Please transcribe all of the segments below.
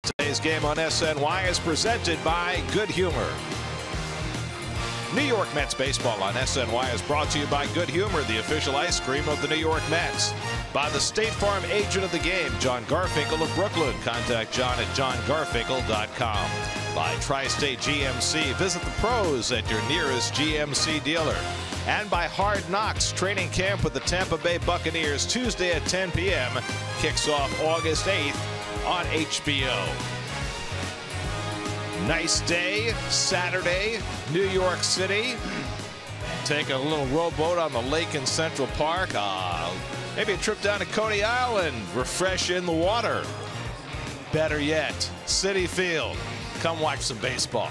Today's game on SNY is presented by Good Humor. New York Mets baseball on SNY is brought to you by Good Humor, the official ice cream of the New York Mets. By the State Farm agent of the game, John Garfinkel of Brooklyn. Contact John at johngarfinkel.com. By Tri-State GMC, visit the pros at your nearest GMC dealer. And by Hard Knocks, training camp with the Tampa Bay Buccaneers Tuesday at 10 p.m. kicks off August 8th on HBO. Nice day, Saturday, New York City. Take a little rowboat on the lake in Central Park. Maybe a trip down to Coney Island. Refresh in the water. Better yet, Citi Field. Come watch some baseball.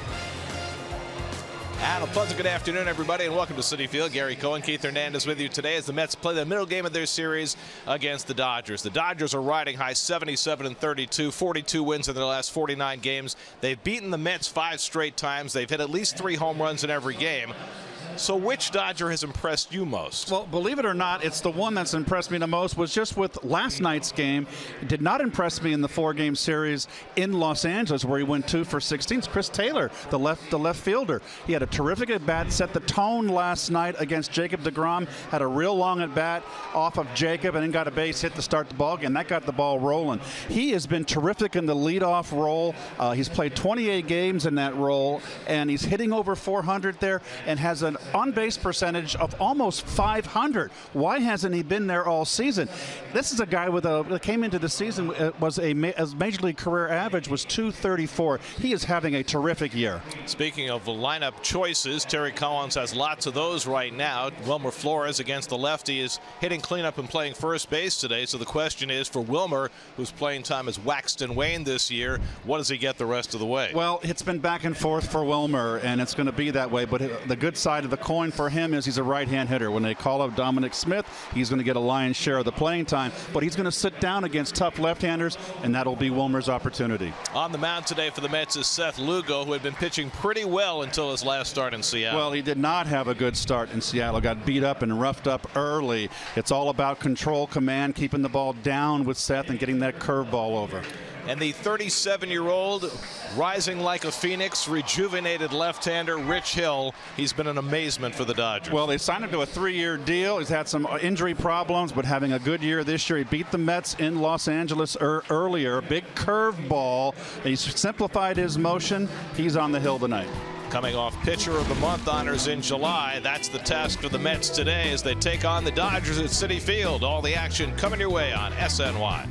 And a pleasant good afternoon, everybody, and welcome to Citi Field. Gary Cohen, Keith Hernandez with you today as the Mets play the middle game of their series against the Dodgers. The Dodgers are riding high 77-32, 42 wins in their last 49 games. They've beaten the Mets 5 straight times. They've hit at least 3 home runs in every game. So which Dodger has impressed you most? Well, believe it or not, it's the one that's impressed me the most was just with last night's game. It did not impress me in the 4-game series in Los Angeles where he went 2 for 16. It's Chris Taylor, the left fielder. He had a terrific at-bat, set the tone last night against Jacob deGrom, had a real long at-bat off of Jacob and then got a base hit to start the ball game. That got the ball rolling. He has been terrific in the leadoff role. He's played 28 games in that role, and he's hitting over 400 there and has an on-base percentage of almost 500. Why hasn't he been there all season? This is a guy that came into the season was a major league career average was 234. He is having a terrific year. Speaking of lineup choices, Terry Collins has lots of those right now. Wilmer Flores against the lefty is hitting cleanup and playing first base today. So the question is for Wilmer, whose playing time has waxed and waned this year, what does he get the rest of the way? Well, it's been back and forth for Wilmer, and it's going to be that way. But the good side of the coin for him is he's a right-hand hitter. When they call up Dominic Smith, he's going to get a lion's share of the playing time, but he's going to sit down against tough left-handers, and that'll be Wilmer's opportunity. On the mound today for the Mets is Seth Lugo, who had been pitching pretty well until his last start in Seattle. Well, he did not have a good start in Seattle. Got beat up and roughed up early. It's all about control, command, keeping the ball down with Seth and getting that curveball over. And the 37-year-old, rising like a phoenix, rejuvenated left-hander Rich Hill. He's been an amazement for the Dodgers. Well, they signed him to a 3-year deal. He's had some injury problems, but having a good year this year. He beat the Mets in Los Angeles earlier. Big curveball. He's simplified his motion. He's on the hill tonight. Coming off Pitcher of the Month honors in July. That's the task for the Mets today as they take on the Dodgers at Citi Field. All the action coming your way on SNY.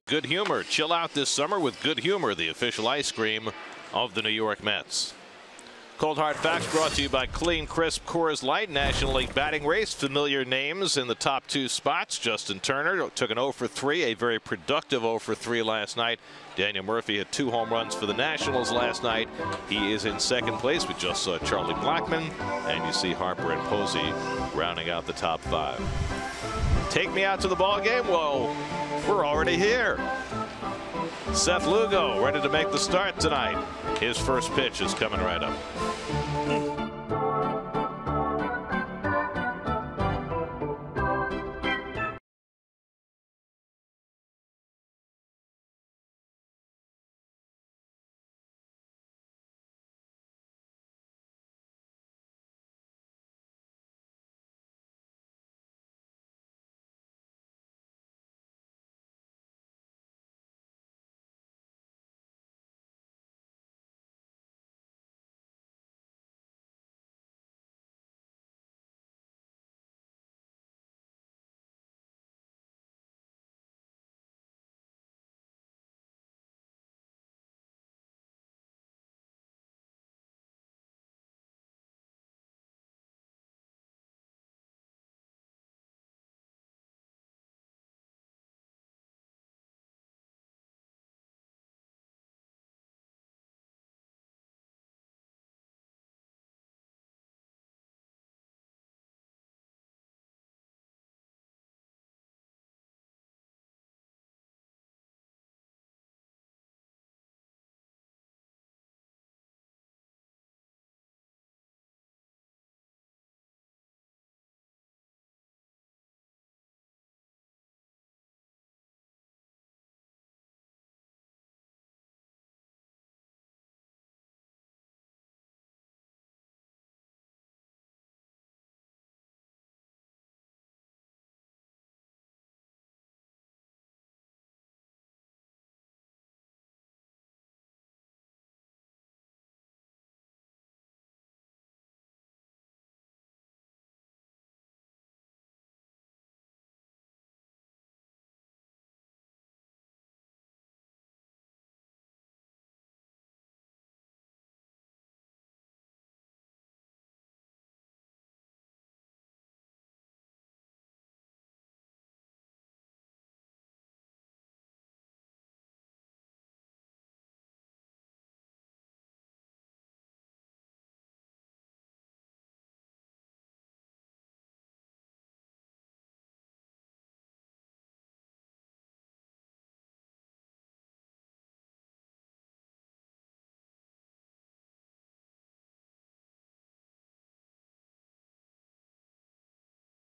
Good Humor. Chill out this summer with Good Humor, the official ice cream of the New York Mets. Cold Hard Facts brought to you by Clean Crisp Coors Light. National League batting race. Familiar names in the top 2 spots. Justin Turner took an 0 for 3, a very productive 0 for 3 last night. Daniel Murphy had 2 home runs for the Nationals last night. He is in second place. We just saw Charlie Blackmon, and you see Harper and Posey rounding out the top 5. Take me out to the ball game. Well, we're already here. Seth Lugo ready to make the start tonight. His first pitch is coming right up.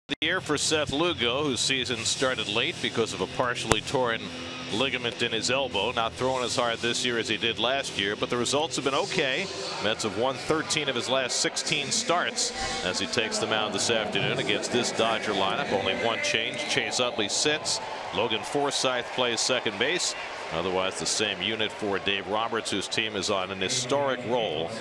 The year for Seth Lugo, whose season started late because of a partially torn ligament in his elbow. Not throwing as hard this year as he did last year, but the results have been okay. Mets have won 13 of his last 16 starts as he takes the mound this afternoon against this Dodger lineup. Only one change. Chase Utley sits. Logan Forsythe plays second base. Otherwise the same unit for Dave Roberts, whose team is on an historic roll.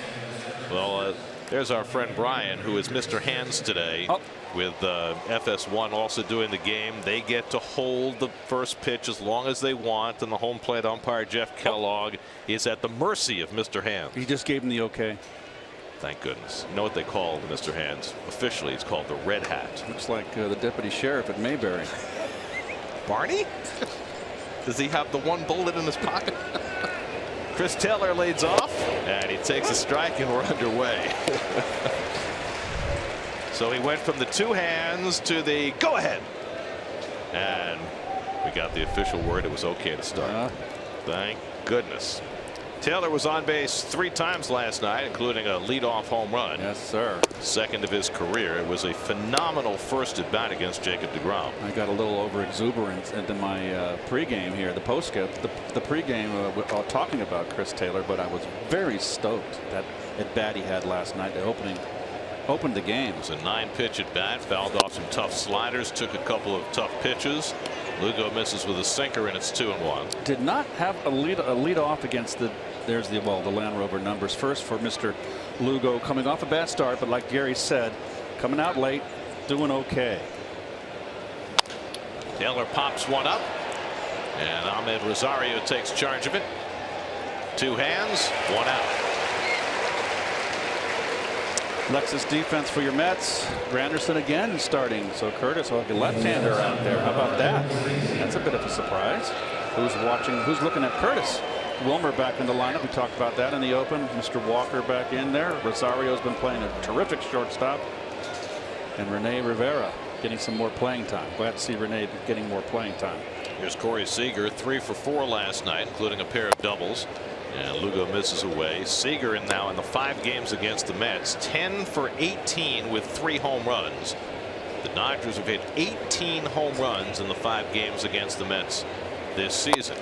Well, there's our friend Brian, who is Mr. Hands today. With FS1 also doing the game. They get to hold the first pitch as long as they want, and the home plate umpire Jeff Kellogg is at the mercy of Mr. Hands. He just gave him the okay. Thank goodness. You know what they call Mr. Hands? Officially, it's called the Red Hat. Looks like the deputy sheriff at Mayberry. Barney? Does he have the one bullet in his pocket? Chris Taylor leads off, and he takes a strike, and we're underway. So he went from the 2 hands to the go ahead. And we got the official word it was okay to start. Thank goodness. Taylor was on base 3 times last night, including a leadoff home run. Yes, sir. Second of his career. It was a phenomenal first at bat against Jacob deGrom. I got a little over exuberant into my pregame here, the postgame, the pregame talking about Chris Taylor, but I was very stoked that at bat he had last night, the opened the game. It was a 9-pitch at bat, fouled off some tough sliders, took a couple of tough pitches. Lugo misses with a sinker, and it's 2-1. Did not have a lead off against the Land Rover numbers. First for Mr. Lugo, coming off a bad start, but like Gary said, coming out late, doing okay. Taylor pops one up. And Ahmed Rosario takes charge of it. 2 hands, 1 out. Lexus defense for your Mets. Granderson again starting. So Curtis will have a left-hander out there. How about that? That's a bit of a surprise. Who's watching? Who's looking at Curtis? Wilmer back in the lineup. We talked about that in the open. Mr. Walker back in there. Rosario's been playing a terrific shortstop. And Rene Rivera getting some more playing time. Glad to see Rene getting more playing time. Here's Corey Seager, 3 for 4 last night, including a pair of doubles. And Lugo misses away. Seager now in the 5 games against the Mets, 10 for 18 with 3 home runs. The Dodgers have hit 18 home runs in the 5 games against the Mets this season.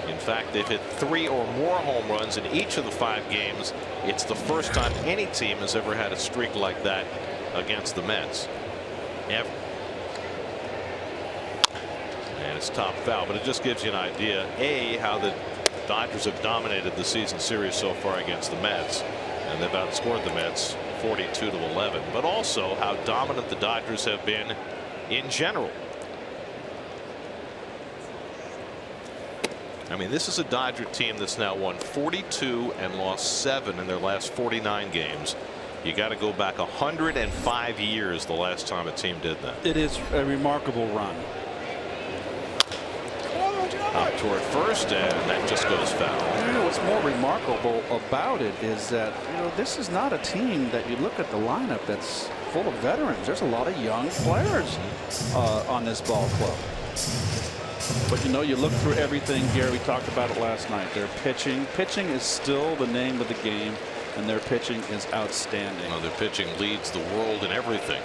In fact, they've hit 3 or more home runs in each of the 5 games. It's the first time any team has ever had a streak like that against the Mets. Ever. And it's top foul, but it just gives you an idea, A, how the Dodgers have dominated the season series so far against the Mets, and they've outscored the Mets 42-11, but also how dominant the Dodgers have been in general. I mean, this is a Dodger team that's now won 42 and lost 7 in their last 49 games. You got to go back 105 years the last time a team did that. It is a remarkable run. Up toward first, and that just goes foul. You know what's more remarkable about it is that, you know, this is not a team that you look at the lineup that's full of veterans. There's a lot of young players on this ball club. But you know, you look through everything, Gary. We talked about it last night. Their pitching is still the name of the game, and their pitching is outstanding. Well, their pitching leads the world in everything.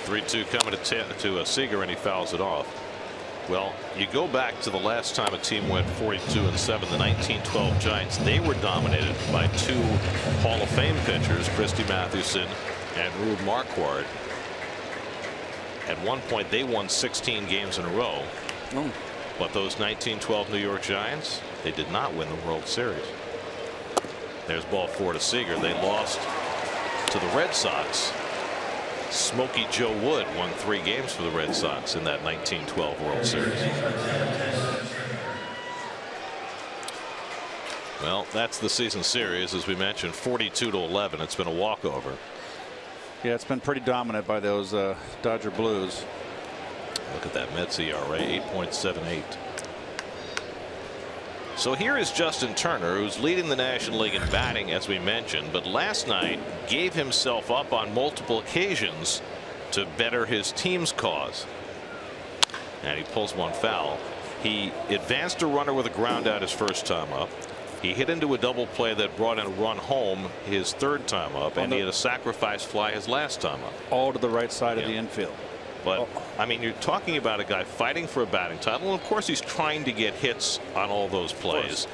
3-2 coming to Seager, and he fouls it off. Well, you go back to the last time a team went 42-7, the 1912 Giants. They were dominated by 2 Hall of Fame pitchers, Christy Mathewson and Rube Marquardt. At one point, they won 16 games in a row. But those 1912 New York Giants, they did not win the World Series. There's ball 4 to Seager. They lost to the Red Sox. Smokey Joe Wood won 3 games for the Red Sox in that 1912 World Series. Well, that's the season series, as we mentioned, 42-11. It's been a walkover. Yeah, it's been pretty dominant by those Dodger Blues. Look at that Mets ERA, 8.78. So here is Justin Turner, who's leading the National League in batting, as we mentioned, but last night gave himself up on multiple occasions to better his team's cause. And he pulls one foul. He advanced a runner with a ground out his first time up. He hit into a double play that brought in a run home his 3rd time up, and he had a sacrifice fly his last time up. All to the right side of the infield. But I mean, you're talking about a guy fighting for a batting title, and of course he's trying to get hits on all those plays,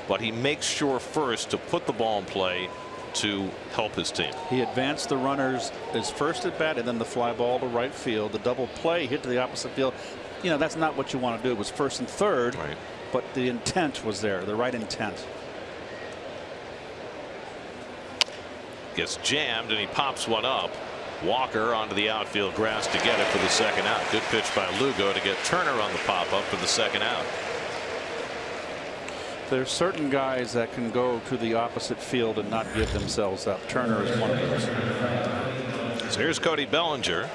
but he makes sure first to put the ball in play to help his team. He advanced the runners his first at bat, and then the fly ball to right field. The double play hit to the opposite field. You know, that's not what you want to do. It was 1st and 3rd, right, but the intent was there, the right intent. Gets jammed, and he pops one up. Walker onto the outfield grass to get it for the 2nd out. Good pitch by Lugo to get Turner on the pop up for the 2nd out. There's certain guys that can go to the opposite field and not give themselves up. Turner is one of those. So here's Cody Bellinger,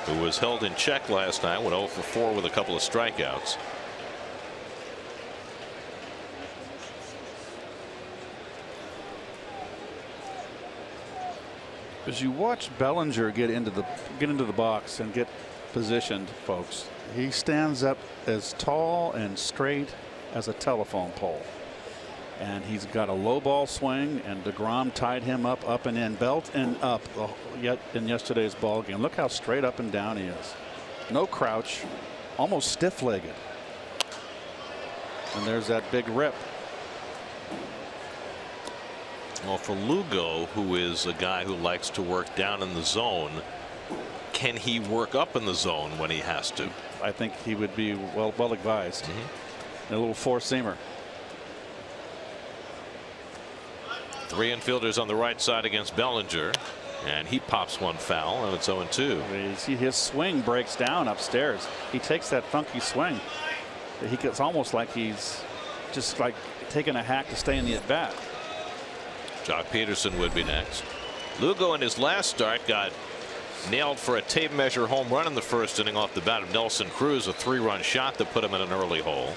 who was held in check last night, went 0 for 4 with a couple of strikeouts. As you watch Bellinger get into the box and get positioned, folks, he stands up as tall and straight as a telephone pole. And he's got a low ball swing, and DeGrom tied him up and in, belt and up yet in yesterday's ball game. Look how straight up and down he is. No crouch, almost stiff-legged. And there's that big rip. Well, for Lugo, who is a guy who likes to work down in the zone, can he work up in the zone when he has to? I think he would be well advised. A little four-seamer. 3 infielders on the right side against Bellinger, and he pops one foul, and it's 0-2. You see his swing breaks down upstairs. He takes that funky swing. It's almost like he's just like taking a hack to stay in the at bat. Jock Peterson would be next. Lugo in his last start got nailed for a tape measure home run in the first inning off the bat of Nelson Cruz, a 3-run shot that put him in an early hole.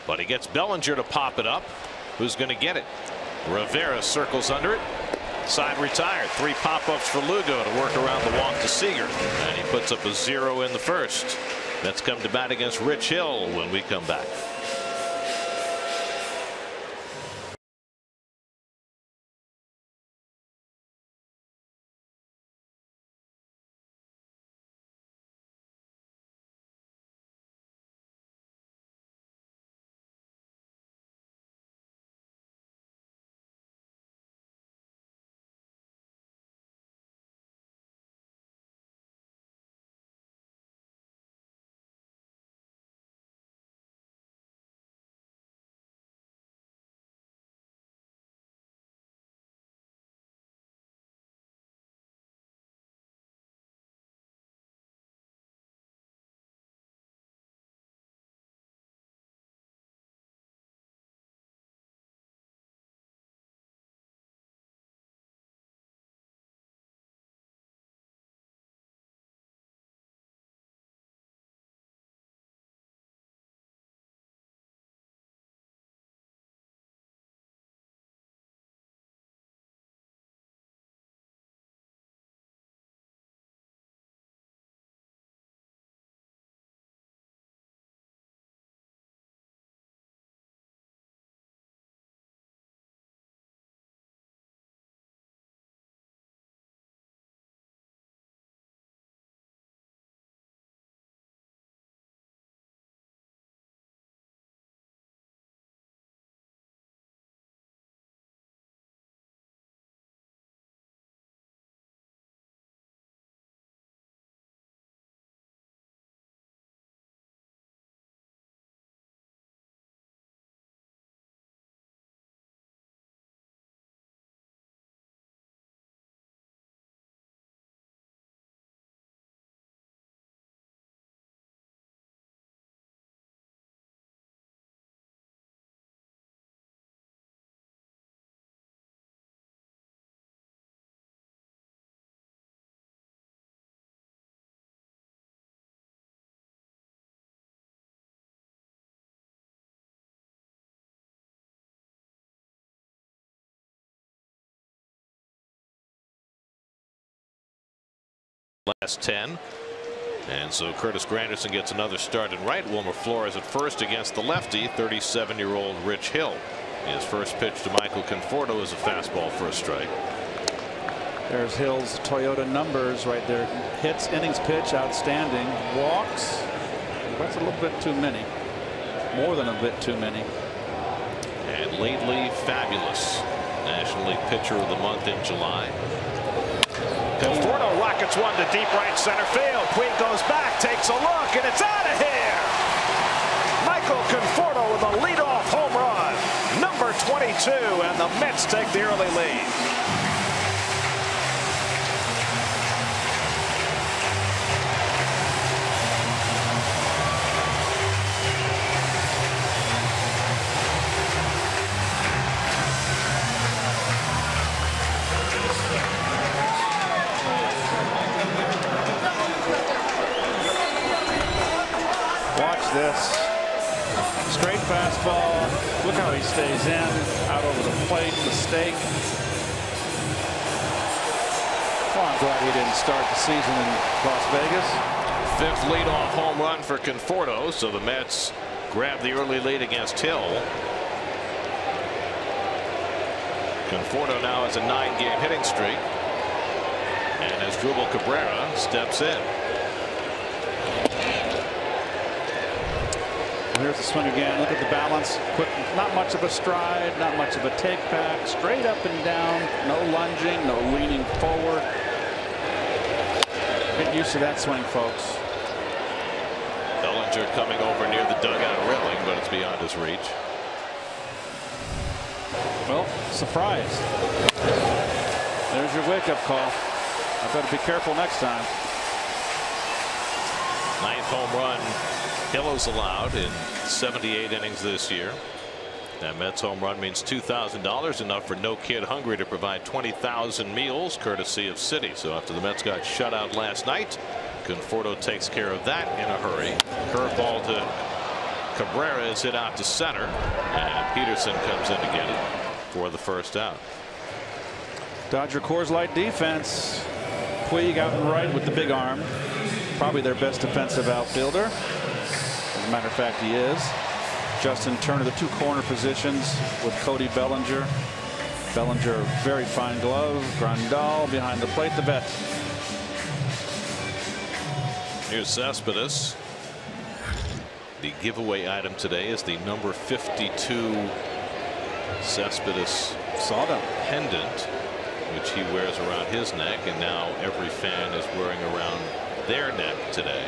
But he gets Bellinger to pop it up. Who's going to get it? Rivera circles under it. Side retired. 3 pop-ups for Lugo to work around the walk to Seager. And he puts up a 0 in the first. Mets come to bat against Rich Hill when we come back. Last 10. And so Curtis Granderson gets another start in right. Wilmer Flores at first against the lefty, 37-year-old Rich Hill. His first pitch to Michael Conforto is a fastball for a strike. There's Hill's Toyota numbers right there. Hits, innings pitch, outstanding. Walks, that's a little bit too many. More than a bit too many. And lately fabulous. National League Pitcher of the Month in July. Conforto rockets one to deep right center field. Puig goes back, takes a look, and it's out of here. Michael Conforto with a leadoff home run, number 22, and the Mets take the early lead. This straight fastball. Look how he stays in, out over the plate, mistake. Well, I'm glad he didn't start the season in Las Vegas. 5th leadoff home run for Conforto, so the Mets grab the early lead against Hill. Conforto now has a 9-game hitting streak, and as Asdrubal Cabrera steps in. Here's the swing again. Look at the balance. Quick, not much of a stride, not much of a take back. Straight up and down. No lunging, no leaning forward. Get used to that swing, folks. Bellinger coming over near the dugout railing, but it's beyond his reach. Well, surprise. There's your wake-up call. I better be careful next time. 9th home run Hill is allowed in 78 innings this year. That Mets home run means $2,000, enough for No Kid Hungry to provide 20,000 meals courtesy of Citi. So after the Mets got shut out last night, Conforto takes care of that in a hurry. Curveball to Cabrera is hit out to center, and Peterson comes in to get it for the first out. Dodger Coors Light defense. Puig out and right with the big arm. Probably their best defensive outfielder. As a matter of fact, he is. Justin Turner, the two corner positions with Cody Bellinger. Bellinger, very fine glove. Grandal behind the plate, the vet. Here's Cespedes. The giveaway item today is the number 52 Cespedes pendant, which he wears around his neck, and now every fan is wearing around their neck today.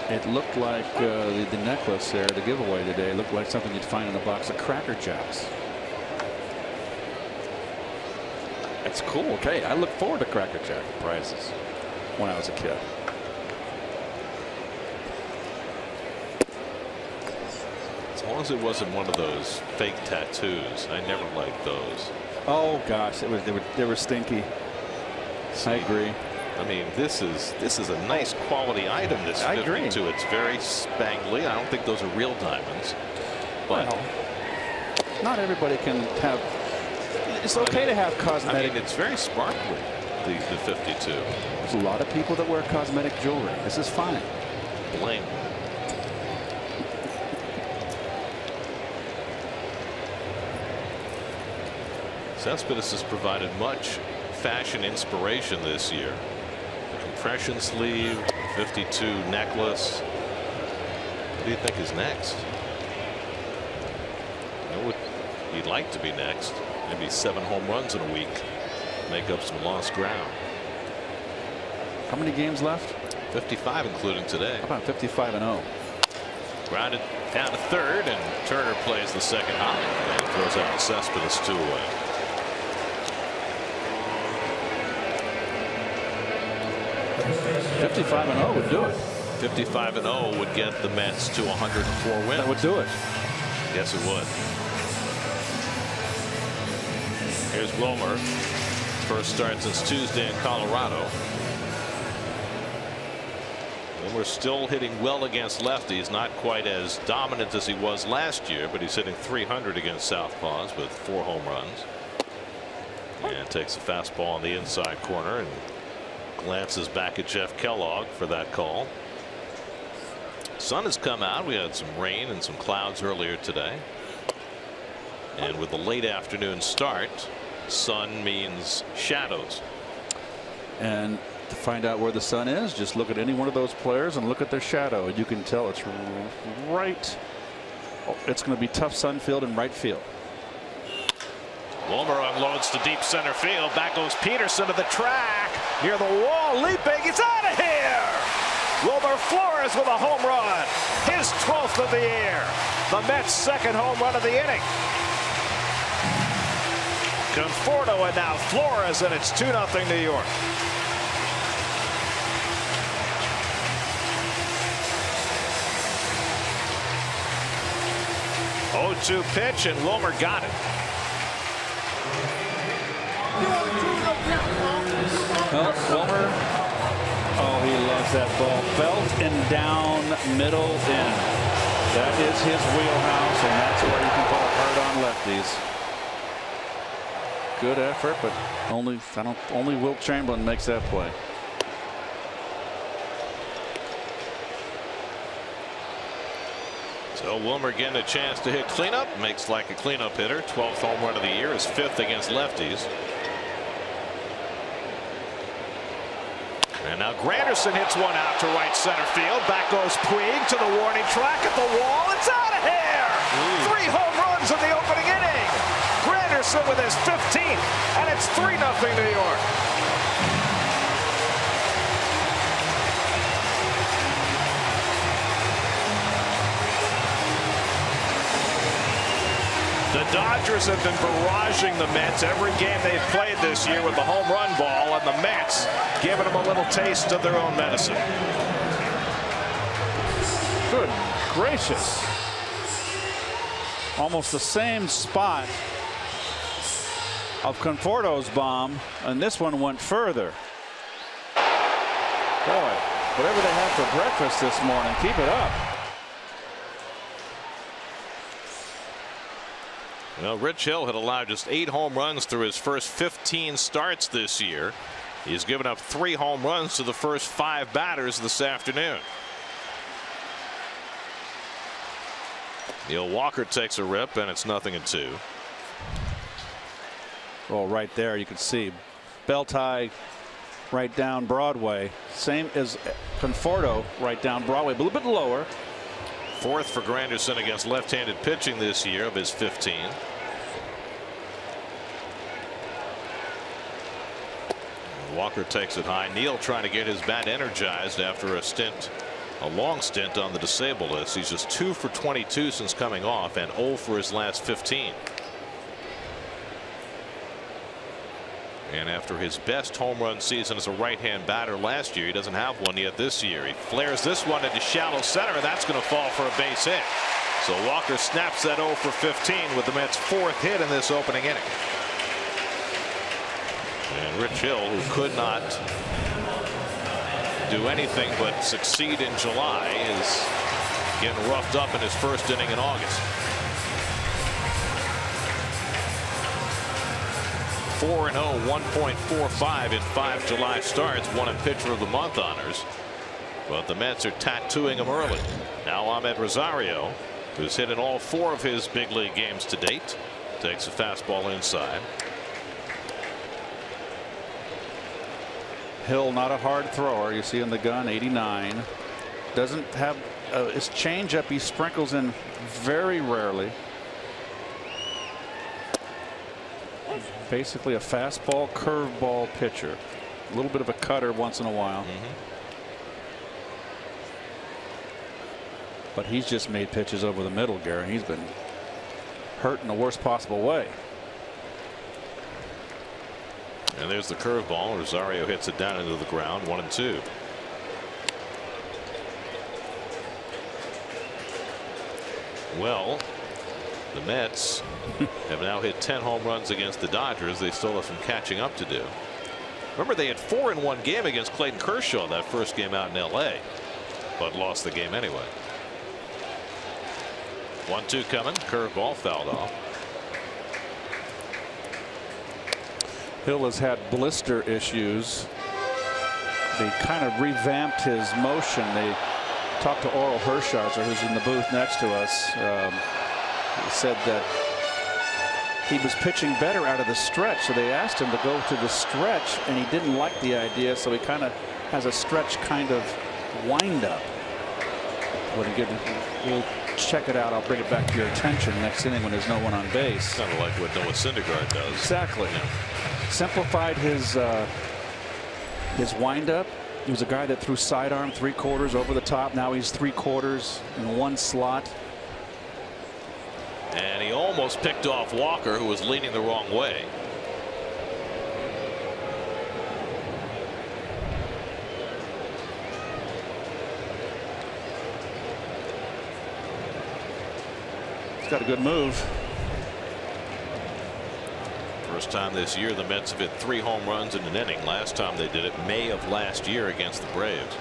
It looked like the necklace there, the giveaway today, looked like something you'd find in a box of Cracker Jacks. That's cool. Okay, I look forward to Cracker Jack prizes when I was a kid. As long as it wasn't one of those fake tattoos. I never liked those. Oh gosh, they were stinky. I agree. I mean, this is a nice quality item. This 52. It's very spangly. I don't think those are real diamonds. But well, not everybody can have. It's okay to have cosmetic. I mean, it's very sparkly. The 52. There's a lot of people that wear cosmetic jewelry. This is fine. Blame. Cespedes has provided much fashion inspiration this year. The compression sleeve, 52 necklace. What do you think is next? You know what he'd like to be next? Maybe 7 home runs in a week. Make up some lost ground. How many games left? 55, including today. How about 55-0? Grounded down to third, and Turner plays the second hop and throws out Cespedes 2 away. $55-0 would do it. 55-0 would get the Mets to 104 wins. That would do it. Yes, it would. Here's Wilmer. First start since Tuesday in Colorado. Wilmer's still hitting well against lefties, not quite as dominant as he was last year, but he's hitting .300 against southpaws with 4 home runs. And takes a fastball on the inside corner and glances back at Jeff Kellogg for that call. Sun has come out. We had some rain and some clouds earlier today. And with the late afternoon start, sun means shadows. And to find out where the sun is, just look at any one of those players and look at their shadow. You can tell it's right. Oh, it's going to be tough sun field and right field. Wilmer unloads to deep center field. Back goes Peterson to the track. Near the wall, leaping. He's out of here. Wilmer Flores with a home run. His 12th of the year. The Mets' second home run of the inning. Conforto and now Flores, and it's 2-0 New York. 0-2 pitch, and Wilmer got it. Well, Wilmer, oh, he loves that ball. Belt and down, middle in. That is his wheelhouse, and that's where you can put it hard on lefties. Good effort, but only Wilt Chamberlain makes that play. So Wilmer getting a chance to hit cleanup. Makes like a cleanup hitter. 12th home run of the year. His 5th against lefties. And now Granderson hits one out to right center field. Back goes Puig to the warning track at the wall. It's out of here. 3 home runs in the opening inning. Granderson with his 15th, and it's 3-0 New York. The Dodgers have been barraging the Mets every game they've played this year with the home run ball, and the Mets giving them a little taste of their own medicine. Good gracious. Almost the same spot of Conforto's bomb, and this one went further. Boy, whatever they had for breakfast this morning, keep it up. Well, Rich Hill had allowed just 8 home runs through his first 15 starts this year. He's given up 3 home runs to the first 5 batters this afternoon. Neil Walker takes a rip, and it's 0-2. Well, right there you can see belt high right down Broadway. Same as Conforto right down Broadway, but a little bit lower. 4th for Granderson against left-handed pitching this year of his 15. Walker takes it high. Neal trying to get his bat energized after a long stint on the disabled list. He's just 2 for 22 since coming off and 0 for his last 15. And after his best home run season as a right-hand batter last year, he doesn't have one yet this year. He flares this one into shallow center, and that's going to fall for a base hit. So Walker snaps that 0 for 15 with the Mets' 4th hit in this opening inning. And Rich Hill, who could not do anything but succeed in July, is getting roughed up in his first inning in August. 4-0, 1.45 in 5 July starts, won a pitcher of the month honors. But the Mets are tattooing him early. Now Ahmed Rosario, who's hit in all 4 of his big league games to date, takes a fastball inside. Hill, not a hard thrower. You see in the gun, 89. Doesn't have his changeup. He sprinkles in very rarely. Basically a fastball, curveball pitcher. A little bit of a cutter once in a while. But he's just made pitches over the middle, Gary. He's been hurt in the worst possible way. And there's the curveball. Rosario hits it down into the ground. 1-2. Well, the Mets have now hit 10 home runs against the Dodgers. They still have some catching up to do. Remember, they had 4 in one game against Clayton Kershaw that first game out in LA, but lost the game anyway. 1-2 coming. Curveball fouled off. Hill has had blister issues. They kind of revamped his motion. They talked to Oral Hershiser, who's in the booth next to us. He said that he was pitching better out of the stretch, so they asked him to go to the stretch, and he didn't like the idea, so he kind of has a stretch kind of wind up. We'll check it out. I'll bring it back to your attention next inning when there's no one on base. Kind of like what Noah Syndergaard does. Exactly. Yeah. Simplified his windup. He was a guy that threw sidearm 3/4 over the top. Now he's 3/4 in one slot. And he almost picked off Walker, who was leaning the wrong way. He's got a good move. First time this year the Mets have hit 3 home runs in an inning. Last time they did it May of last year against the Braves.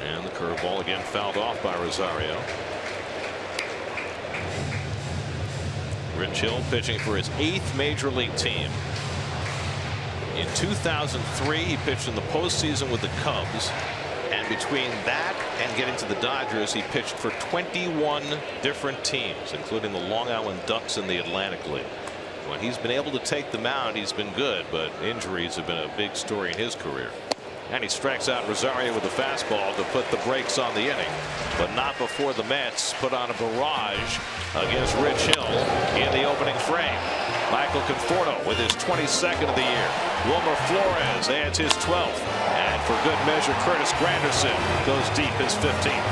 And the curveball again fouled off by Rosario. Rich Hill pitching for his 8th major league team. In 2003 he pitched in the postseason with the Cubs, and between that and getting to the Dodgers he pitched for 21 different teams, including the Long Island Ducks in the Atlantic League. When he's been able to take the mound, he's been good, but injuries have been a big story in his career. And he strikes out Rosario with a fastball to put the brakes on the inning, but not before the Mets put on a barrage against Rich Hill in the opening frame. Michael Conforto with his 22nd of the year. Wilmer Flores adds his 12th. And for good measure, Curtis Granderson goes deep his 15th.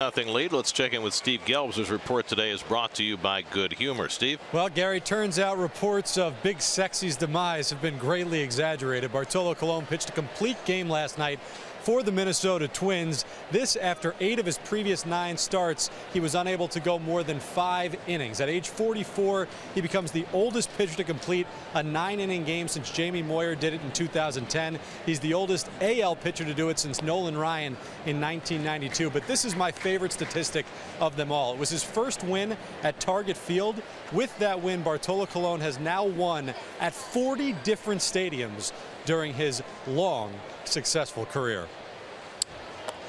3-0 lead. Let's check in with Steve Gelbs, whose report today is brought to you by Good Humor. Steve? Well, Gary, turns out reports of Big Sexy's demise have been greatly exaggerated. Bartolo Colon pitched a complete game last night for the Minnesota Twins. This after 8 of his previous 9 starts. He was unable to go more than 5 innings. At age 44, he becomes the oldest pitcher to complete a 9-inning game since Jamie Moyer did it in 2010. He's the oldest AL pitcher to do it since Nolan Ryan in 1992. But this is my favorite statistic of them all. It was his first win at Target Field. With that win, Bartolo Colon has now won at 40 different stadiums during his long, successful career.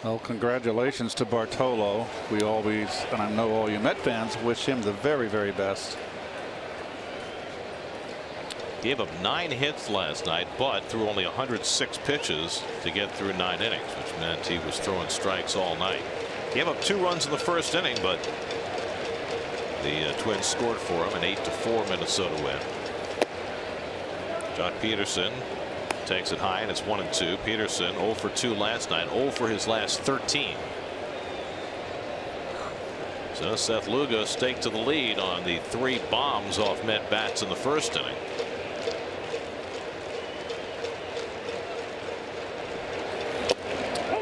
Well, congratulations to Bartolo. We always, and I know all you Met fans, wish him the very, very best. Gave up 9 hits last night, but threw only 106 pitches to get through 9 innings, which meant he was throwing strikes all night. Gave up 2 runs in the first inning, but the Twins scored for him, an 8-4 Minnesota win. Jock Peterson takes it high, and it's 1-2. Peterson 0 for 2 last night, 0 for his last 13. So Seth Lugo staked to the lead on the 3 bombs off Met bats in the first inning.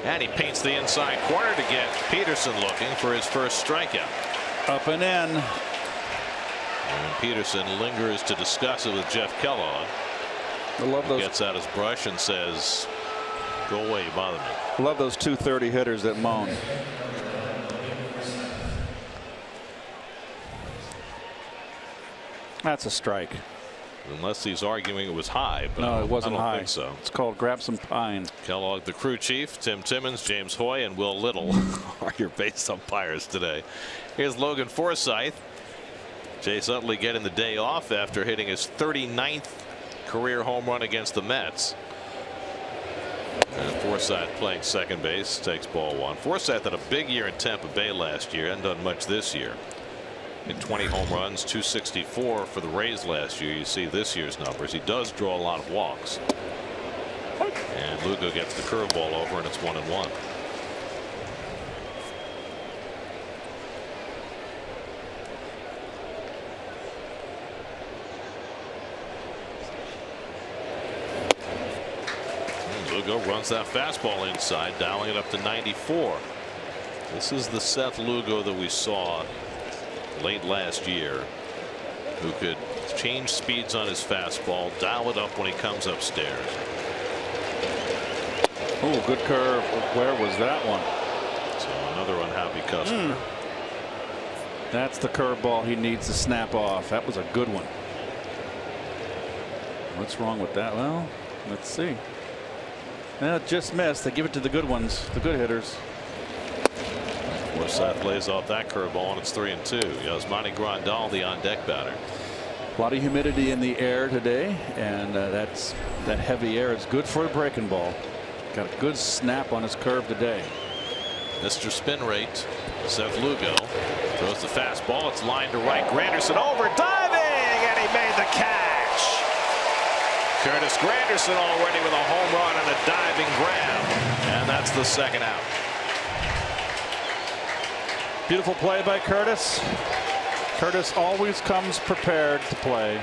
And he paints the inside corner to get Peterson looking for his first strikeout. Up and in. And Peterson lingers to discuss it with Jeff Kellogg. I love those. Gets out his brush and says, "Go away, you bother me." I love those 230 hitters that moan. That's a strike. Unless he's arguing it was high, but no, it wasn't I don't high. think so. It's called grab some pine. Kellogg, the crew chief, Tim Timmons, James Hoy, and Will Little are your base umpires today. Here's Logan Forsythe. Chase Utley getting the day off after hitting his 39th career home run against the Mets. And Forsythe playing second base, takes ball 1. Forsythe had a big year in Tampa Bay last year, hadn't done much this year. Hit 20 home runs, 264 for the Rays last year. You see this year's numbers. He does draw a lot of walks. And Lugo gets the curveball over, and it's 1-1. Lugo runs that fastball inside, dialing it up to 94. This is the Seth Lugo that we saw late last year, who could change speeds on his fastball, dial it up when he comes upstairs. Oh, good curve. Where was that one? So another unhappy customer. That's the curveball he needs to snap off. That was a good one. What's wrong with that? Well, let's see. It just missed. They give it to the good ones, the good hitters. Forsythe lays off that curveball, and it's 3-2. Yasmani Grandal, the on-deck batter. A lot of humidity in the air today, and that heavy air is good for a breaking ball. Got a good snap on his curve today. Mr. Spin Rate, Seth Lugo throws the fastball. It's lined to right. Granderson over, diving, and he made the catch. Curtis Granderson already with a home run and a diving grab, and that's the second out. Beautiful play by Curtis. Curtis always comes prepared to play.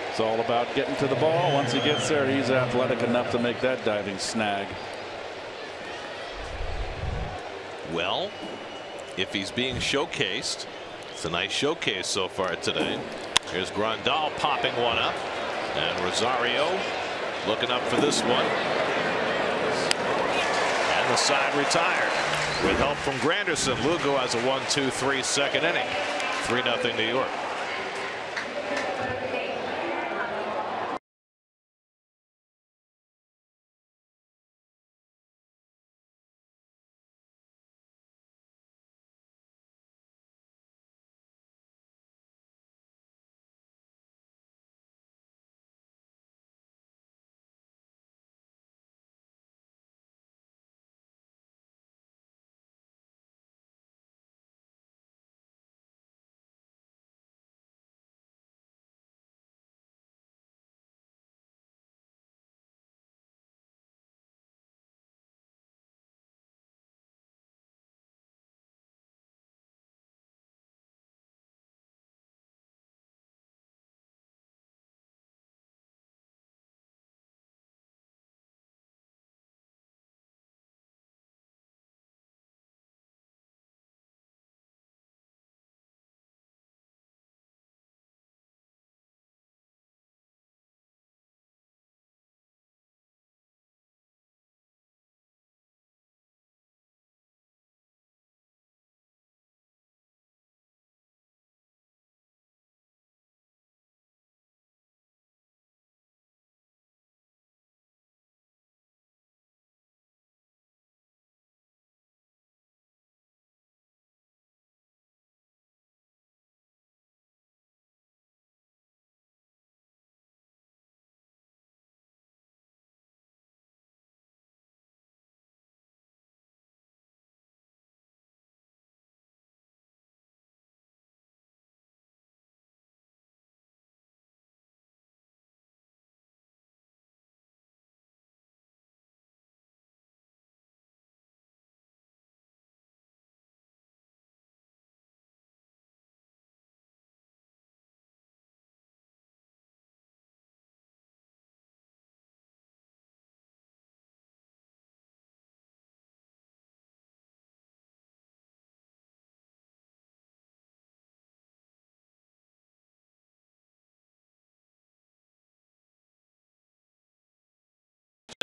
It's all about getting to the ball. Once he gets there, he's athletic enough to make that diving snag. Well, if he's being showcased, it's a nice showcase so far today. Here's Grandal popping one up, and Rosario looking up for this one. And the side retired with help from Granderson. Lugo has a 1-2-3 second inning. 3-0 New York.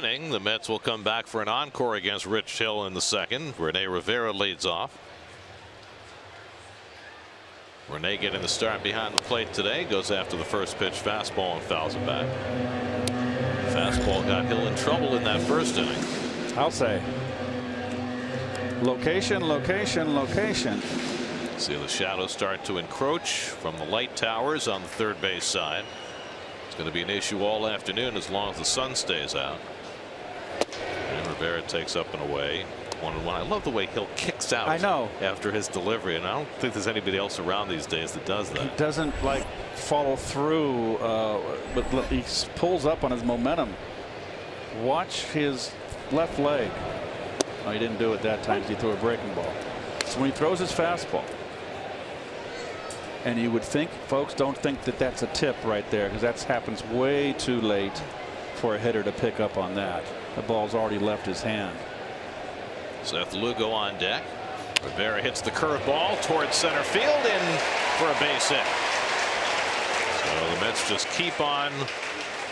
inning. The Mets will come back for an encore against Rich Hill in the second. Rene Rivera leads off. Rene getting the start behind the plate today. Goes after the first pitch fastball and fouls it back. Fastball got Hill in trouble in that first inning. I'll say. Location, location, location. See the shadows start to encroach from the light towers on the third base side. It's going to be an issue all afternoon as long as the sun stays out. And Rivera takes up and away. 1-1. I love the way Hill kicks out. I know. After his delivery, and I don't think there's anybody else around these days that does that. He doesn't like follow through, but he pulls up on his momentum. Watch his left leg. Oh, he didn't do it that time. He threw a breaking ball. So when he throws his fastball, and you would think, folks, don't think that that's a tip right there, because that happens way too late for a hitter to pick up on that. The ball's already left his hand. Seth Lugo on deck. Rivera hits the curveball towards center field in for a base hit. So the Mets just keep on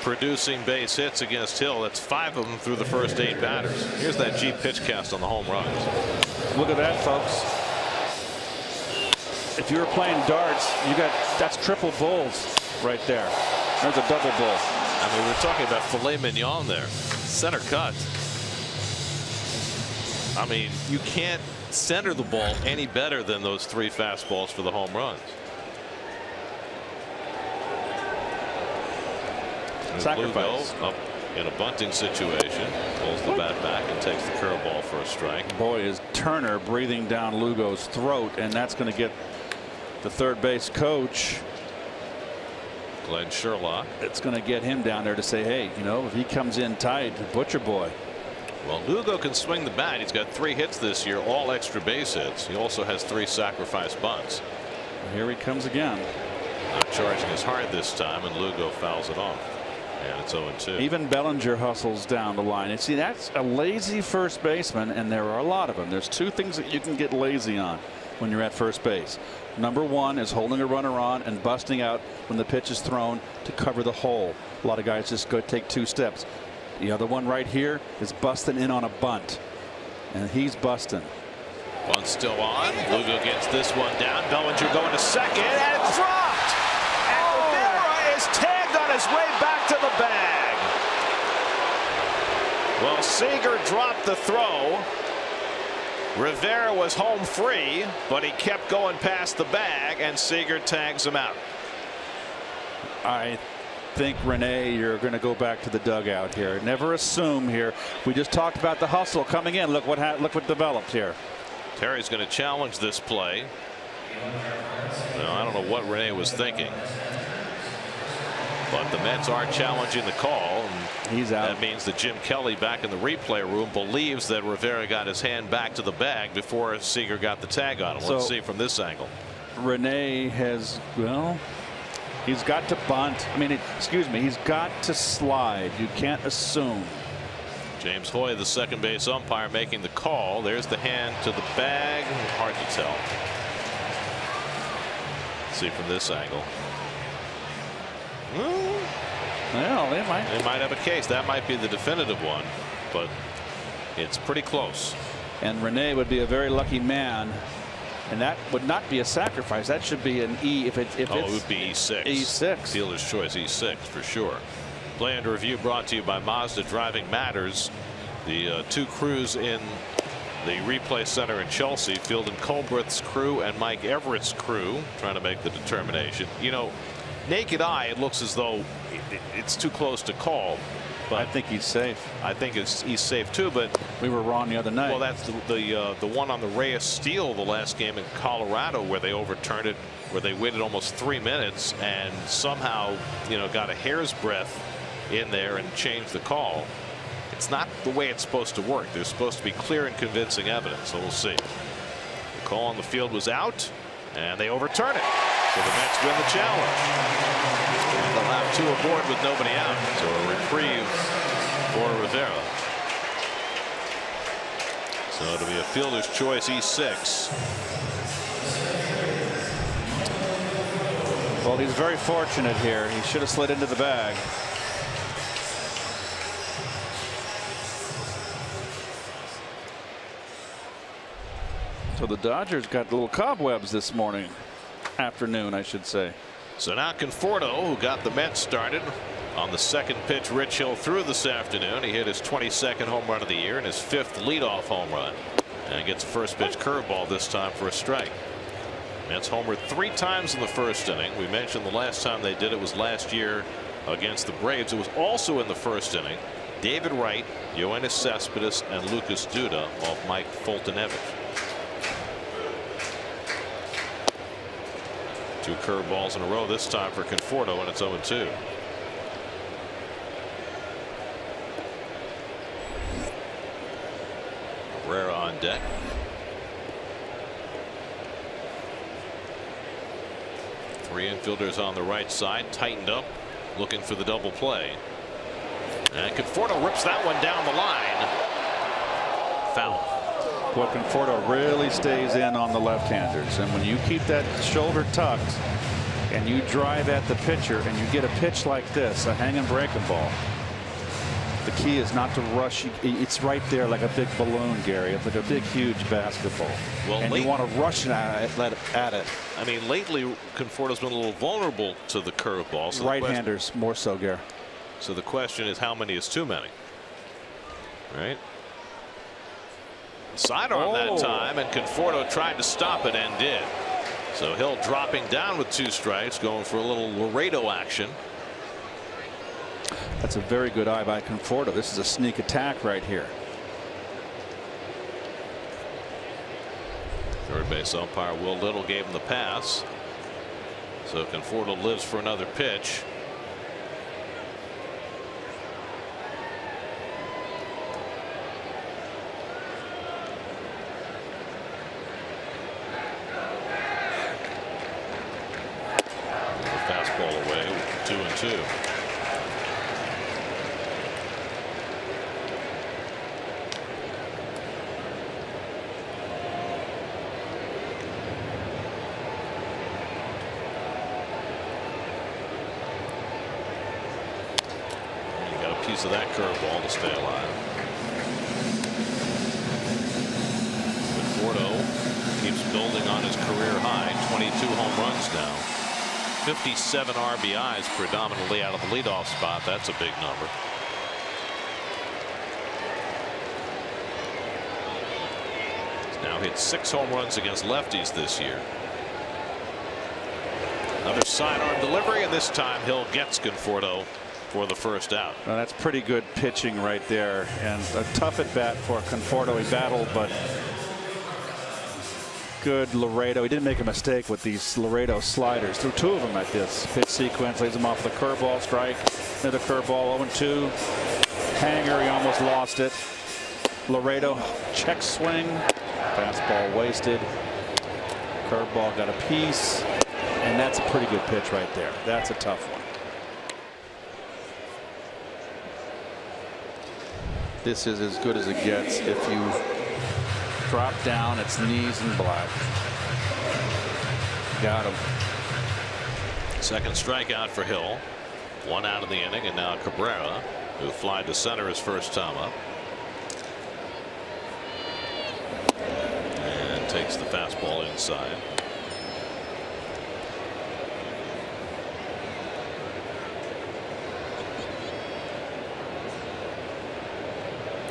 producing base hits against Hill. That's 5 of them through the first 8 batters. Here's that G pitch cast on the home runs. Look at that, folks. If you were playing darts, that's triple bulls right there. There's a double bull. I mean, we're talking about filet mignon there. Center cut. I mean, you can't center the ball any better than those 3 fastballs for the home runs. Sacrifice. Lugo up in a bunting situation, pulls the bat back and takes the curveball for a strike. Boy, is Turner breathing down Lugo's throat, and that's going to get the third base coach, Glenn Sherlock. It's going to get him down there to say, hey, you know, if he comes in tight, Butcher Boy. Well, Lugo can swing the bat. He's got 3 hits this year, all extra base hits. He also has 3 sacrifice bunts. Here he comes again. Not charging as hard this time, and Lugo fouls it off. And it's 0-2. Even Bellinger hustles down the line. And see, that's a lazy first baseman, and there are a lot of them. There's 2 things that you can get lazy on when you're at first base. Number 1 is holding a runner on and busting out when the pitch is thrown to cover the hole. A lot of guys just go take 2 steps. The other one right here is busting in on a bunt, and he's busting. Bunt still on. Lugo gets this one down. Bellinger going to second, and it's dropped. And Rivera is tagged on his way back to the bag. Well, Seager dropped the throw. Rivera was home free, but he kept going past the bag, and Seager tags him out. I think, Rene, you're going to go back to the dugout here. Never assume here. We just talked about the hustle coming in. Look what developed here. Terry's going to challenge this play. Now, I don't know what Rene was thinking, but the Mets are challenging the call. And he's out. That means that Jim Kelly back in the replay room believes that Rivera got his hand back to the bag before Seager got the tag on him. Let's see from this angle. Rene has, well, he's got to bunt. I mean, excuse me, he's got to slide. You can't assume. James Hoy, the second base umpire, making the call. There's the hand to the bag. Hard to tell. Let's see from this angle. Well, they might have a case. That might be the definitive one, but it's pretty close. And Rene would be a very lucky man. And that would not be a sacrifice. That should be an E if it would be E6. E6. Dealer's choice E6 for sure. Play and review brought to you by Mazda. Driving matters. The 2 crews in the replay center in Chelsea, Fieldon Colbreth's crew and Mike Everett's crew, trying to make the determination. You know, naked eye, it looks as though it's too close to call. But I think he's safe. I think he's safe too. But we were wrong the other night. Well, that's the one on the Reyes steal the last game in Colorado where they overturned it, where they waited almost 3 minutes and somehow, you know, got a hair's breadth in there and changed the call. It's not the way it's supposed to work. There's supposed to be clear and convincing evidence. So we'll see. The call on the field was out, and they overturn it. So the Mets win the challenge. And they'll have 2 aboard with nobody out. So a reprieve for Rivera. So it'll be a fielder's choice E6. Well, he's very fortunate here. He should have slid into the bag. So the Dodgers got little cobwebs this afternoon, I should say. So now Conforto, who got the Mets started on the second pitch, Rich Hill threw this afternoon. He hit his 22nd home run of the year and his 5th leadoff home run. And gets a first pitch curveball this time for a strike. Mets homered 3 times in the first inning. We mentioned the last time they did it was last year against the Braves. It was also in the first inning. David Wright, Yoenis Cespedes, and Lucas Duda off Mike Foltynewicz. 2 curveballs in a row this time for Conforto, and it's 0-2. Cabrera on deck. Three infielders on the right side, tightened up, looking for the double play. And Conforto rips that one down the line. Foul. Well, Conforto really stays in on the left-handers, and when you keep that shoulder tucked and you drive at the pitcher and you get a pitch like this, a hanging breaking ball, the key is not to rush. It's right there like a big balloon, Gary. It's like a big, huge basketball. Well, and you want to rush at it. I mean, lately, Conforto's been a little vulnerable to the curveball. So right-handers more so, Gary. So the question is, how many is too many? Right? Sidearm that time, and Conforto tried to stop it and did. So Hill dropping down with 2 strikes, going for a little Laredo action. That's a very good eye by Conforto. This is a sneak attack right here. Third base umpire Will Little gave him the pass. So Conforto lives for another pitch. Fastball away with 2-2. Piece of that curveball to stay alive. Conforto keeps building on his career high, 22 home runs now, 57 RBIs predominantly out of the leadoff spot. That's a big number. He's now hit 6 home runs against lefties this year. Another sidearm delivery, and this time Hill gets Conforto for the first out. Well, that's pretty good pitching right there, and a tough at bat for Conforto. He battled, but good Laredo. He didn't make a mistake with these Laredo sliders. Threw 2 of them at this pitch sequence. Leads him off with a curveball strike. Another curveball, 0-2. Hanger, he almost lost it. Laredo check swing. Fastball wasted. Curveball got a piece, and that's a pretty good pitch right there. That's a tough one. This is as good as it gets if you drop down its knees and black. Got him. Second strikeout for Hill. 1 out of the inning, and now Cabrera, who flied to center his first time up. And takes the fastball inside.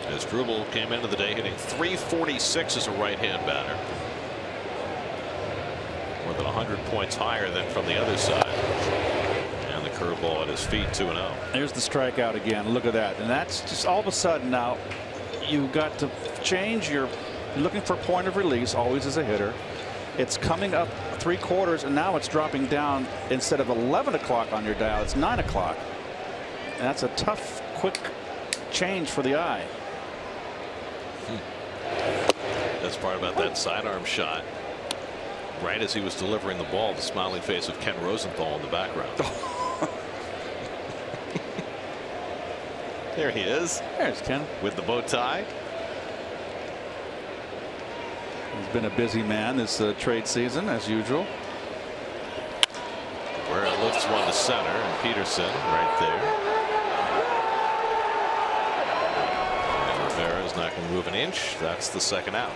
As Struble came into the day hitting .346 as a right-hand batter. More than 100 points higher than from the other side. And the curveball at his feet, 2-0. There's the strikeout again. Look at that. And that's just all of a sudden now you've got to change your, you're looking for point of release always as a hitter. It's coming up 3/4, and now it's dropping down. Instead of 11 o'clock on your dial, it's 9 o'clock. And that's a tough, quick change for the eye. That's part about that sidearm shot. Right as he was delivering the ball, the smiling face of Ken Rosenthal in the background. There he is. There's Ken. With the bow tie. He's been a busy man this trade season, as usual. Where it lifts one to center, and Peterson right there. And Rivera's not going to move an inch. That's the second out.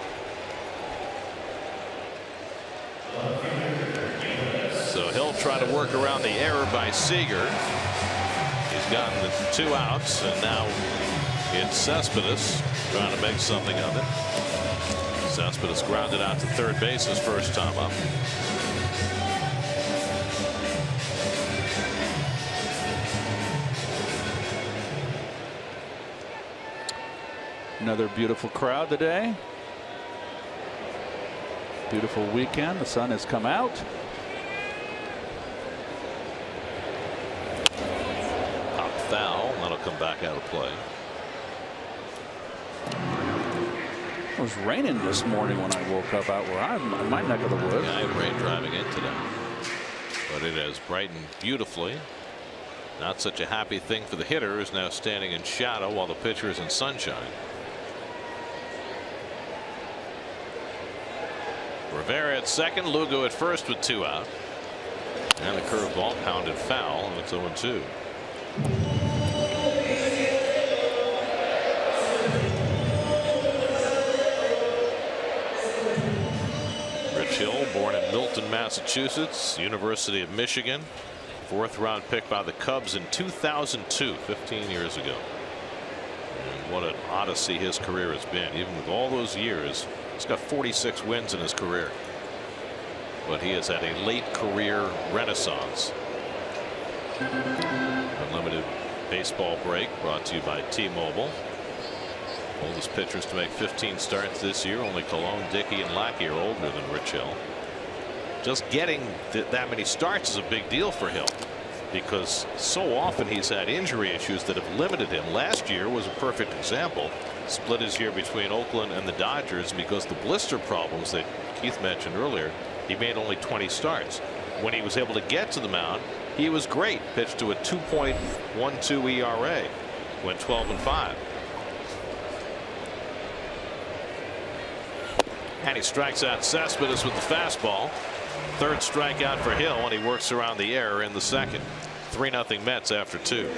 So he'll try to work around the error by Seager. He's gotten the 2 outs, and now it's Cespedes trying to make something of it. Cespedes grounded out to third base his first time up. Another beautiful crowd today. Beautiful weekend. The sun has come out. Pop foul. That'll come back out of play. It was raining this morning when I woke up out where I'm in my neck of the woods. Yeah, I had rain driving in today, but it has brightened beautifully. Not such a happy thing for the hitter, who's now standing in shadow while the pitcher is in sunshine. Rivera at second, Lugo at first with 2 out, and the curveball pounded foul, and it's 0-2. Hill, born in Milton, Massachusetts, University of Michigan, 4th round pick by the Cubs in 2002, 15 years ago. And what an odyssey his career has been. Even with all those years, he's got 46 wins in his career, but he has had a late career renaissance. Unlimited baseball break brought to you by T-Mobile. Oldest pitchers to make 15 starts this year. Only Cologne, Dickey, and Lackey are older than Rich Hill. Just getting that many starts is a big deal for Hill, because so often he's had injury issues that have limited him. Last year was a perfect example. Split his year between Oakland and the Dodgers because the blister problems that Keith mentioned earlier. He made only 20 starts. When he was able to get to the mound, he was great. Pitched to a 2.12 ERA. Went 12-5. And he strikes out Cespedes with the fastball. 3rd strikeout for Hill, and he works around the error in the 2nd. 3-0 Mets after 2.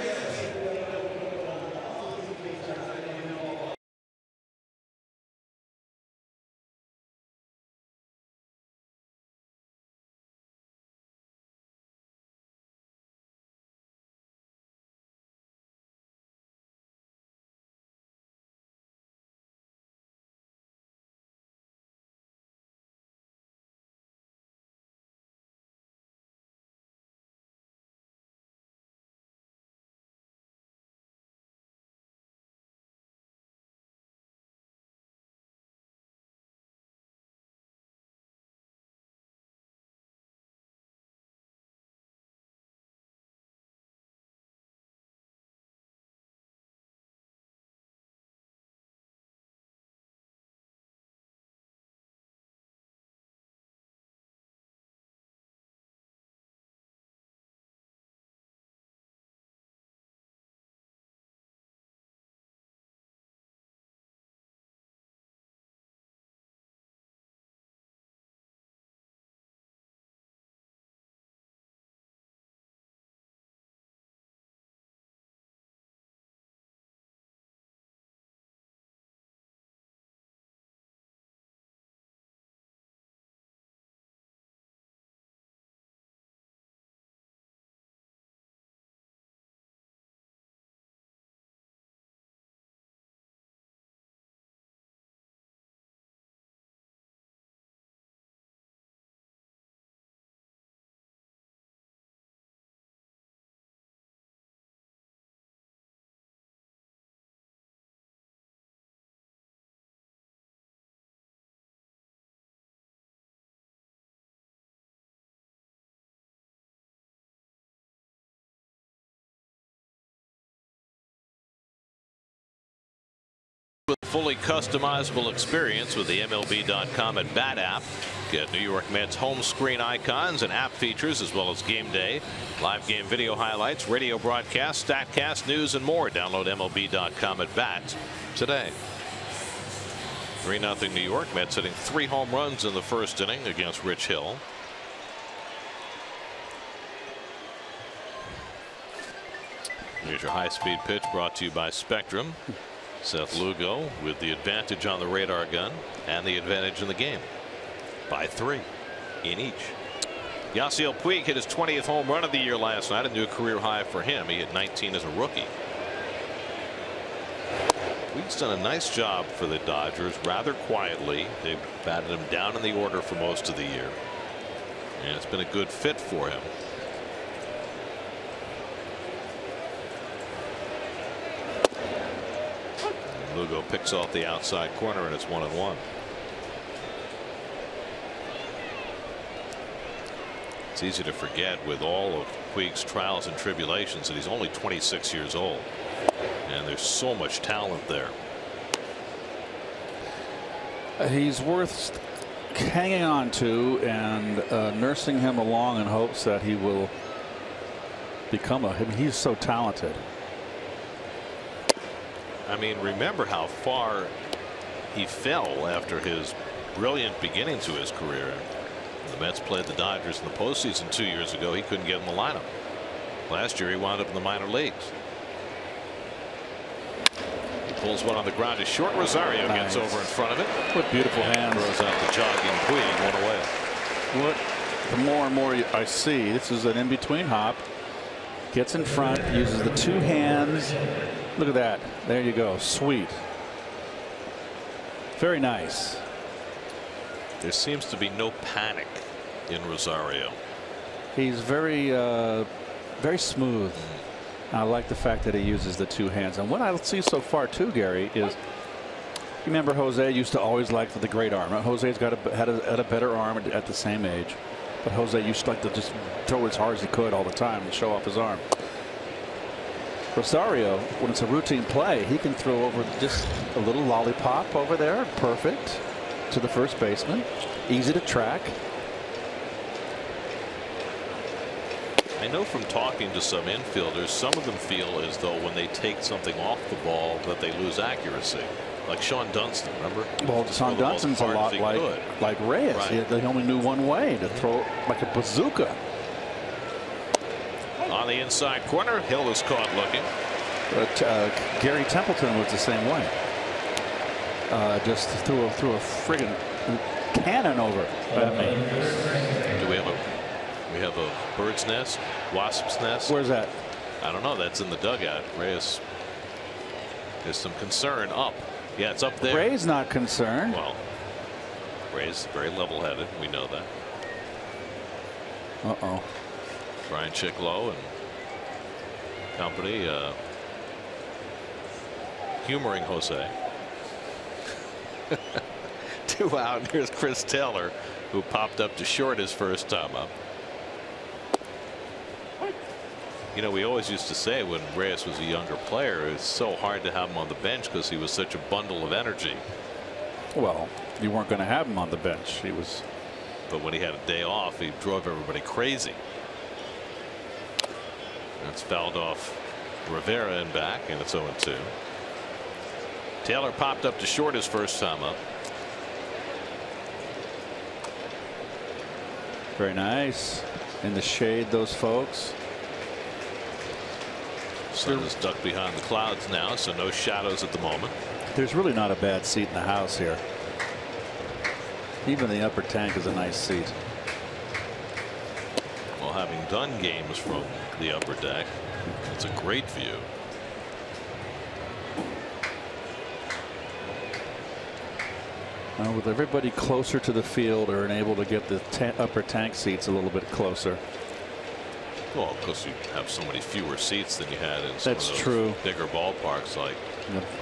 With fully customizable experience with the MLB.com at Bat app. Get New York Mets home screen icons and app features, as well as game day, live game video highlights, radio broadcasts, StatCast, news, and more. Download MLB.com at Bat today. 3-0 New York. Mets hitting 3 home runs in the first inning against Rich Hill. Here's your high-speed pitch brought to you by Spectrum. Seth Lugo with the advantage on the radar gun and the advantage in the game by 3. in each. Yasiel Puig hit his 20th home run of the year last night, a new career high for him. He hit 19 as a rookie. Puig's done a nice job for the Dodgers rather quietly. They've batted him down in the order for most of the year, and it's been a good fit for him. Lugo picks off the outside corner, and it's 1-1. It's easy to forget with all of Puig's trials and tribulations that he's only 26 years old, and there's so much talent there. He's worth hanging on to and nursing him along in hopes that he will become a. I mean, he's so talented. I mean, remember how far he fell after his brilliant beginning to his career. The Mets played the Dodgers in the postseason 2 years ago. He couldn't get in the lineup. Last year he wound up in the minor leagues. He pulls one on the ground to short. Rosario gets over in front of it. What beautiful hands. Throws out the jogging Puig, one away. What the more and more I see, this is an in-between hop. Gets in front, uses the two hands. Look at that. There you go. Sweet. Very nice. There seems to be no panic in Rosario. He's very smooth. I like the fact that he uses the two hands. And what I see so far too, Gary, is you remember Jose used to always like the great arm. Jose's had a better arm at the same age, but Jose used to like to just throw as hard as he could all the time and show off his arm. Rosario, when it's a routine play, he can throw over just a little lollipop over there, perfect, to the first baseman. Easy to track. I know from talking to some infielders, some of them feel as though when they take something off the ball that they lose accuracy. Like Sean Dunston, remember? Well, Sean Dunston's a lot like Reyes. Right. He only knew one way, to throw like a bazooka. On the inside corner, Hill is caught looking. But Gary Templeton was the same way. Just threw a friggin' cannon over at me. Do we have a bird's nest, wasp's nest? Where's that? I don't know. That's in the dugout. Reyes. There's some concern up. Yeah, it's up there. Ray's not concerned. Well, Ray's very level-headed. We know that. Uh-oh. Brian Chicklow and company humoring Jose. 2 out. And here's Chris Taylor, who popped up to short his first time up. You know, we always used to say when Reyes was a younger player, it's so hard to have him on the bench because he was such a bundle of energy. Well, you weren't going to have him on the bench. He was. But when he had a day off, he drove everybody crazy. That's fouled off Rivera and back, and it's 0-2. Taylor popped up to short his first time up. Very nice. In the shade, those folks. Sun is ducked behind the clouds now, so no shadows at the moment. There's really not a bad seat in the house here. Even the upper tank is a nice seat. Well, having done games from the upper deck, it's a great view. With everybody closer to the field or able to get the upper tank seats a little bit closer. Well, because you have so many fewer seats than you had in some That's of those true. bigger ballparks like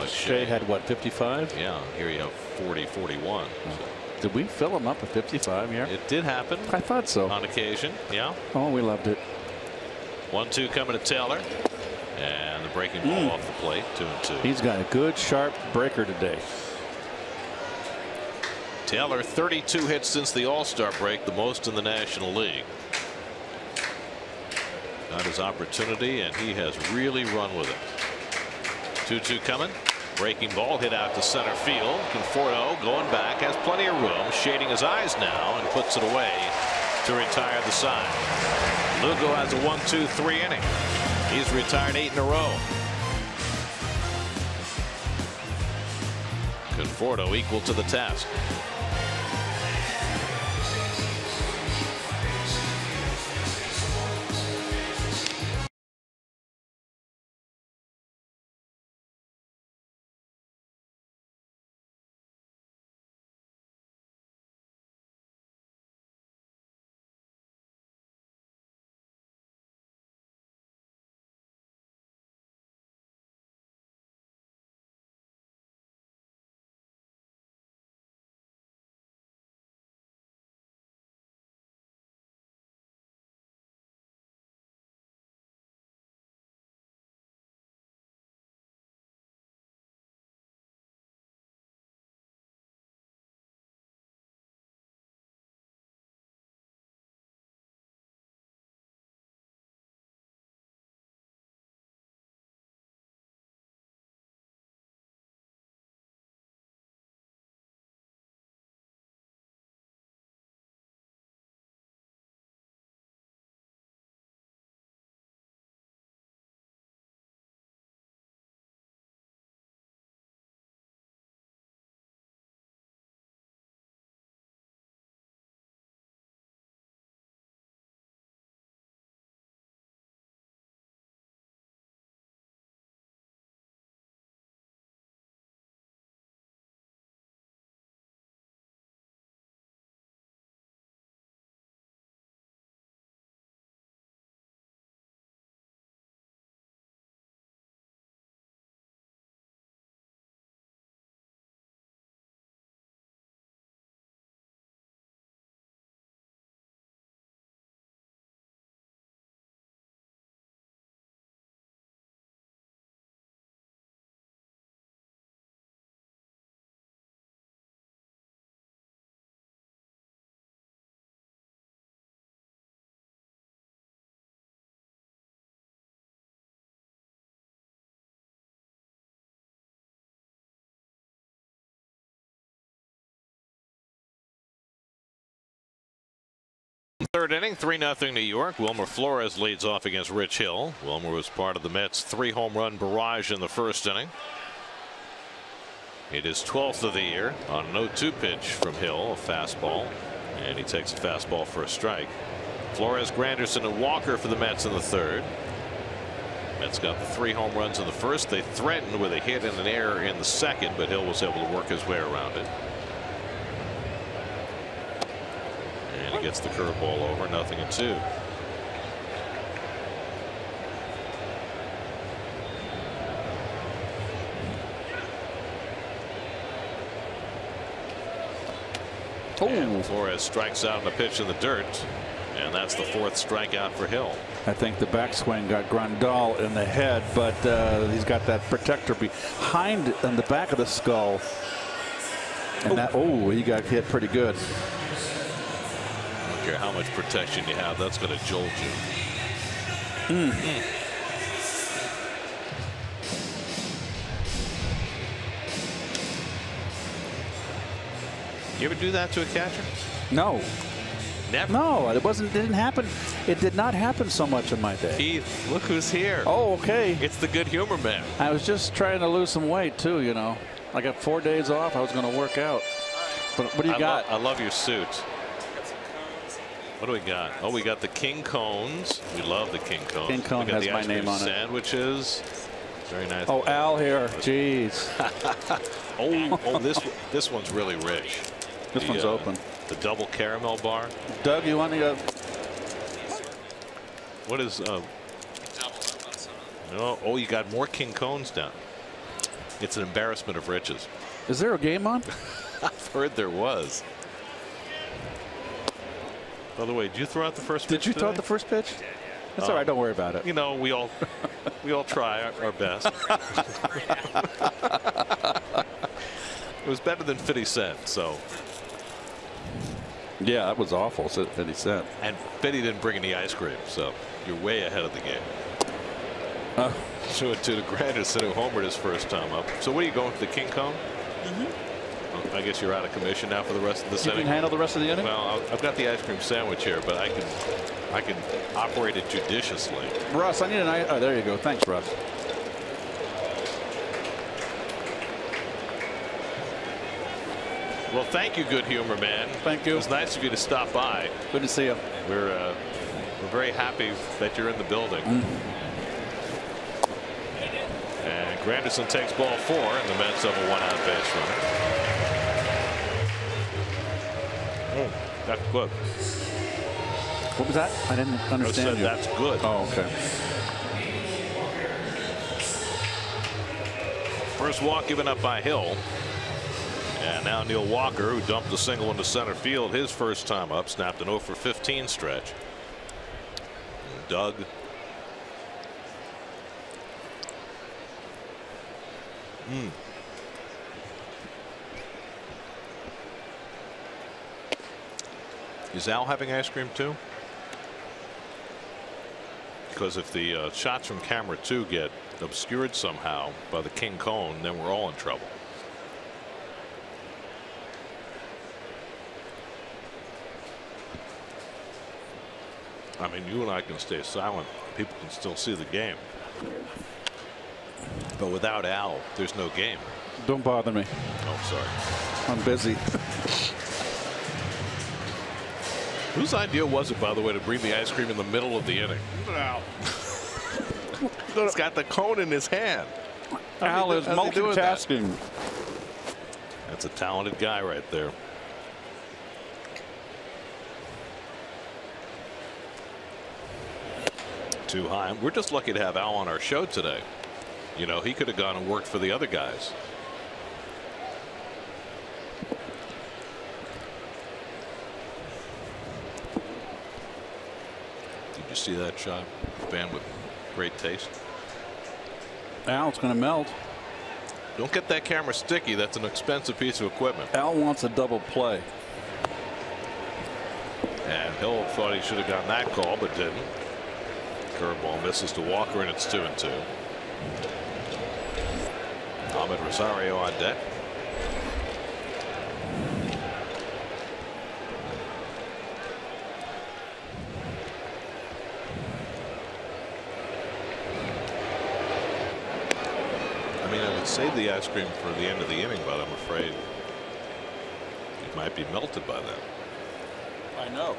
Shea had what, 55? Yeah, here you have 40, 41. So. Did we fill them up at 55 here? It did happen. I thought so. On occasion, yeah. Oh, we loved it. 1-2 coming to Taylor. And the breaking ball off the plate, 2-2. He's got a good, sharp breaker today. Taylor, 32 hits since the All-Star break, the most in the National League. Got his opportunity, and he has really run with it. 2-2 coming. Breaking ball hit out to center field. Conforto going back, has plenty of room, shading his eyes now, and puts it away to retire the side. Lugo has a 1-2-3 inning. He's retired 8 in a row. Conforto equal to the task. Third inning, 3-0 New York. Wilmer Flores leads off against Rich Hill. Wilmer was part of the Mets' 3-home run barrage in the first inning. It is 12th of the year on an 0-2 pitch from Hill, a fastball, and he takes a fastball for a strike. Flores, Granderson, and Walker for the Mets in the third. Mets got the 3 home runs in the first. They threatened with a hit and an error in the second, but Hill was able to work his way around it. And he gets the curveball over, 0-2. And Flores strikes out on a pitch in the dirt, and that's the 4th strikeout for Hill. I think the backswing got Grandal in the head, but he's got that protector behind in the back of the skull. And he got hit pretty good. I don't care how much protection you have, that's going to jolt you. You ever do that to a catcher? No. Never? No, it didn't happen. It did not happen so much in my day. Keith, look who's here. Oh, okay. It's the good humor man. I was just trying to lose some weight too, you know. I got 4 days off. I was going to work out. But what do you got? I love your suit. What do we got? Oh, we got the King Cones. We love the King Cones. King Cone has my name on it. Sandwiches. Very nice. Oh, Al here. Jeez. This one's really rich. This one's open. The double caramel bar. Doug, you want to? What is? Oh, you got more King Cones down. It's an embarrassment of riches. Is there a game on? I've heard there was. By the way, did you throw out the first pitch? Did you throw out the first pitch? That's all right. Don't worry about it. You know, we all try our best. It was better than 50 Cent, so. Yeah, that was awful. 50 Cent. And Fitty didn't bring any ice cream, so you're way ahead of the game. 2-2 to Granderson, who homered his first time up. So what are you going for, the King Cone? I guess you're out of commission now for the rest of the inning. You can handle the rest of the inning? Well, I've got the ice cream sandwich here, but I can operate it judiciously. Russ, I need an ice. Oh, there you go. Thanks, Russ. Well, thank you, good humor man. Thank you. It was nice of you to stop by. Good to see you. We're very happy that you're in the building. And Granderson takes ball 4, and the Mets have a 1-out base runner. That's good. What was that? I didn't understand. I said that's good. Oh, okay. First walk given up by Hill. And now Neil Walker, who dumped a single into center field his first time up, snapped an 0 for 15 stretch. And Doug. Is Al having ice cream too? Because if the shots from camera 2 get obscured somehow by the King Cone, then we're all in trouble. I mean, you and I can stay silent. People can still see the game. But without Al, there's no game. Don't bother me. Oh, sorry. I'm busy. Whose idea was it, by the way, to bring the ice cream in the middle of the inning? Al. He's got the cone in his hand. Al is multitasking. That's a talented guy right there. Too high. We're just lucky to have Al on our show today. You know, he could have gone and worked for the other guys. Did you see that shot? Fan with great taste. Al's going to melt. Don't get that camera sticky. That's an expensive piece of equipment. Al wants a double play. And Hill thought he should have gotten that call, but didn't. Curveball misses to Walker, and it's 2-2. Ahmed Rosario on deck. saved the ice cream for the end of the inning, but I'm afraid it might be melted by then. I know.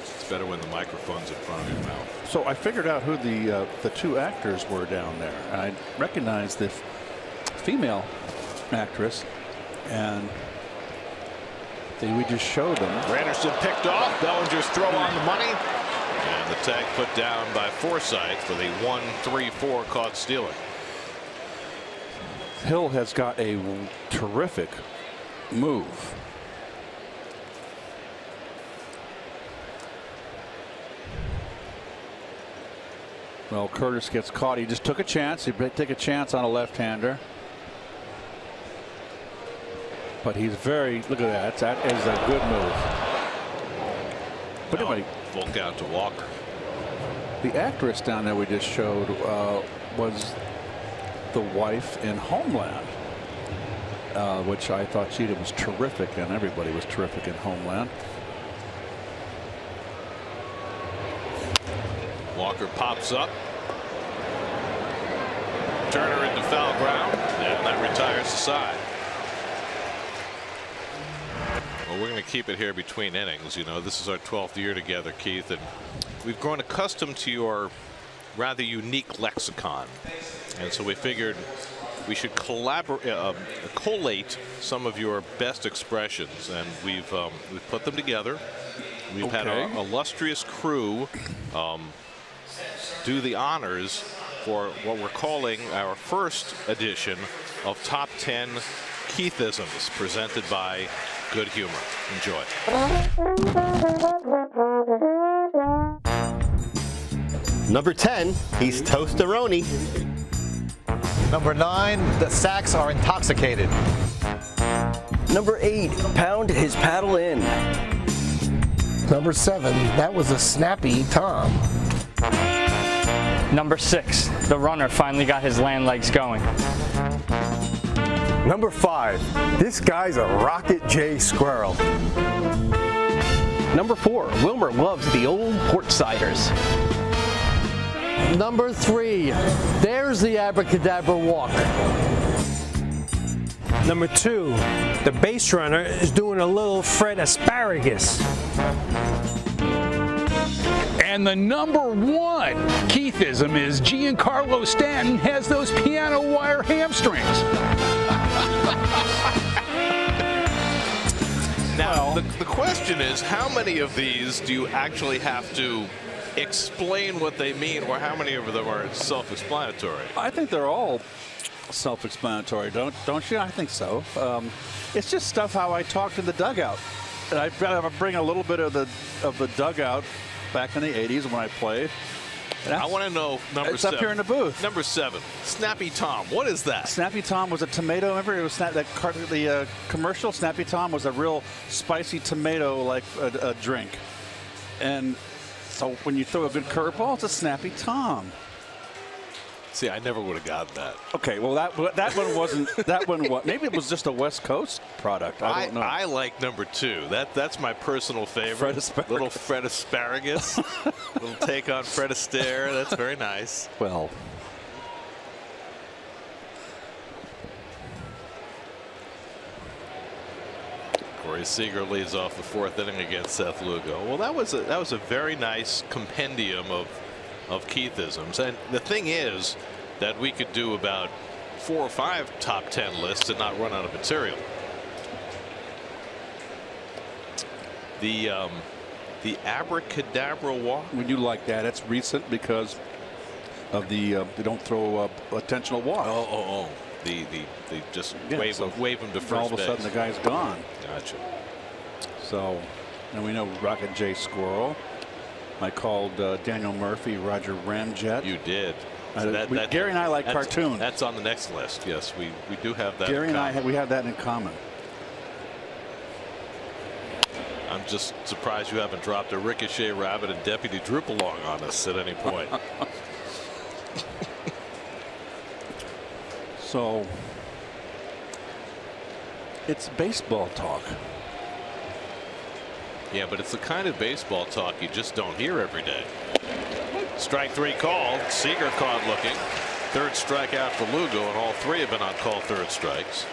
It's better when the microphone's in front of your mouth. So I figured out who the two actors were down there. I recognized the female actress, and we just showed them. Granderson picked off. Bellinger's throw on the money. And the tag put down by Forsythe for the 1-3-4 caught stealing. Hill has got a terrific move. Well, Curtis gets caught. He just took a chance. He take a chance on a left-hander. But he's very, look at that. That is a good move. But anyway, full count to Walker. The actress down there we just showed was the wife in Homeland, which I thought she was terrific, and everybody was terrific in Homeland. Walker pops up. Turner into foul ground, and that retires the side. Well, we're going to keep it here between innings. You know, this is our 12th year together, Keith, and we've grown accustomed to your rather unique lexicon. And so we figured we should collate some of your best expressions, and we've put them together. We've had our illustrious crew do the honors for what we're calling our first edition of Top 10 Keithisms, presented by Good Humor. Enjoy. Number 10, he's Toastaroni. Number 9, the sacks are intoxicated. Number 8, pound his paddle in. Number 7, that was a snappy Tom. Number 6, the runner finally got his land legs going. Number 5, this guy's a Rocket J Squirrel. Number 4, Wilmer loves the old port ciders. Number 3, there's the abracadabra walk. Number 2, the base runner is doing a little Fred Asparagus. And the number 1 Keithism is Giancarlo Stanton has those piano wire hamstrings. Now, the question is, how many of these do you actually have to explain what they mean, or how many of them are self-explanatory? I think they're all self-explanatory, don't you? I think so. It's just stuff how I talked in the dugout. And I've got to bring a little bit of the dugout back in the 80s when I played. I want to know number 7. It's up here in the booth. Number 7, Snappy Tom. What is that? Snappy Tom was a tomato. Remember, it was the commercial. Snappy Tom was a real spicy tomato like a drink. And so when you throw a good curveball, it's a Snappy Tom. See, I never would have got that. Okay, well that one wasn't. That one what? Maybe it was just a West Coast product. I don't know. I like number 2. That's my personal favorite. Little Fred Asparagus. Little take on Fred Astaire. That's very nice. Well, Corey Seager leads off the 4th inning against Seth Lugo. Well, that was a very nice compendium of Keithisms, and the thing is that we could do about 4 or 5 top 10 lists and not run out of material. The abracadabra walk. Would you like that? It's recent because of the they don't throw attentional walk. Oh. They just wave him to first base. All of a sudden the guy's gone. Gotcha. So, and we know Rocket J Squirrel. I called Daniel Murphy Roger Ramjet. You did. So Gary and I like cartoons. That's on the next list. Yes, we do have that. Gary and I we have that in common. I'm just surprised you haven't dropped a Ricochet Rabbit and Deputy Droop along on us at any point. So it's baseball talk. Yeah, but it's the kind of baseball talk you just don't hear every day. Strike 3 called. Seager caught looking. Third strikeout for Lugo, and all three have been on call third strikes.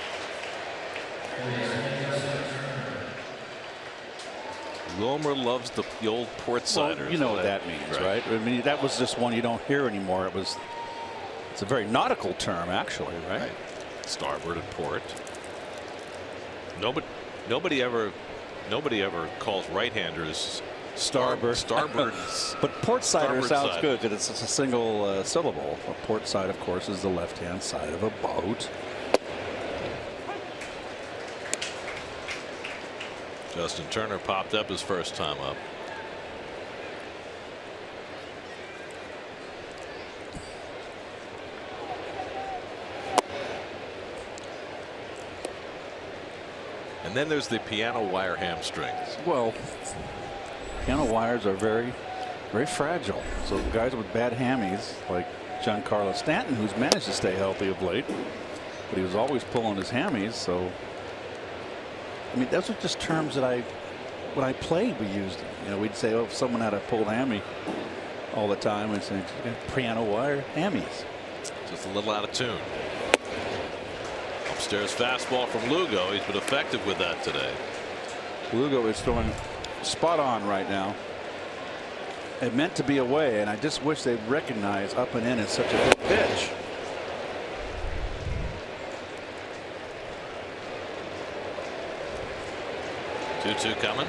Wilmer loves the old port siders. Well, you know what that means, right? I mean, that was just one you don't hear anymore. It's a very nautical term, actually, right? Starboard and port. Nobody ever calls right-handers starboard. But port sider starboard sounds side. good because it's a single syllable. A port side, of course, is the left-hand side of a boat. Justin Turner popped up his first time up. And then there's the piano wire hamstrings. Well, piano wires are very, very fragile. So guys with bad hammies, like Giancarlo Stanton, who's managed to stay healthy of late, but he was always pulling his hammies. So, I mean, those are just terms that when I played, we used them. You know, we'd say, oh, if someone had a pulled hammy all the time, we'd say, piano wire hammies. Just a little out of tune. Upstairs fastball from Lugo. He's been effective with that today. Lugo is throwing spot on right now. It meant to be away, and I just wish they'd recognize up and in is such a good pitch. Two coming.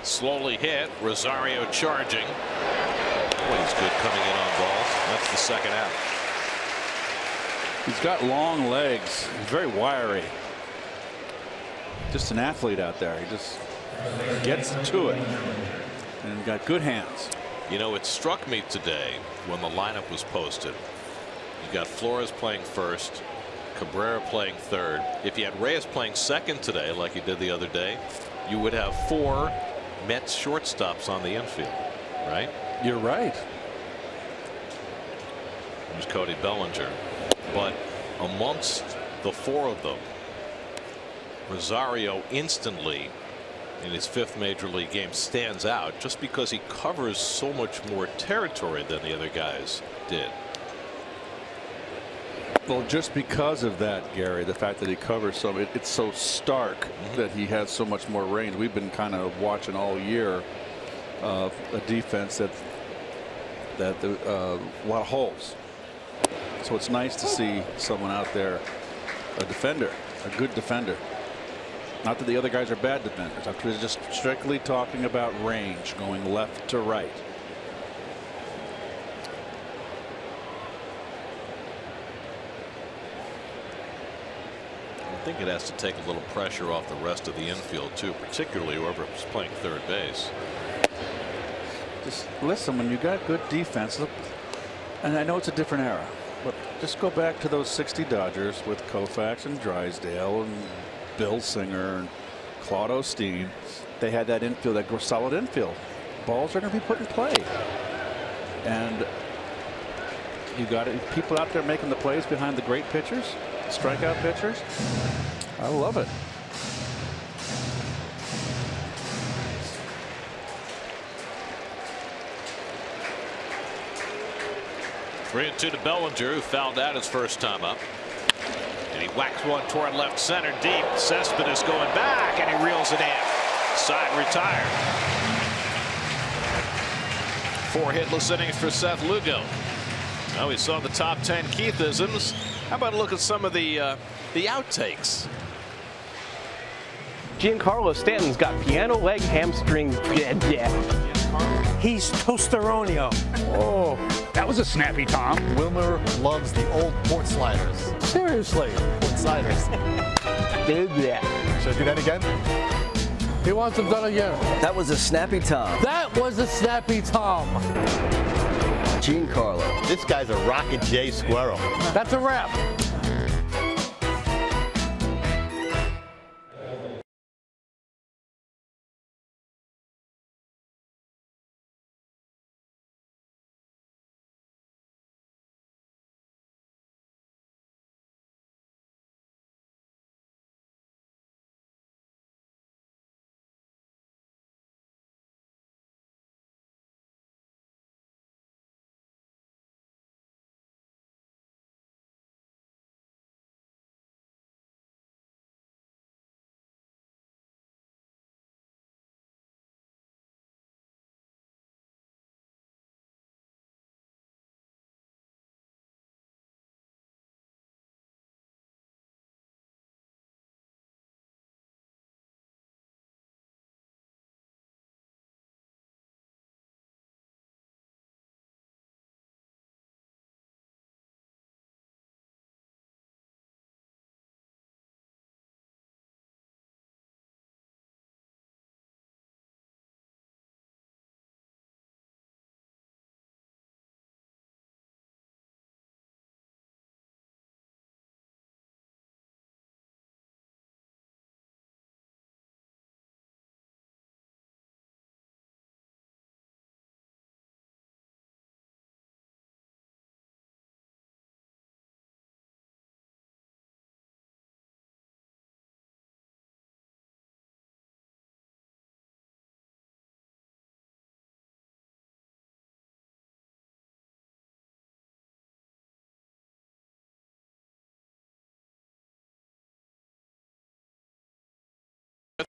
Slowly hit. Rosario charging. Boy, he's good coming in on balls. That's the second out. He's got long legs. He's very wiry. Just an athlete out there. He just gets to it. And got good hands. You know, it struck me today when the lineup was posted. You got Flores playing first, Cabrera playing third. If you had Reyes playing second today, like you did the other day, you would have 4 Mets shortstops on the infield, right? You're right. There's Cody Bellinger. But amongst the 4 of them, Rosario instantly in his 5th major league game stands out just because he covers so much more territory than the other guys did. Well, just because of that, Gary, the fact that he covers so it's so stark that he has so much more range. We've been kind of watching all year a defense that a lot of holes. So it's nice to see someone out there, a defender, a good defender. Not that the other guys are bad defenders. I'm just strictly talking about range, going left to right. I think it has to take a little pressure off the rest of the infield too, particularly whoever's playing third base. Just listen, when you got good defense, look, and I know it's a different era, but just go back to those 60 Dodgers with Koufax and Drysdale and Bill Singer and Claude Osteen. They had that infield, that solid infield. Balls are going to be put in play, and you got people out there making the plays behind the great pitchers, strikeout pitchers. I love it. Three and 2 to Bellinger, who fouled out his first time up. And he whacks one toward left center deep. Cespedes going back, and he reels it in. Side retired. 4 hitless innings for Seth Lugo. Now we saw the top 10 Keithisms. How about a look at some of the outtakes? Giancarlo Stanton's got piano leg hamstring. He's toasteronio. Oh, that was a snappy Tom. Wilmer loves the old port sliders. Seriously. Port sliders. Should I do that again? He wants them done again. That was a snappy Tom. That was a snappy Tom. Giancarlo. This guy's a Rocket J squirrel. That's a wrap.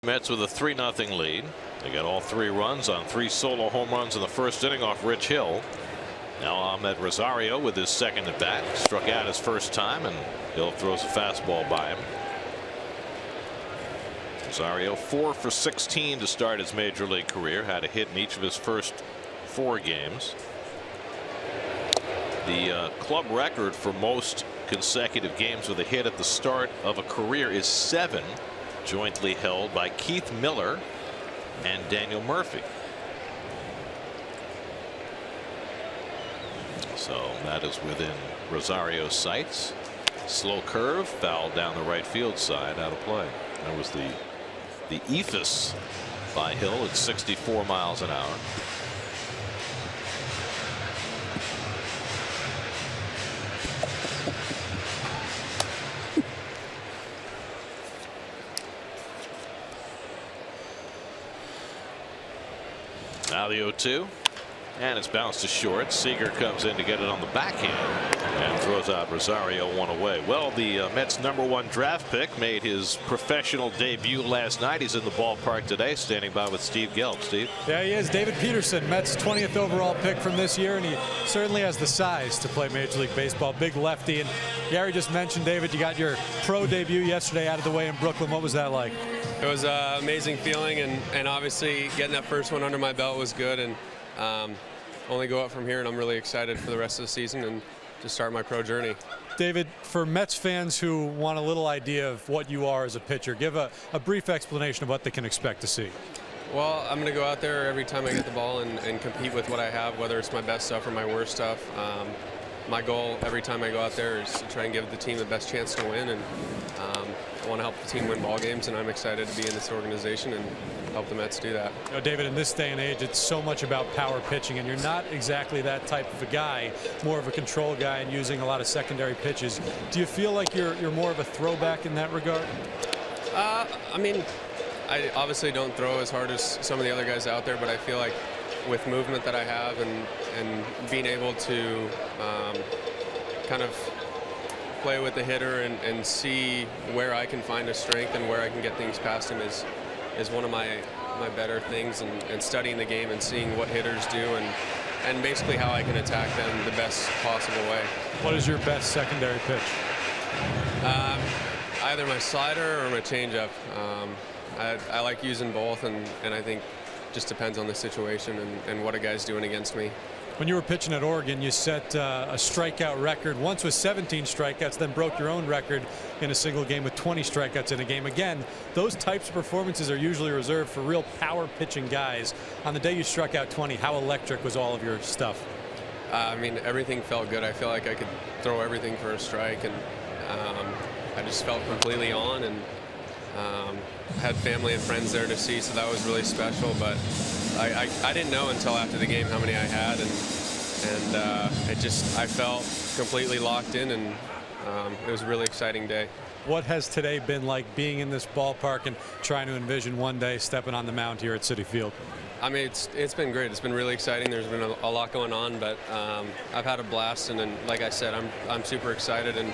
Mets with a 3-0 lead. They got all 3 runs on 3 solo home runs in the first inning off Rich Hill. Now Ahmed Rosario with his second at bat. Struck out his first time, and Hill throws a fastball by him. Rosario 4 for 16 to start his major league career. Had a hit in each of his first 4 games. The club record for most consecutive games with a hit at the start of a career is 7, jointly held by Keith Miller and Daniel Murphy. So that is within Rosario's sights. Slow curve, foul down the right field side, out of play. That was the eephus by Hill at 64 miles an hour. Now the 0-2, and it's bounced to short. Seager comes in to get it on the backhand and throws out Rosario one away. Well, the Mets' #1 draft pick made his professional debut last night. He's in the ballpark today, standing by with Steve Gelb. Steve. Yeah, he is. David Peterson, Mets' 20th overall pick from this year, and he certainly has the size to play Major League Baseball. Big lefty. And Gary just mentioned, David, you got your pro debut yesterday out of the way in Brooklyn. What was that like? It was an amazing feeling, and obviously getting that first one under my belt was good, and only go up from here, and I'm really excited for the rest of the season and to start my pro journey. David, for Mets fans who want a little idea of what you are as a pitcher, give a brief explanation of what they can expect to see. Well, I'm going to go out there every time I get the ball and compete with what I have, whether it's my best stuff or my worst stuff. My goal every time I go out there is to try and give the team the best chance to win, and I want to help the team win ball games, and I'm excited to be in this organization and help the Mets do that. You know, David, in this day and age, it's so much about power pitching, and you're not exactly that type of a guy, more of a control guy and using a lot of secondary pitches. Do you feel like you're more of a throwback in that regard? I mean, I obviously don't throw as hard as some of the other guys out there, but I feel like with movement that I have and being able to kind of play with the hitter and see where I can find a strength and where I can get things past him is one of my better things, and studying the game and seeing what hitters do and basically how I can attack them the best possible way. What is your best secondary pitch? Either my slider or my changeup. I like using both, and I think just depends on the situation and what a guy's doing against me. When you were pitching at Oregon, you set a strikeout record once with 17 strikeouts, then broke your own record in a single game with 20 strikeouts in a game. Again, those types of performances are usually reserved for real power pitching guys. On the day you struck out 20, how electric was all of your stuff? I mean, everything felt good. I feel like I could throw everything for a strike, and I just felt completely on, and had family and friends there to see, so that was really special. But I didn't know until after the game how many I had, and I felt completely locked in, and it was a really exciting day. What has today been like, being in this ballpark and trying to envision one day stepping on the mound here at Citi Field? I mean, it's been great. It's been really exciting. There's been a lot going on, but I've had a blast, and then, like I said, I'm super excited, and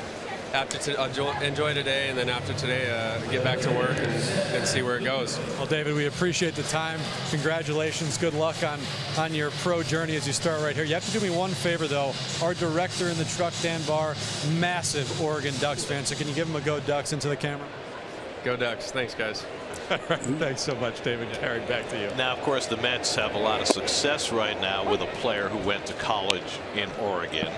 enjoy today, and then after today get back to work and see where it goes. Well, David, we appreciate the time. Congratulations. Good luck on your pro journey as you start right here. You have to do me one favor, though. Our director in the truck, Dan Barr, massive Oregon Ducks fan, so can you give him a Go Ducks into the camera? Go Ducks. Thanks, guys. All right, thanks so much, David. Carried back to you. Now, of course, the Mets have a lot of success right now with a player who went to college in Oregon.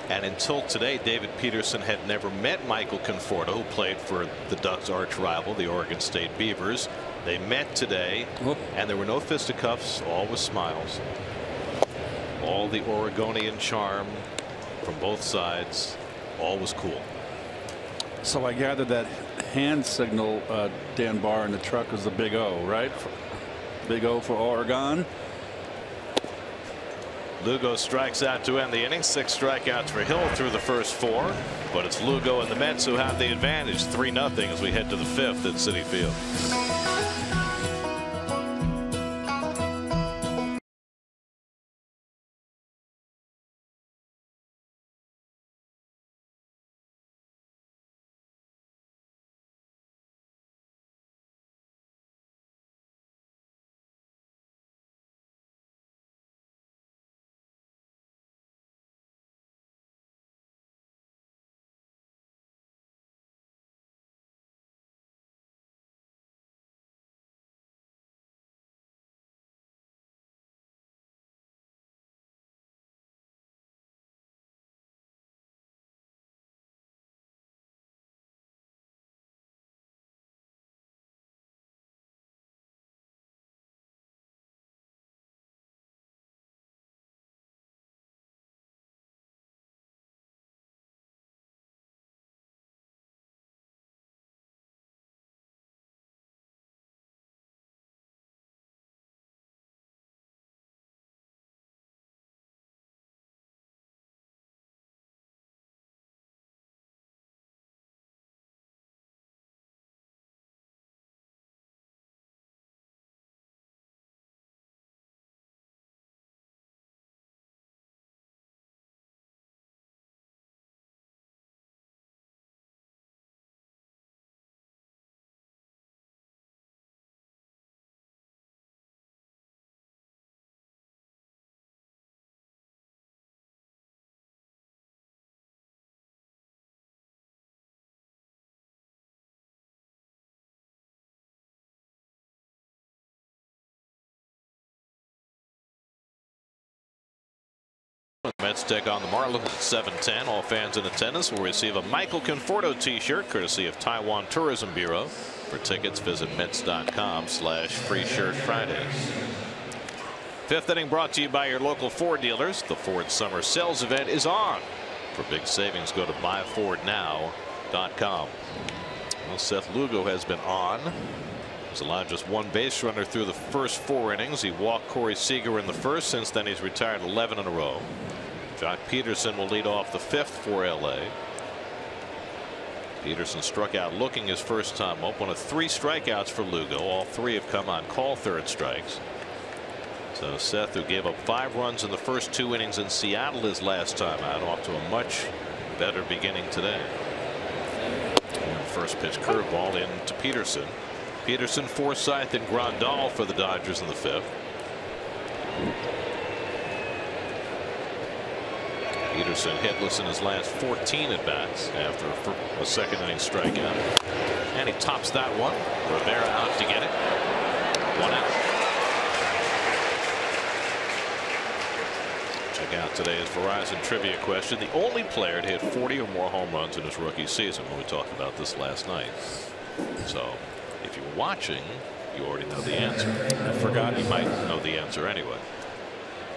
And until today, David Peterson had never met Michael Conforto, who played for the Ducks' arch rival, the Oregon State Beavers. They met today, and there were no fisticuffs, all with smiles. All the Oregonian charm from both sides, all was cool. So I gather that hand signal, Dan Barr in the truck, was the big O, right? Big O for Oregon. Lugo strikes out to end the inning. 6 strikeouts for Hill through the first 4. But it's Lugo and the Mets who have the advantage, 3-0 as we head to the 5th at Citi Field. Mets take on the Marlins at 7:10. All fans in attendance will receive a Michael Conforto t-shirt courtesy of Taiwan Tourism Bureau. For tickets, visit Mets.com/Free Shirt Fridays. Fifth inning brought to you by your local Ford dealers. The Ford Summer Sales Event is on. For big savings, go to buyfordnow.com. Well, Seth Lugo has been on. He's allowed just one base runner through the first 4 innings. He walked Corey Seager in the first. Since then, he's retired 11 in a row. Jock Peterson will lead off the 5th for LA. Peterson struck out looking his first time up. One of 3 strikeouts for Lugo. All 3 have come on call third strikes. So Seth, who gave up 5 runs in the first 2 innings in Seattle his last time out, off to a much better beginning today. And first pitch curveball in to Peterson. Peterson, Forsythe, and Grandal for the Dodgers in the 5th. Peterson hitless in his last 14 at bats after a second inning strikeout, and he tops that one. Rivera out to get it. 1 out. Check out today's Verizon trivia question. The only player to hit 40 or more home runs in his rookie season. We talked about this last night. So if you're watching, you already know the answer. I forgot you might know the answer anyway.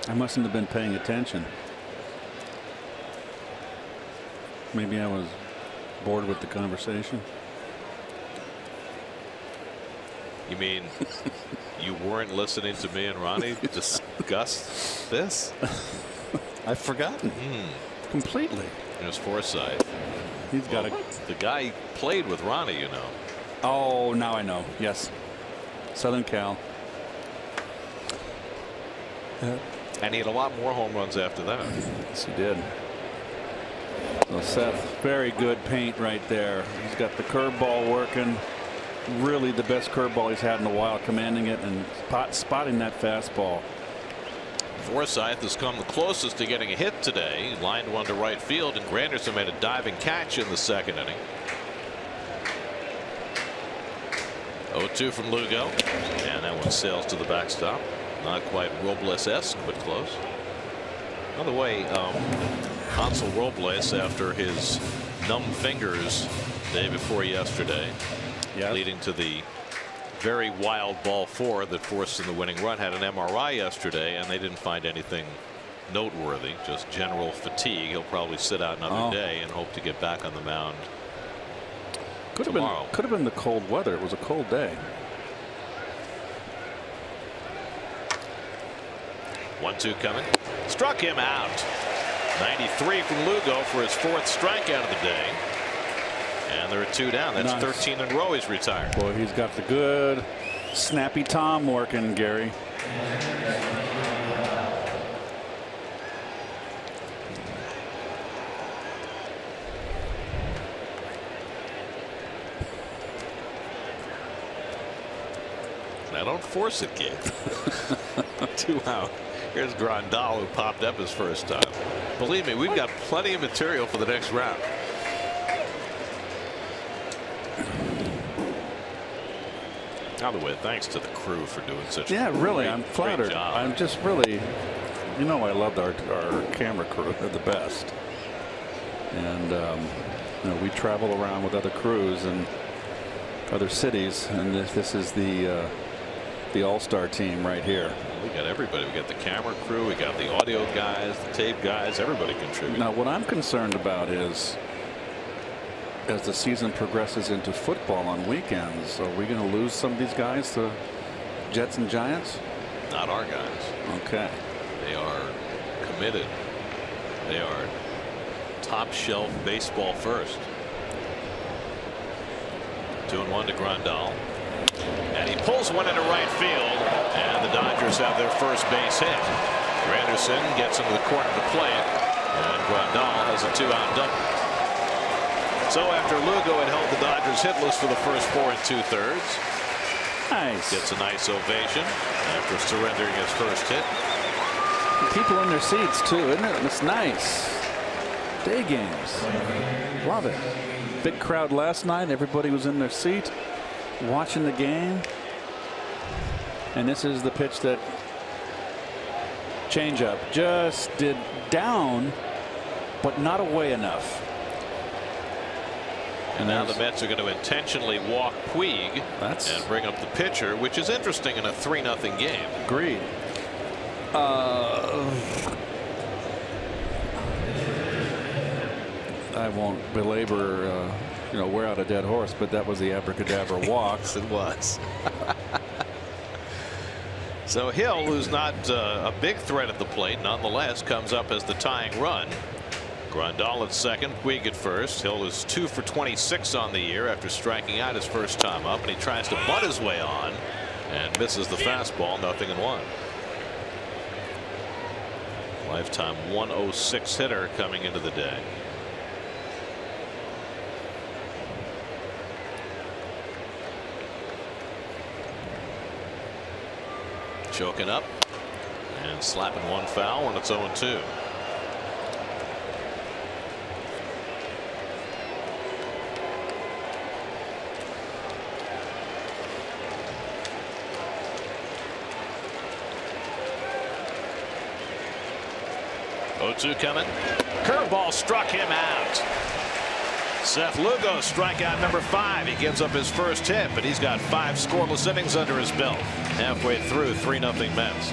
I mustn't have been paying attention. Maybe I was bored with the conversation. You mean you weren't listening to me and Ronnie discuss this? I've forgotten completely. There's Forsythe. He's got the guy played with Ronnie, you know. Oh, now I know. Yes, Southern Cal. And he had a lot more home runs after that. Yes, he did. So Seth, very good paint right there. He's got the curveball working. Really the best curveball he's had in a while, commanding it and spotting that fastball. Forsythe has come the closest to getting a hit today. He lined one to right field, and Granderson made a diving catch in the second inning. 0-2 from Lugo, and that one sails to the backstop. Not quite Robles-esque, but close. By the way, Hansel Robles, after his numb fingers day before yesterday, leading to the very wild ball 4 that forced in the winning run, had an MRI yesterday, and they didn't find anything noteworthy, just general fatigue. He'll probably sit out another day and hope to get back on the mound tomorrow. Could have been the cold weather. It was a cold day. 1-2 coming. Struck him out. 93 from Lugo for his 4th strikeout of the day. And there are 2 down. That's nice. 13 in a row he's retired. Boy, he's got the good snappy Tom working, Gary. Now don't force it, kid. 2 out. Here's Grandal, who popped up his first time. Believe me, we've got plenty of material for the next round. By the way, thanks to the crew for doing such really, I'm flattered. Job. I'm just really, you know, I love our camera crew. They're the best. And you know, we travel around with other crews and other cities, and this is the all-star team right here. We got everybody. We got the camera crew, we got the audio guys, the tape guys, everybody contributing. Now what I'm concerned about is, as the season progresses into football on weekends, are we going to lose some of these guys to Jets and Giants? Not our guys. Okay. They are committed. They are top shelf baseball first. 2-1 to Grandal. And he pulls one into right field, and the Dodgers have their first base hit. Granderson gets into the corner to play it, and Grandal has a 2-out double. So after Lugo had held the Dodgers hitless for the first 4 2/3, nice. Gets a nice ovation after surrendering his first hit. People in their seats too, isn't it? It's nice. Day games. Love it. Big crowd last night. Everybody was in their seat watching the game. And this is the pitch that changeup. Just did down, but not away enough. And now the Mets are going to intentionally walk Puig and bring up the pitcher, which is interesting in a 3-0 game. Agreed. I won't belabor, wear out a dead horse, but that was the abracadabra walk. Yes, it was. So Hill, who's not a big threat at the plate, nonetheless comes up as the tying run. Grandal at second, Puig at first. Hill is 2 for 26 on the year after striking out his first time up, and he tries to butt his way on and misses the fastball. 0-1. Lifetime 106 hitter coming into the day. Choking up and slapping one foul, and it's 0-2. Coming. Curveball struck him out. Seth Lugo, strikeout number 5. He gives up his first hit, but he's got 5 scoreless innings under his belt. Halfway through, 3-0 Mets.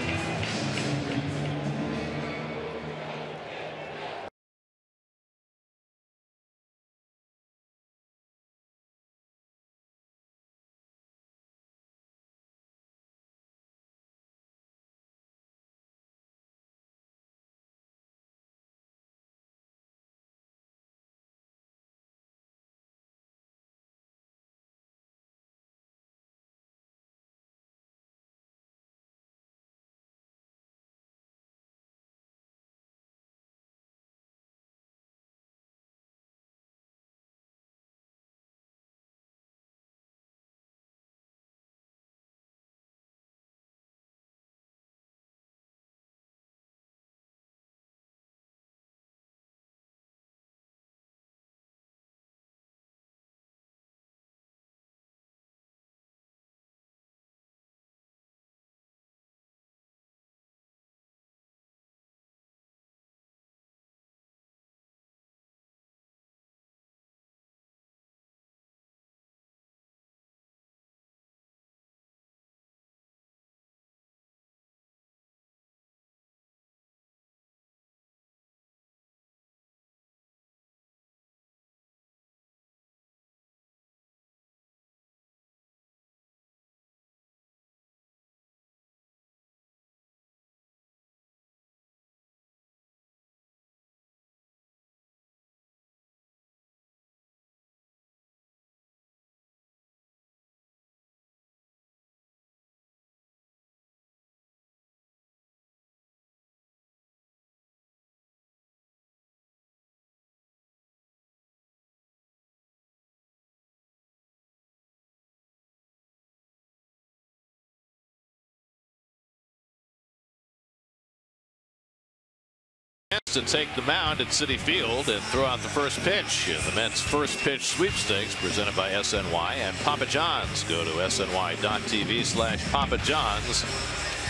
To take the mound at Citi Field and throw out the first pitch in the Mets' first pitch sweepstakes presented by SNY and Papa John's. Go to sny.tv/Papa John's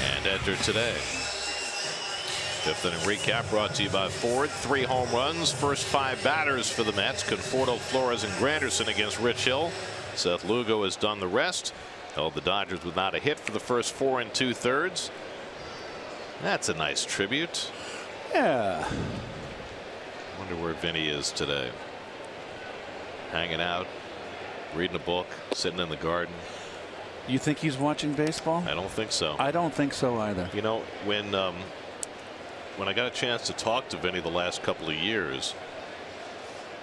and enter today. 5th inning recap brought to you by Ford. 3 home runs, first 5 batters for the Mets. Conforto, Flores, and Granderson against Rich Hill. Seth Lugo has done the rest. Held the Dodgers without a hit for the first 4 2/3. That's a nice tribute. Yeah. Wonder where Vinny is today. Hanging out, reading a book, sitting in the garden. You think he's watching baseball? I don't think so. I don't think so either. You know, when I got a chance to talk to Vinny the last couple of years,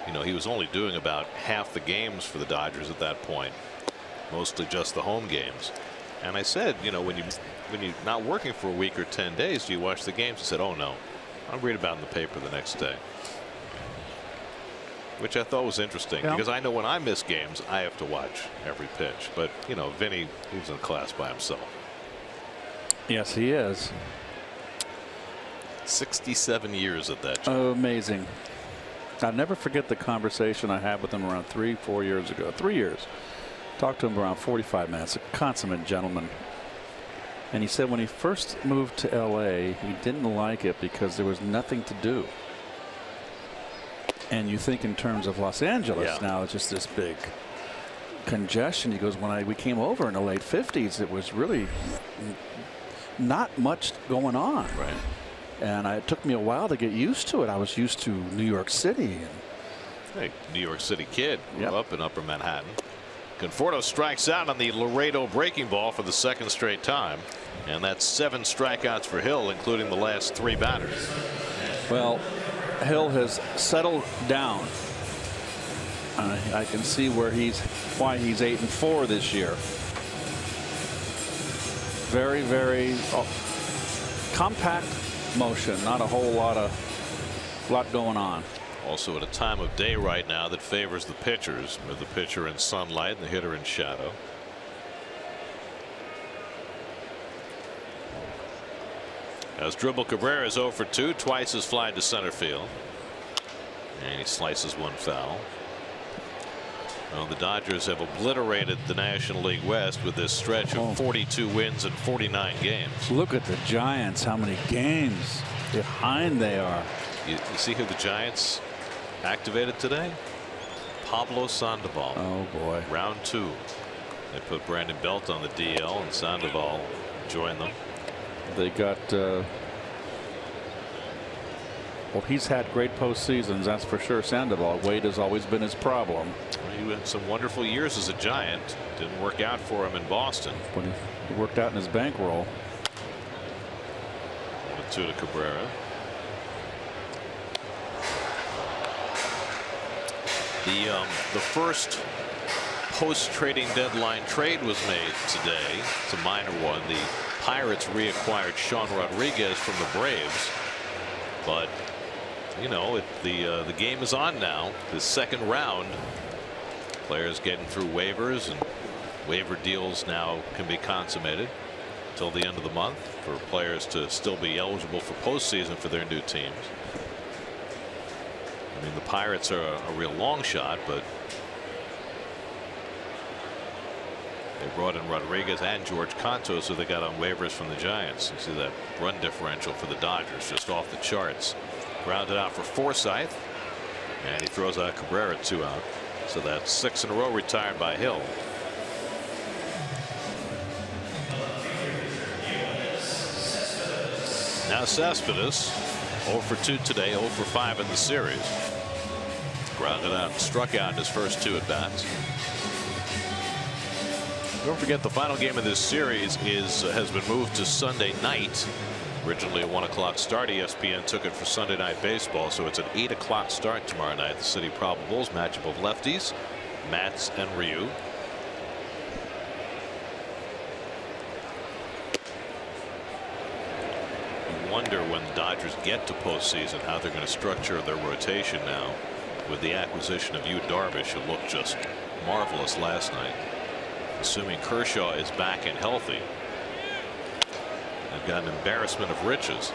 you know, he was only doing about half the games for the Dodgers at that point, mostly just the home games. And I said, you know, when you're not working for a week or 10 days, do you watch the games? He said, oh no, I'll read about it in the paper the next day. Which I thought was interesting, because I know when I miss games, I have to watch every pitch. But, you know, Vinny, he's in class by himself. Yes, he is. 67 years at that job. Amazing. I'll never forget the conversation I had with him around 3-4 years ago. 3 years. Talked to him around 45 minutes. A consummate gentleman. And he said when he first moved to LA, he didn't like it because there was nothing to do. And you think in terms of Los Angeles now, it's just this big congestion. He goes, when we came over in the late 50s, it was really not much going on. Right. And it took me a while to get used to it. I was used to New York City. Hey, New York City kid, grew up in Upper Manhattan. Conforto strikes out on the Laredo breaking ball for the second straight time. And that's 7 strikeouts for Hill, including the last 3 batters. Well, Hill has settled down. I can see why he's 8-4 this year. Very, very compact motion. Not a whole lot going on. Also at a time of day right now that favors the pitchers, with the pitcher in sunlight and the hitter in shadow. As Dribble Cabrera is 0 for 2, twice his fly to center field. And he slices one foul. Well, the Dodgers have obliterated the National League West with this stretch of 42 wins in 49 games. Look at the Giants, how many games behind they are. You see who the Giants activated today? Pablo Sandoval. Oh boy. Round 2. They put Brandon Belt on the DL and Sandoval joined them. They got well, he's had great postseasons, that's for sure. Sandoval, weight has always been his problem. He had some wonderful years as a Giant. Didn't work out for him in Boston. But he worked out in his bankroll. 1-2 to Cabrera. The first post-trading deadline trade was made today. It's a minor one. The Pirates reacquired Sean Rodriguez from the Braves, but you know the game is on now. The second round, players getting through waivers, and waiver deals now can be consummated until the end of the month for players to still be eligible for postseason for their new teams. I mean, the Pirates are a real long shot, but they brought in Rodriguez and George Cantos, who they got on waivers from the Giants. You see that run differential for the Dodgers just off the charts. Grounded out for Forsythe, and he throws out Cabrera 2 out. So that's 6 in a row retired by Hill. Now Cespedes 0 for 2 today, 0 for 5 in the series. Grounded out and struck out in his first 2 at bats. Don't forget the final game of this series has been moved to Sunday night. Originally a 1 o'clock start. ESPN took it for Sunday Night Baseball, so it's an 8 o'clock start tomorrow night. The City Probables, matchup of lefties, Matz and Ryu. You wonder when the Dodgers get to postseason how they're going to structure their rotation now. With the acquisition of Yu Darvish, who looked just marvelous last night. Assuming Kershaw is back and healthy. They've got an embarrassment of riches.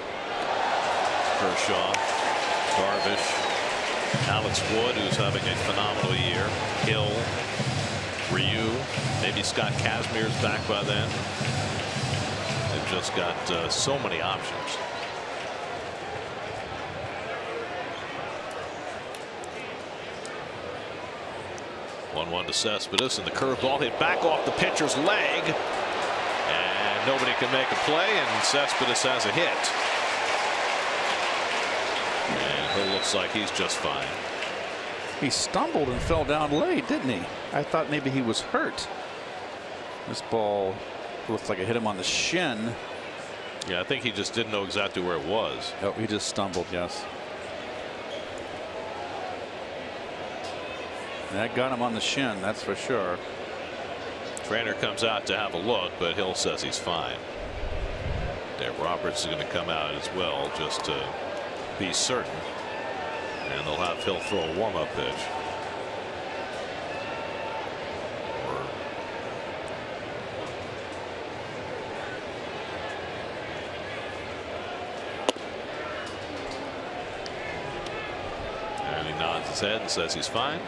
Kershaw, Darvish, Alex Wood, who's having a phenomenal year, Hill, Ryu, maybe Scott Kazmier's back by then. They've just got so many options. One to Cespedes, and the curveball hit back off the pitcher's leg, and nobody can make a play, and Cespedes has a hit. And Hill looks like he's just fine. He stumbled and fell down late, didn't he? I thought maybe he was hurt. This ball looks like it hit him on the shin. Yeah, I think he just didn't know exactly where it was. Oh, he just stumbled, yes. That got him on the shin, that's for sure. Trainer comes out to have a look, but Hill says he's fine. Dave Roberts is going to come out as well just to be certain. And they'll have Hill throw a warm-up pitch. And he nods his head and says he's fine.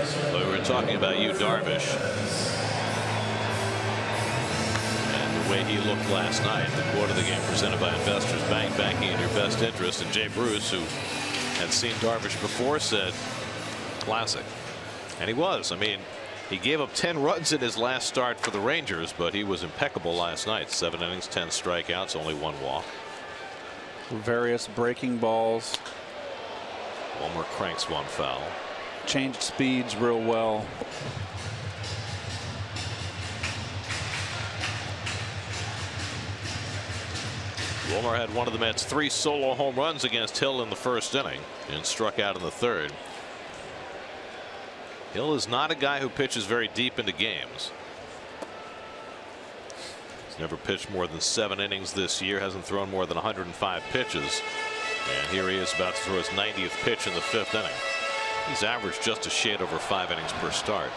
We were talking about you, Darvish, and the way he looked last night. The quote of the game presented by Investors Bank, banking in your best interest. And Jay Bruce, who had seen Darvish before, said classic. And he was. I mean, he gave up 10 runs in his last start for the Rangers, but he was impeccable last night. 7 innings, 10 strikeouts, only 1 walk. Various breaking balls. Wilmer cranks one foul. Changed speeds real well. Wilmer had one of the Mets' 3 solo home runs against Hill in the first inning and struck out in the third. Hill is not a guy who pitches very deep into games. He's never pitched more than 7 innings this year, hasn't thrown more than 105 pitches. And here he is about to throw his 90th pitch in the 5th inning. He's averaged just a shade over 5 innings per start.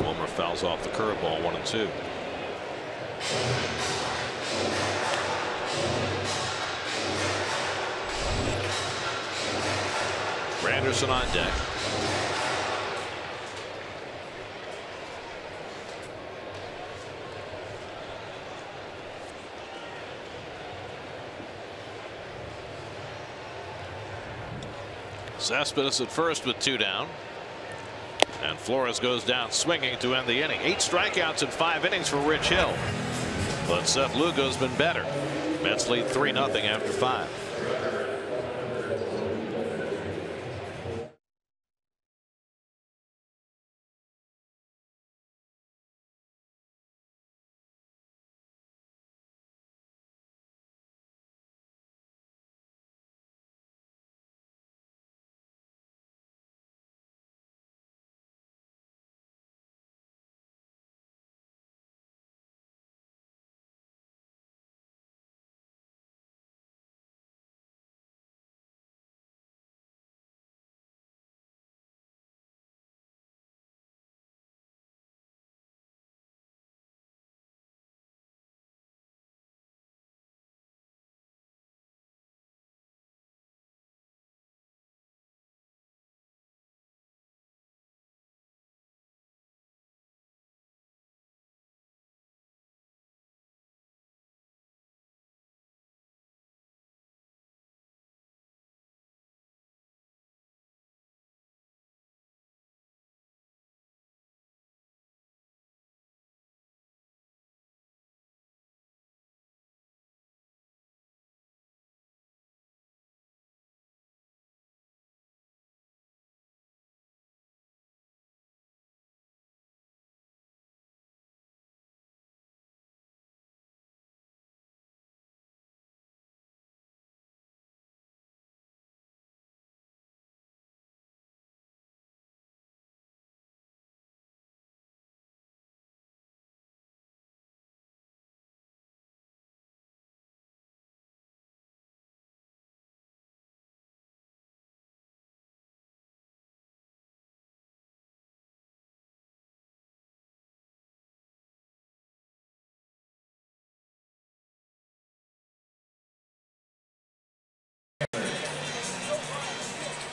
Wilmer fouls off the curveball, 1-2. Anderson on deck. Cespedes at first with 2 down. And Flores goes down swinging to end the inning. 8 strikeouts in 5 innings for Rich Hill. But Seth Lugo's been better. Mets lead 3-0 after 5.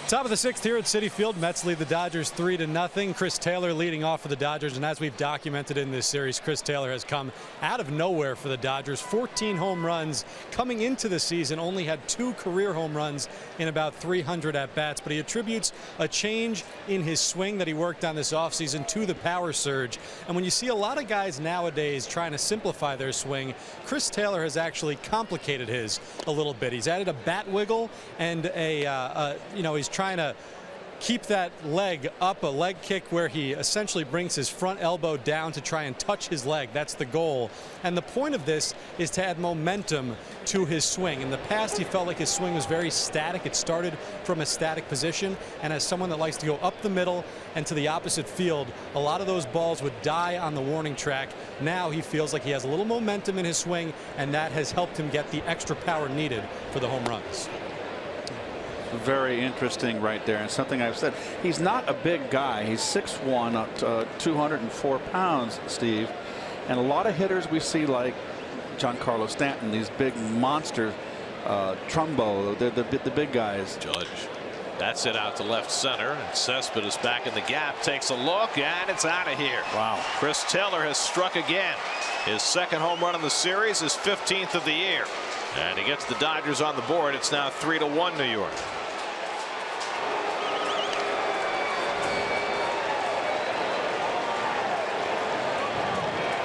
Top of the 6th here at Citi Field. Mets lead the Dodgers 3-0. Chris Taylor leading off for the Dodgers, and as we've documented in this series, Chris Taylor has come out of nowhere for the Dodgers. 14 home runs coming into the season, only had 2 career home runs in about 300 at-bats, but he attributes a change in his swing that he worked on this offseason to the power surge. And when you see a lot of guys nowadays trying to simplify their swing, Chris Taylor has actually complicated his a little bit. He's added a bat wiggle and he's trying to keep that leg up, a leg kick where he essentially brings his front elbow down to try and touch his leg. That's the goal. And the point of this is to add momentum to his swing. In the past, he felt like his swing was very static. It started from a static position, and as someone that likes to go up the middle and to the opposite field, a lot of those balls would die on the warning track. Now he feels like he has a little momentum in his swing, and that has helped him get the extra power needed for the home runs. very interesting right there, and something I've said. He's not a big guy. He's 6'1", 204 pounds, Steve. And a lot of hitters we see, like Giancarlo Stanton, these big monsters, Trumbo, the big guys. Judge. That's it out to left center, and Cespedes back in the gap, takes a look, and it's out of here. Wow. Chris Taylor has struck again. His second home run in the series, his 15th of the year. And he gets the Dodgers on the board. It's now 3-1 New York.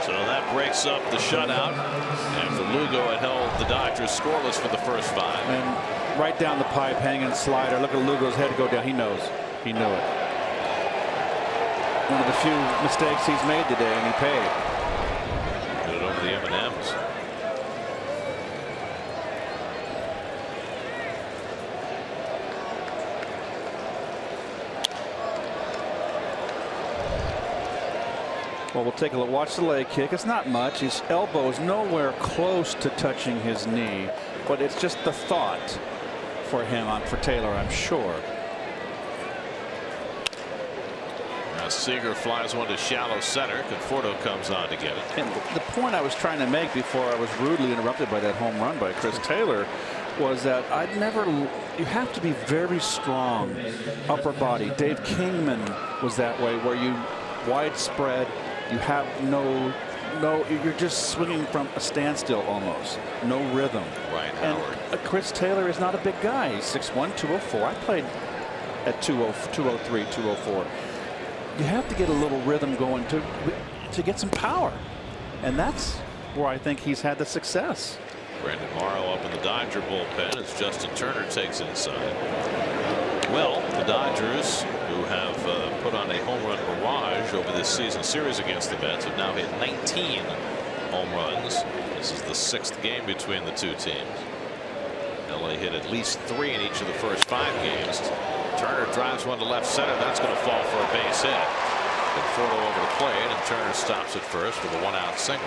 So that breaks up the shutout. After Lugo had held the Dodgers scoreless for the first 5. And right down the pipe, hanging slider. Look at Lugo's head go down. He knows. He knew it. One of the few mistakes he's made today, and he paid. Put it over the M&Ms. Well, we'll take a look. Watch the leg kick. It's not much. His elbow is nowhere close to touching his knee, but it's just the thought for him, for Taylor, I'm sure. Now Seager flies one to shallow center. Conforto comes on to get it. And the point I was trying to make before I was rudely interrupted by that home run by Chris Taylor was that you have to be very strong upper body. Dave Kingman was that way, where you widespread. You have you're just swinging from a standstill almost. No rhythm. Right, and Howard. Chris Taylor is not a big guy. He's 6'1", 204. I played at 203, 204. You have to get a little rhythm going to get some power. And that's where I think he's had the success. Brandon Morrow up in the Dodger bullpen as Justin Turner takes inside. Well, the Dodgers, who have put on a home run barrage over this season series against the Mets, have now hit 19 home runs. This is the 6th game between the two teams. LA hit at least 3 in each of the first 5 games. Turner drives one to left center. That's going to fall for a base hit. Conforto over the plate, and Turner stops at first with a 1-out single.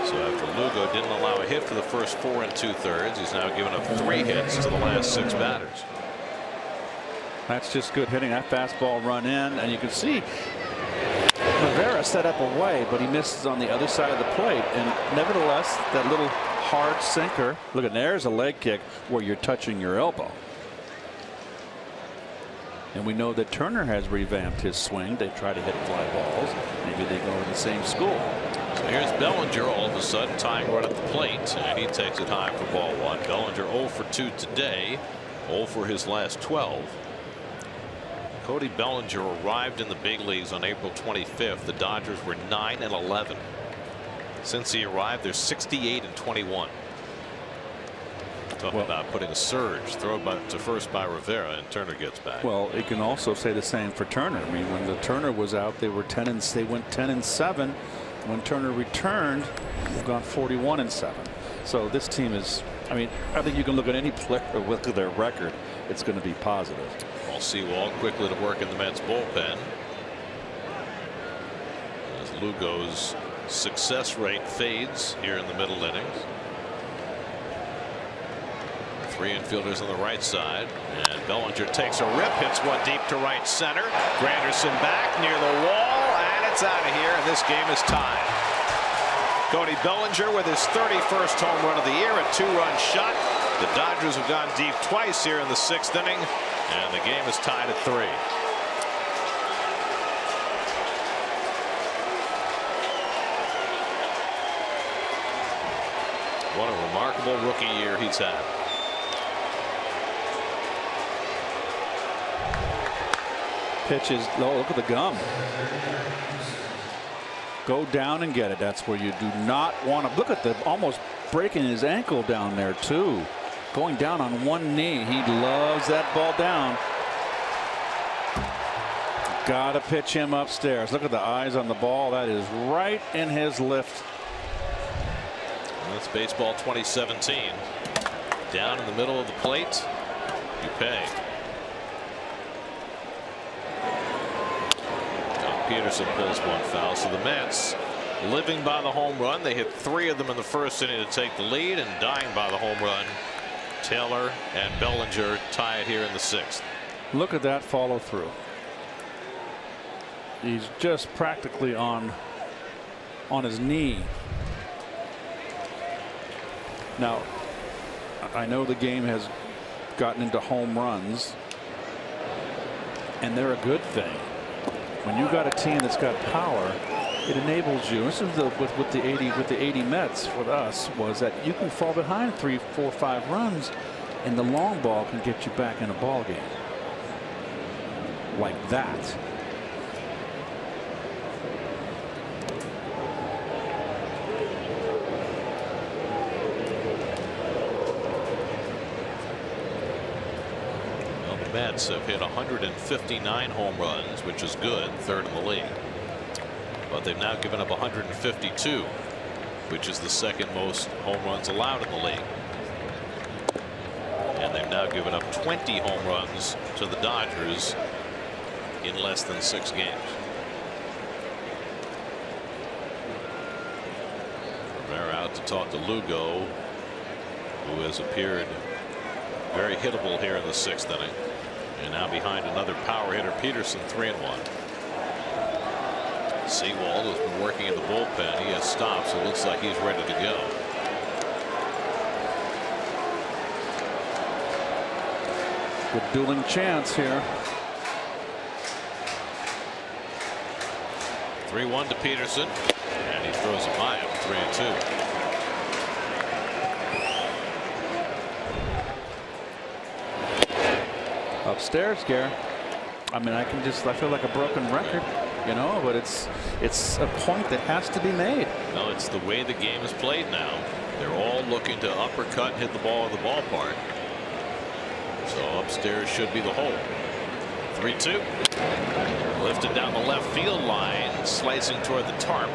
So after Lugo didn't allow a hit for the first 4 2/3, he's now given up 3 hits to the last 6 batters. That's just good hitting. That fastball run in, and you can see Rivera set up away, but he misses on the other side of the plate. And nevertheless, that little hard sinker. Look at there's a leg kick where you're touching your elbow. And we know that Turner has revamped his swing. They try to hit fly balls. Maybe they go to the same school. So here's Bellinger all of a sudden tying right at the plate, and he takes it high for ball 1. Bellinger 0 for 2 today, 0 for his last 12. Cody Bellinger arrived in the big leagues on April 25th. The Dodgers were 9-11. Since he arrived, they're 68-21. Talking about putting a surge. Throw to first by Rivera, and Turner gets back. Well, you can also say the same for Turner. I mean, when the Turner was out, they went 10-7. When Turner returned, they've gone 41-7. So this team is, I mean, I think you can look at any player with their record. It's going to be positive. Paul Sewald quickly to work in the Mets bullpen. As Lugo's success rate fades here in the middle innings. 3 infielders on the right side, and Bellinger takes a rip, hits one deep to right center. Granderson back near the wall, and it's out of here, and this game is tied. Cody Bellinger with his 31st home run of the year, a 2-run shot. The Dodgers have gone deep twice here in the 6th inning, and the game is tied at 3. What a remarkable rookie year he's had. Pitches. Oh, look at the gum. Go down and get it. That's where you do not want to. Look at the almost breaking his ankle down there too. Going down on one knee. He loves that ball down. Got to pitch him upstairs. Look at the eyes on the ball. That is right in his lift. That's baseball 2017. Down in the middle of the plate. You pay. Peterson pulls one foul. So the Mets living by the home run. They hit 3 of them in the first inning to take the lead, and dying by the home run Taylor and Bellinger tie it here in the 6th. Look at that follow through. He's just practically on his knee. Now, I know the game has gotten into home runs, and they're a good thing. When you got a team that's got power, it enables you. This is with the 80 Mets with us, was that you can fall behind 3, 4, 5 runs, and the long ball can get you back in a ball game like that. Mets have hit 159 home runs, which is good, 3rd in the league. But they've now given up 152, which is the 2nd most home runs allowed in the league. And they've now given up 20 home runs to the Dodgers in less than 6 games. Rivera out to talk to Lugo, who has appeared very hittable here in the 6th inning. And now behind another power hitter, Peterson, 3-1. Sewald has been working in the bullpen. He has stopped, so it looks like he's ready to go. Good dueling chance here. 3-1 to Peterson, and he throws it by him, 3-2. Upstairs, Gare. I mean, I feel like a broken record, you know, but it's a point that has to be made. No, it's the way the game is played now. They're all looking to uppercut and hit the ball in the ballpark. So upstairs should be the hole. 3-2. Lifted down the left field line, slicing toward the tarp.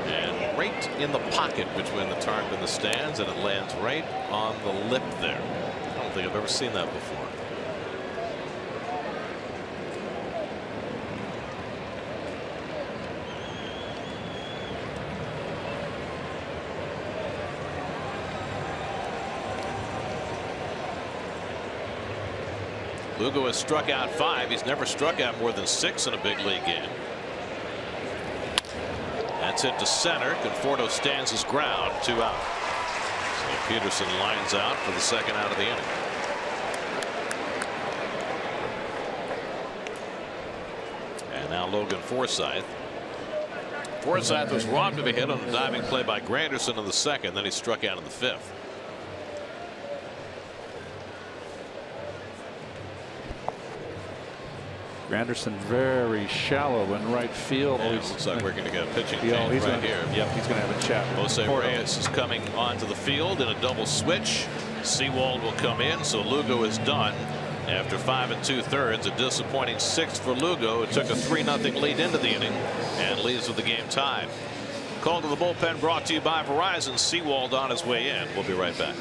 And right in the pocket between the tarp and the stands, and it lands right on the lip there. I don't think I've ever seen that before. Lugo has struck out 5. He's never struck out more than 6 in a big league game. That's hit to center. Conforto stands his ground. 2 out. So Peterson lines out for the 2nd out of the inning. And now Logan Forsythe. Forsythe was robbed of a hit on a diving play by Granderson in the 2nd. Then he struck out in the 5th. Granderson very shallow in right field. Yeah, looks like we're going to get a pitching change he's right gonna, here. Yep, he's going to have a chat. Jose Reyes is coming onto the field in a double switch. Sewald will come in, so Lugo is done after 5 2/3. A disappointing 6th for Lugo. It took a 3-0 lead into the inning and leaves with the game tied. Call to the bullpen brought to you by Verizon. Sewald on his way in. We'll be right back.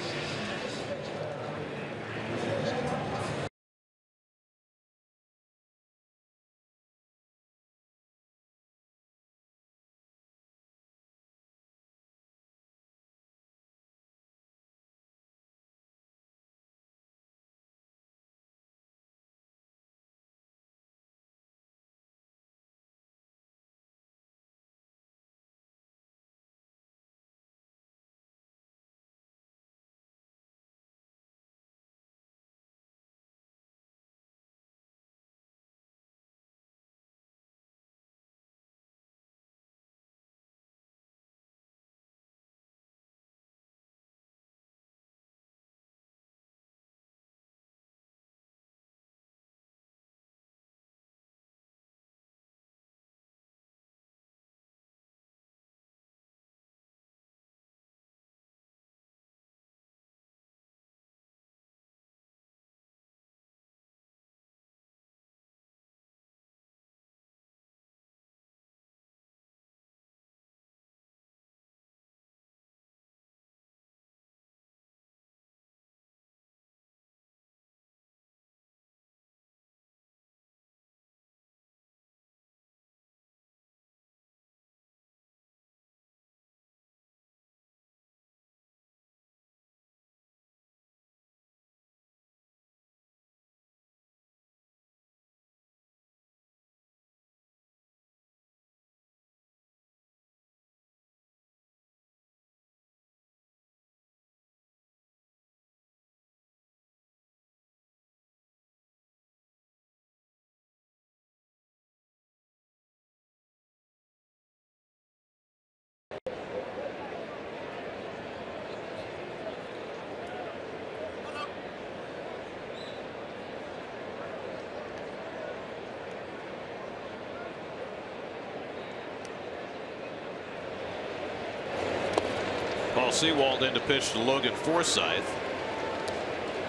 Paul Sewald in to pitch to Logan Forsythe.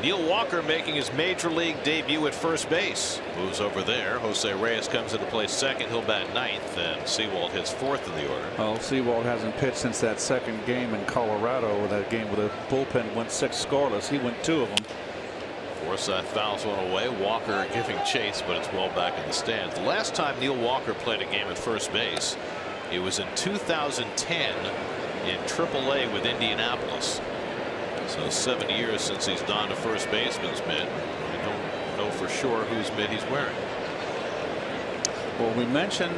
Neil Walker making his major league debut at first base. Moves over there. Jose Reyes comes into play second. He'll bat ninth, and Sewald hits fourth in the order. Well, Sewald hasn't pitched since that second game in Colorado. That game where the bullpen went 6 scoreless. He went 2 of them. Forsythe fouls one away. Walker giving chase, but it's well back in the stands. The last time Neil Walker played a game at first base, it was in 2010 in AAA with Indianapolis. So 7 years since he's donned a first baseman's mitt. We don't know for sure whose mitt he's wearing. Well, we mentioned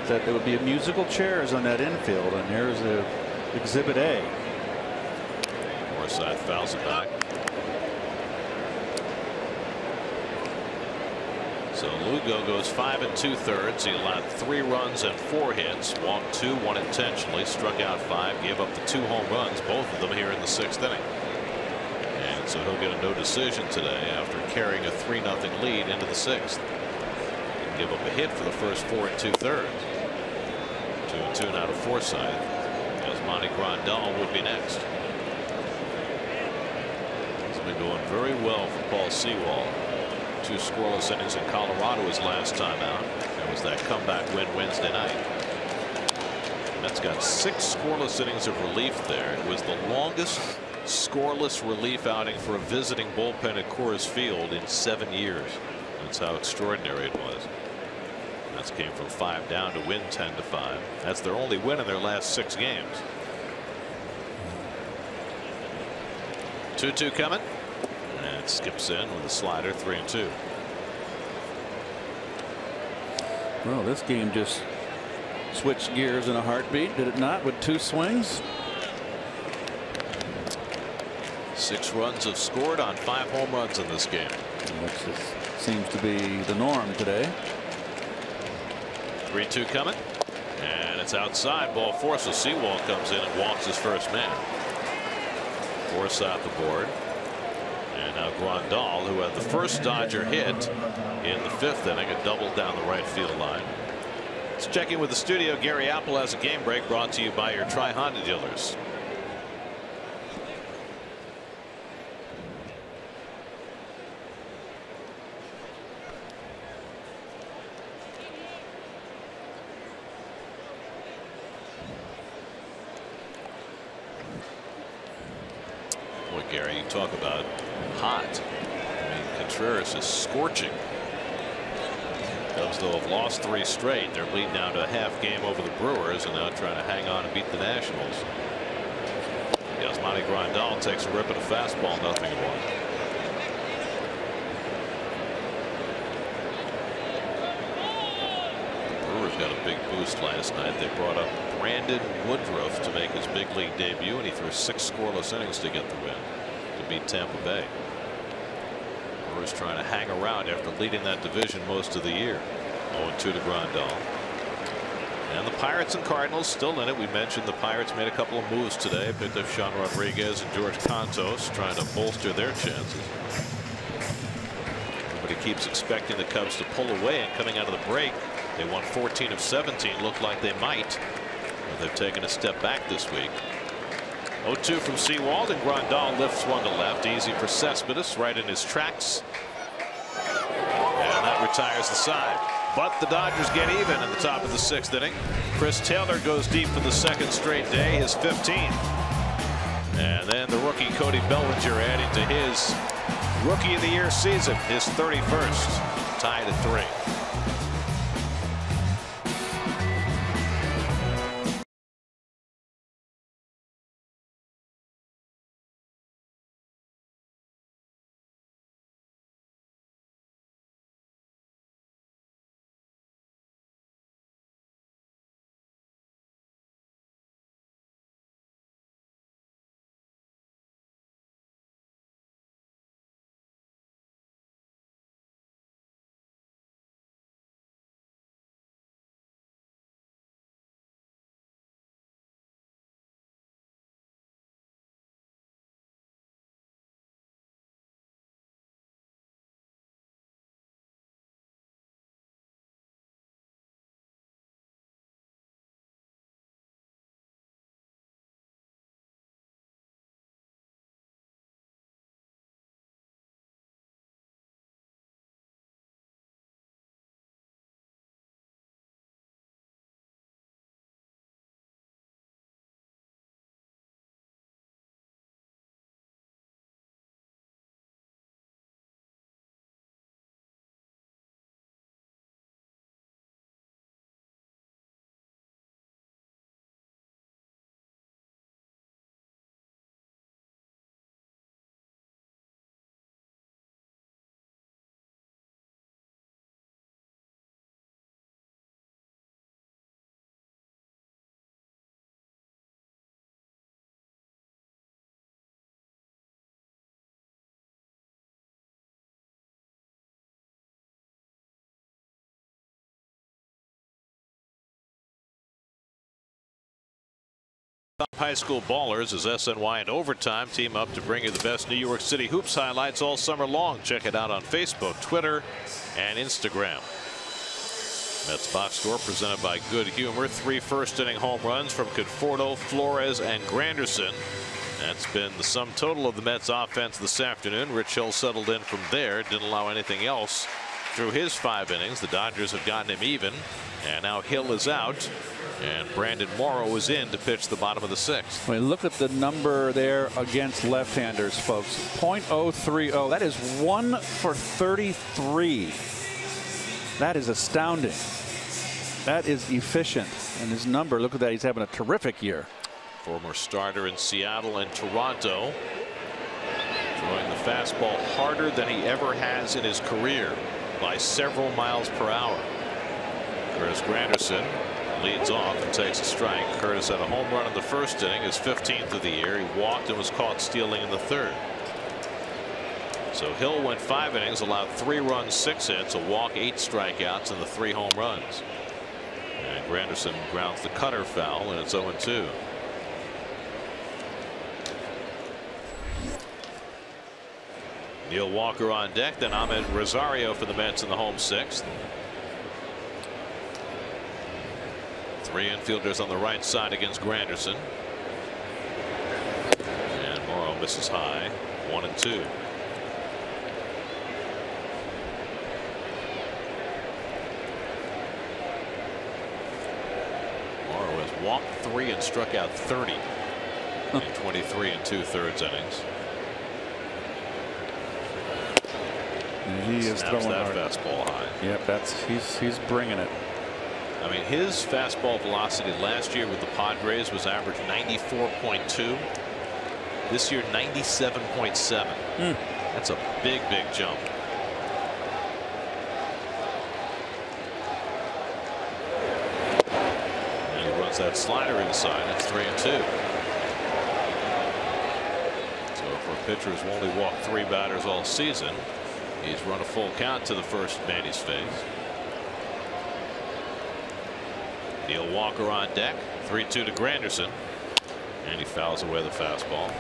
that there would be musical chairs on that infield, and here's the Exhibit A. Forsythe fouls it back. So Lugo goes 5 2/3. He allowed 3 runs and 4 hits. Walked 2, 1 intentionally. Struck out 5. Gave up the 2 home runs, both of them here in the 6th inning. And so he'll get a no decision today after carrying a 3-0 lead into the 6th. Didn't give up a hit for the first 4 2/3. 2-2 now to Forsythe. Yasmani Grandal would be next. He's been going very well for Paul Sewald. 2 scoreless innings in Colorado his last time out. There was that comeback win Wednesday night. That's got 6 scoreless innings of relief there. It was the longest scoreless relief outing for a visiting bullpen at Coors Field in 7 years. That's how extraordinary it was. That came from 5 down to win 10-5. That's their only win in their last 6 games. 2-2 coming. And skips in with a slider. 3-2. Well, this game just switched gears in a heartbeat, did it not, with 2 swings? 6 runs have scored on 5 home runs in this game. Which seems to be the norm today. 3-2 coming. And it's outside. Ball 4. So Sewald comes in and walks his first man. Forsythe the board. And now Grandal, who had the first Dodger hit in the 5th inning, a double down the right field line. Let's check in with the studio. Gary Apple has a game break brought to you by your Tri-Honda dealers. Boy, Gary, you talk about hot. I mean, Contreras is scorching. Cubs, though, have lost 3 straight. They're leading now to a half game over the Brewers and now trying to hang on and beat the Nationals. Yasmani Grandal takes a rip at a fastball, 0-1. The Brewers got a big boost last night. They brought up Brandon Woodruff to make his big league debut, and he threw 6 scoreless innings to get the win to beat Tampa Bay. Brewers trying to hang around after leading that division most of the year. 0-2 to Grandal. And the Pirates and Cardinals still in it. We mentioned the Pirates made a couple of moves today. Picked up Sean Rodriguez and George Contos, trying to bolster their chances. Everybody keeps expecting the Cubs to pull away, and coming out of the break, they won 14 of 17. Looked like they might, but they've taken a step back this week. 0-2 from Sewald, and Grandal lifts one to left. Easy for Cespedes, right in his tracks. And that retires the side. But the Dodgers get even in the top of the 6th inning. Chris Taylor goes deep for the 2nd straight day, his 15th. And then the rookie Cody Bellinger adding to his Rookie of the Year season, his 31st, tied at 3. Top high school ballers as SNY and Overtime team up to bring you the best New York City hoops highlights all summer long. Check it out on Facebook, Twitter, and Instagram. Mets Box Score presented by Good Humor. 3 first-inning home runs from Conforto, Flores, and Granderson. That's been the sum total of the Mets offense this afternoon. Rich Hill settled in from there, didn't allow anything else through his 5 innings. The Dodgers have gotten him even, and now Hill is out. And Brandon Morrow is in to pitch the bottom of the 6th. Well, look at the number there against left-handers, folks. .030. That is 1 for 33. That is astounding. That is efficient. And his number, look at that. He's having a terrific year. Former starter in Seattle and Toronto. Throwing the fastball harder than he ever has in his career by several miles per hour. Curtis Granderson leads off and takes a strike. Curtis had a home run in the 1st inning, his 15th of the year. He walked and was caught stealing in the 3rd. So Hill went 5 innings, allowed 3 runs, 6 hits, a walk, 8 strikeouts, and the 3 home runs. And Granderson grounds the cutter foul, and it's 0-2. Neil Walker on deck, then Ahmed Rosario for the Mets in the home 6th. 3 infielders on the right side against Granderson. And Morrow misses high. 1-2. Morrow has walked 3 and struck out 30 in 23 2/3 innings. He is throwing that hard. fastball high. Yep, he's bringing it. I mean, his fastball velocity last year with the Padres was average 94.2. This year 97.7. That's a big jump. And he runs that slider inside. It's 3-2. So for a pitcher who's only walked 3 batters all season, he's run a full count to the first man he's faced. Neil Walker on deck. 3-2 to Granderson. And he fouls away the fastball.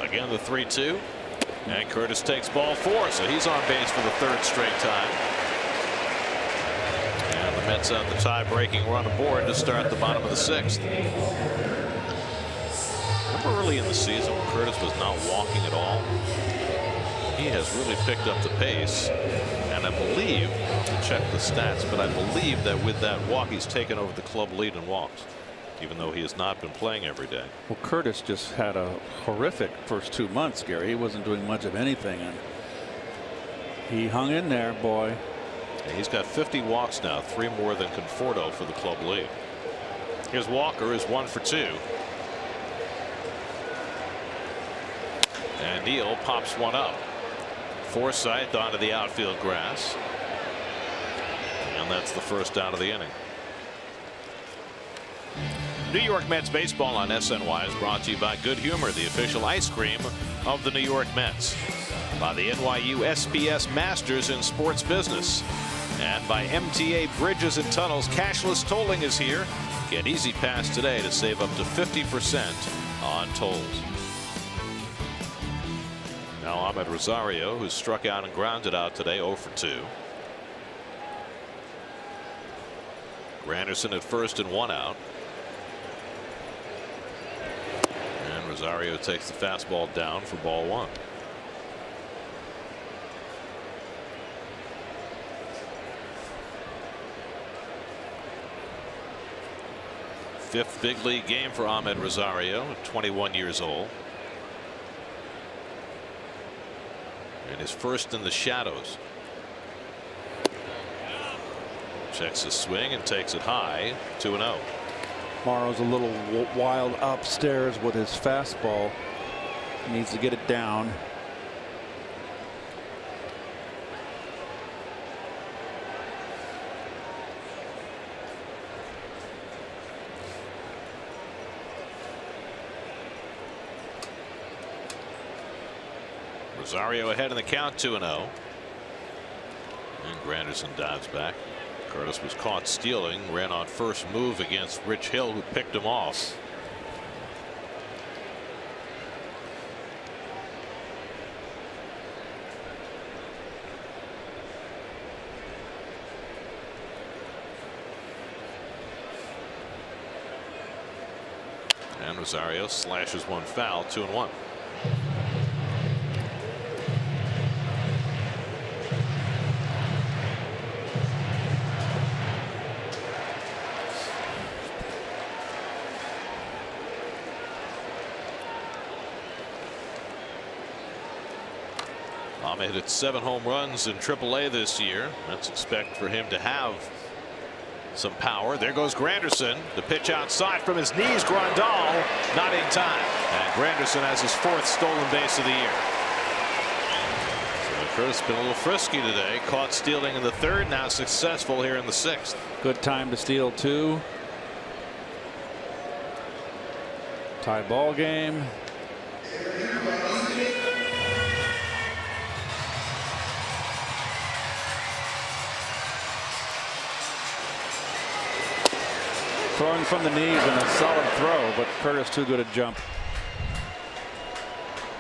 Again, the 3-2. And Curtis takes ball 4, so he's on base for the 3rd straight time. And the Mets have the tie-breaking run aboard to start the bottom of the 6th. Remember early in the season when Curtis was not walking at all? He has really picked up the pace. And I believe, to check the stats, but I believe that with that walk, he's taken over the club lead in walks, even though he has not been playing every day. Well, Curtis just had a horrific first 2 months, Gary. He wasn't doing much of anything, and he hung in there, boy. And he's got 50 walks now, 3 more than Conforto for the club lead. Here's Walker, is 1 for 2. And Neal pops one up. Forsythe onto the outfield grass. And that's the first out of the inning. New York Mets baseball on SNY is brought to you by Good Humor, the official ice cream of the New York Mets, by the NYU SPS Masters in Sports Business, and by MTA Bridges and Tunnels. Cashless tolling is here. Get Easy Pass today to save up to 50% on tolls. Now Ahmed Rosario, who struck out and grounded out today, 0 for 2. Granderson at first and 1 out. Rosario takes the fastball down for ball 1. Fifth big league game for Ahmed Rosario at 21 years old. And his first in the shadows. Checks his swing and takes it high. 2-0. Morrow's a little wild upstairs with his fastball. He needs to get it down. Rosario ahead in the count, 2-0. And Granderson dives back. Curtis was caught stealing, ran on first move against Rich Hill, who picked him off. And Rosario slashes one foul, 2-1. Ahmed hit 7 home runs in AAA this year. Let's expect for him to have some power. There goes Granderson. The pitch outside from his knees. Grandal not in time. And Granderson has his 4th stolen base of the year. So Curtis been a little frisky today. Caught stealing in the 3rd. Now successful here in the 6th. Good time to steal, too. Tie ball game. Throwing from the knees and a solid throw, but Curtis too good a jump.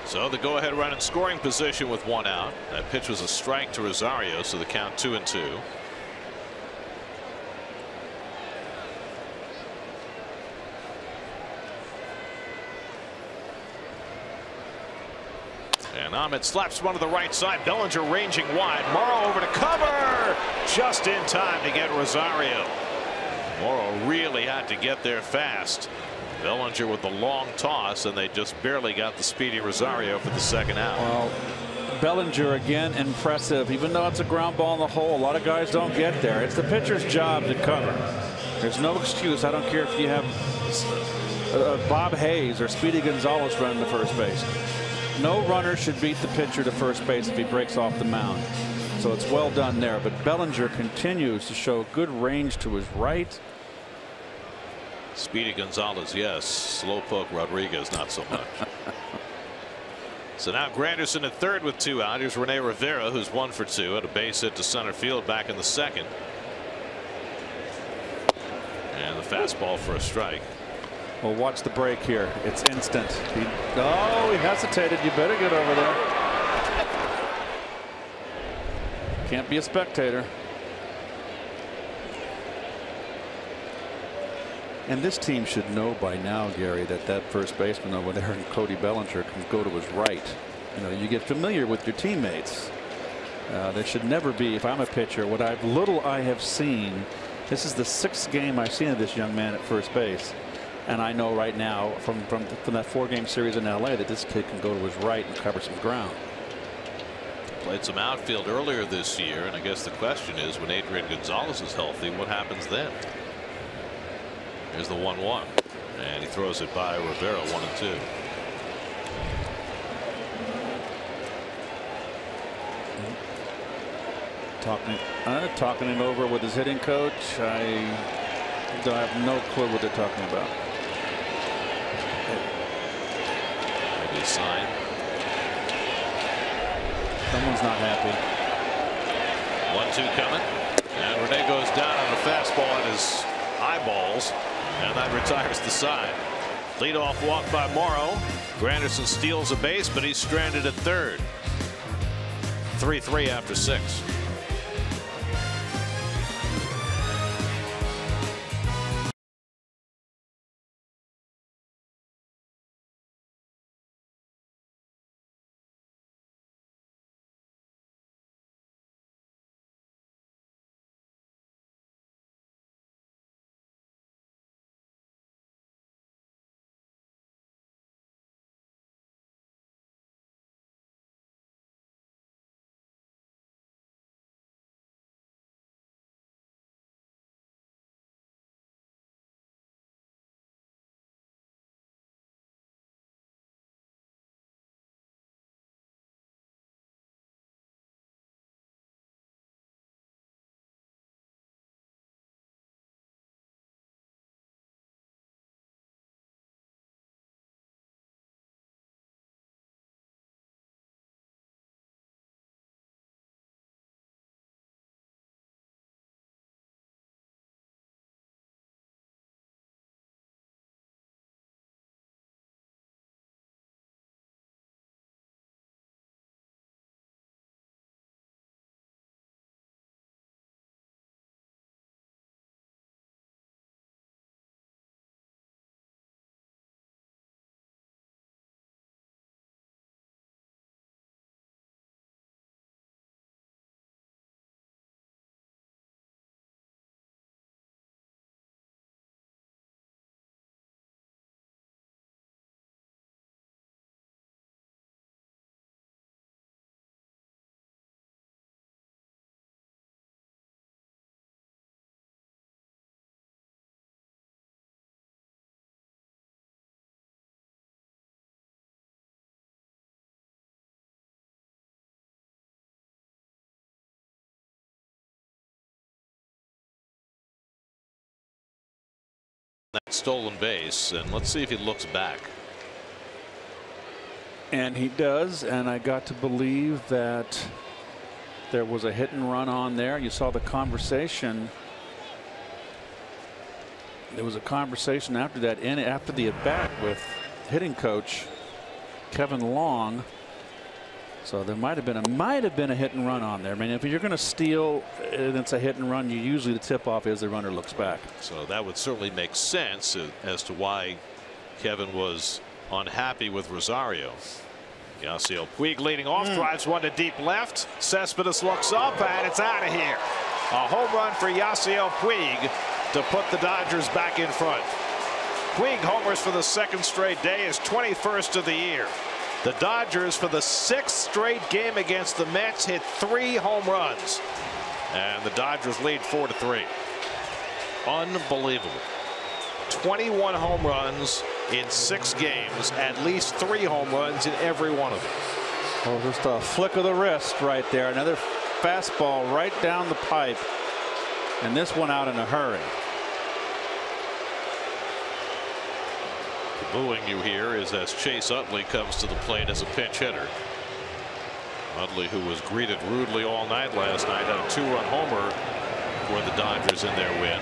So the go-ahead run in scoring position with 1 out. That pitch was a strike to Rosario, so the count 2-2. And Ahmed slaps one to the right side. Bellinger ranging wide. Morrow over to cover. Just in time to get Rosario. Morrow really had to get there fast. Bellinger with the long toss, and they just barely got the speedy Rosario for the 2nd out. Well, Bellinger again impressive. Even though it's a ground ball in the hole, a lot of guys don't get there. It's the pitcher's job to cover. There's no excuse. I don't care if you have Bob Hayes or Speedy Gonzalez running to first base. No runner should beat the pitcher to first base if he breaks off the mound. So it's well done there. But Bellinger continues to show good range to his right. Speedy Gonzalez, yes. Slowpoke Rodriguez, not so much. So now Granderson at 3rd with 2 out. Here's Rene Rivera, who's 1 for 2 at a base hit to center field back in the 2nd. And the fastball for a strike. Well, watch the break here. It's instant. He hesitated. You better get over there. Can't be a spectator. And this team should know by now, Gary, that first baseman over there and Cody Bellinger can go to his right. You know, you get familiar with your teammates. There should never be, if I'm a pitcher, what I have seen. This is the 6th game I've seen of this young man at first base. And I know right now from that 4-game series in LA that this kid can go to his right and cover some ground. Played some outfield earlier this year, and I guess the question is, when Adrian Gonzalez is healthy, what happens then? Here's the 1-1, and he throws it by Rivera, 1-2. Talking it over with his hitting coach. I have no clue what they're talking about. Maybe a sign. Someone's not happy. 1-2 coming, and Rene goes down on a fastball at his eyeballs, and that retires the side. Leadoff walk by Morrow. Granderson steals a base, but he's stranded at 3rd. 3-3 after 6. that stolen base, and let's see if he looks back. And he does, and I got to believe that there was a hit and run on there. You saw the conversation. There was a conversation after that, after the at bat with hitting coach Kevin Long. So there might have been a hit and run on there. I mean, if you're going to steal and it's a hit and run, usually the tip off is the runner looks back. So that would certainly make sense as to why Kevin was unhappy with Rosario. Yasiel Puig leading off, drives one to deep left. Cespedes looks up, and it's out of here. A home run for Yasiel Puig to put the Dodgers back in front. Puig homers for the second straight day, his 21st of the year. The Dodgers, for the 6th straight game against the Mets, hit 3 home runs, and the Dodgers lead 4-3. Unbelievable. 21 home runs in 6 games, at least 3 home runs in every one of them. Oh, just a flick of the wrist right there. Another fastball right down the pipe, and this one out in a hurry. The booing you hear is as Chase Utley comes to the plate as a pinch hitter. Utley, who was greeted rudely all night last night, had a 2-run homer for the Dodgers in their win.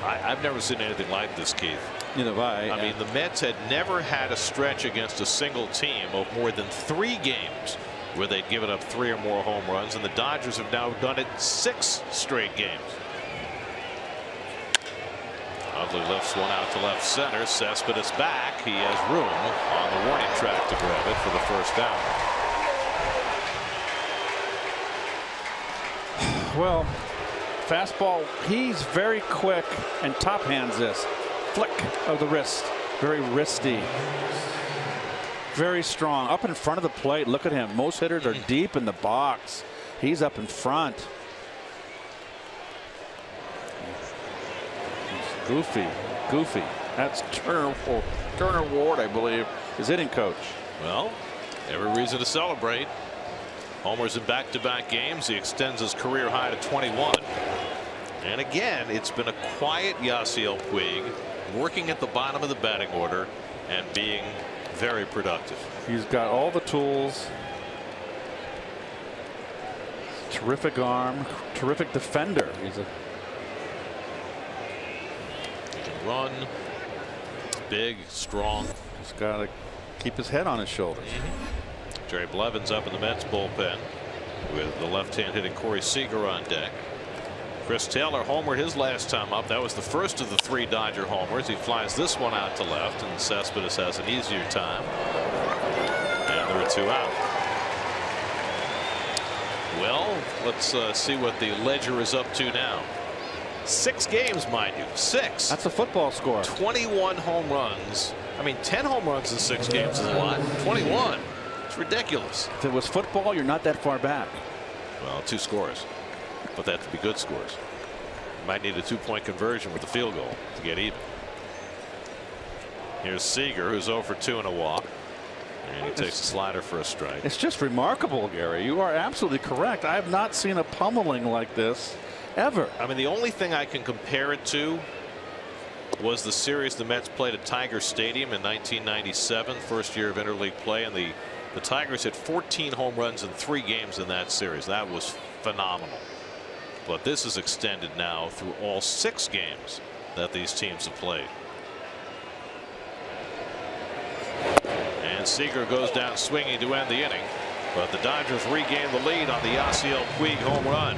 I've never seen anything like this, Keith. Neither have I. I mean, the Mets had never had a stretch against a single team of more than 3 games where they'd given up 3 or more home runs, and the Dodgers have now done it 6 straight games. Utley lifts one out to left center. Cespedes back. He has room on the warning track to grab it for the first down. Well, fastball, he's very quick and top hands this. Flick of the wrist. Very wristy. Very strong. Up in front of the plate. Look at him. Most hitters are deep in the box. He's up in front. Goofy. That's Turner Ward, I believe, his hitting coach. Well, every reason to celebrate. Homers in back-to-back games. He extends his career high to 21. And again, it's been a quiet Yasiel Puig, working at the bottom of the batting order and being very productive. He's got all the tools. Terrific arm, terrific defender. He can run. Big, strong. He's got to keep his head on his shoulders. Jerry Blevins up in the Mets bullpen with the left-hand hitting Corey Seager on deck. Chris Taylor homered his last time up. That was the first of the 3 Dodger homers. He flies this one out to left, and Cespedes has an easier time. And there are 2 out. Well, let's see what the ledger is up to now. 6 games, mind you. 6. That's a football score. 21 home runs. I mean, 10 home runs in 6 games is a lot. 21. It's ridiculous. If it was football, you're not that far back. Well, 2 scores. But that to be good scores. You might need a 2-point conversion with the field goal to get even. Here's Seager, who's 0 for 2 in a walk. And he takes a slider for a strike. It's just remarkable, Gary. You are absolutely correct. I have not seen a pummeling like this ever. I mean, the only thing I can compare it to was the series the Mets played at Tiger Stadium in 1997, first year of interleague play, and the Tigers hit 14 home runs in 3 games in that series. That was phenomenal. But this is extended now through all 6 games that these teams have played. And Seager goes down swinging to end the inning, but the Dodgers regain the lead on the Yasiel Puig home run.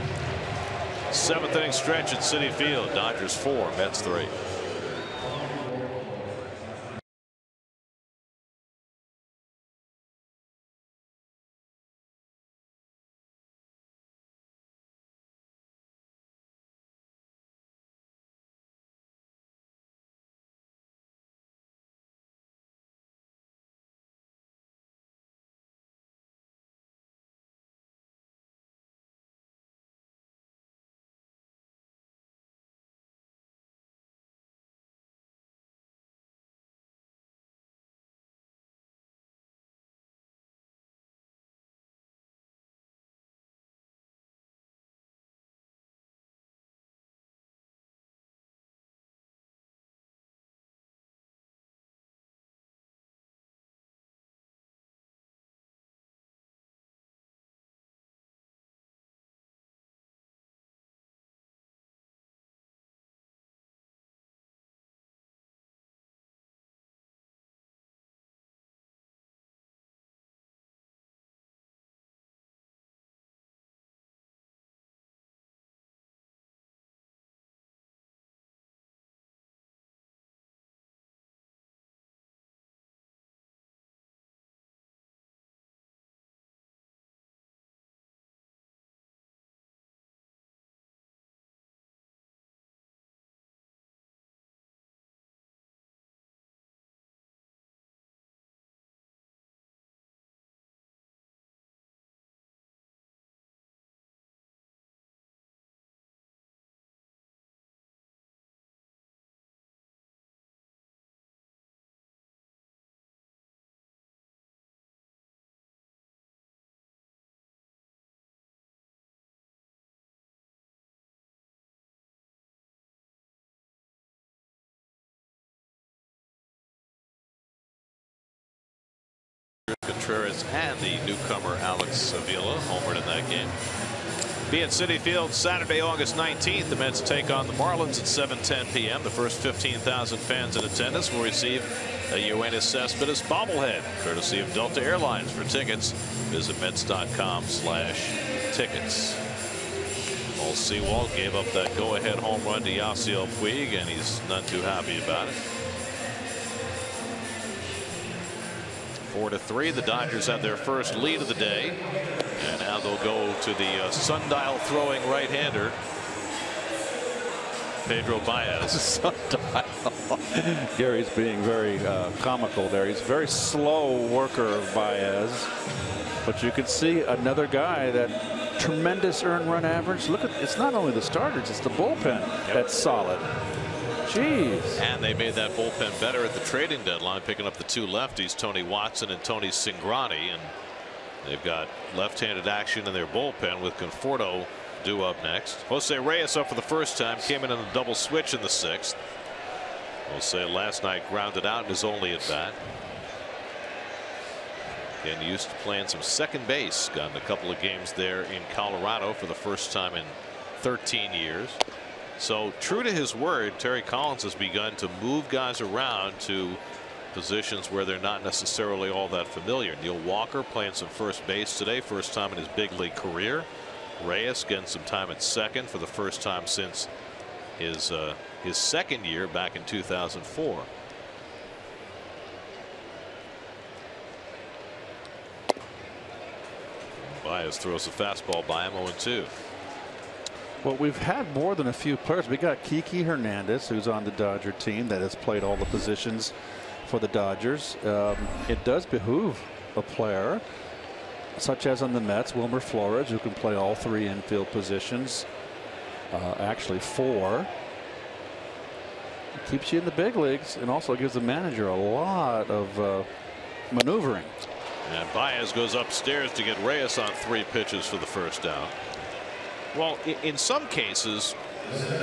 7th inning stretch at Citi Field. Dodgers 4, Mets 3. Contreras and the newcomer Alex Avila homered in that game. Be at Citi Field Saturday, August 19th. The Mets take on the Marlins at 7:10 p.m. The first 15,000 fans in attendance will receive a Yoenis Cespedes bobblehead, courtesy of Delta Airlines. For tickets, visit Mets.com/tickets. Paul Sewald gave up that go-ahead home run to Yasiel Puig, and he's none too happy about it. 4-3. The Dodgers have their first lead of the day, and now they'll go to the sundial throwing right-hander Pedro Baez. Sundial. Gary's being very comical there. He's a very slow worker, Baez, but you can see another guy that tremendous earned run average. Look at, it's not only the starters, it's the bullpen that's solid. Jeez. And they made that bullpen better at the trading deadline, picking up the two lefties, Tony Watson and Tony Cingrani, and they've got left-handed action in their bullpen with Conforto due up next. Jose Reyes up for the first time, came in on a double switch in the 6th. Jose last night grounded out in his only at bat. Again, used to playing some second base, got in a couple of games there in Colorado for the first time in 13 years. So true to his word, Terry Collins has begun to move guys around to positions where they're not necessarily all that familiar. Neil Walker playing some first base today, first time in his big league career. Reyes getting some time at second for the first time since his second year back in 2004. Baez throws a fastball by him, 0-2. Well, we've had more than a few players. We got Kiki Hernandez, who's on the Dodger team, that has played all the positions for the Dodgers. It does behoove a player such as on the Mets, Wilmer Flores, who can play all three infield positions, actually 4. It keeps you in the big leagues and also gives the manager a lot of maneuvering. And Baez goes upstairs to get Reyes on 3 pitches for the first down. Well, in some cases,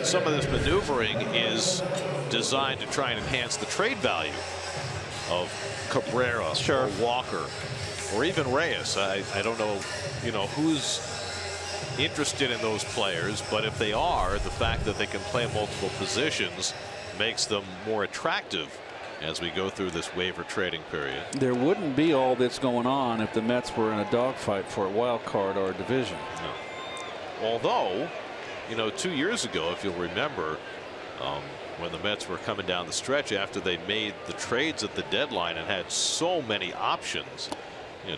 some of this maneuvering is designed to try and enhance the trade value of Cabrera or Walker or even Reyes. I don't know, who's interested in those players, but if they are, the fact that they can play multiple positions makes them more attractive as we go through this waiver trading period. There wouldn't be all this going on if the Mets were in a dogfight for a wild card or a division. No. Although, 2 years ago, if you'll remember, when the Mets were coming down the stretch after they made the trades at the deadline and had so many options,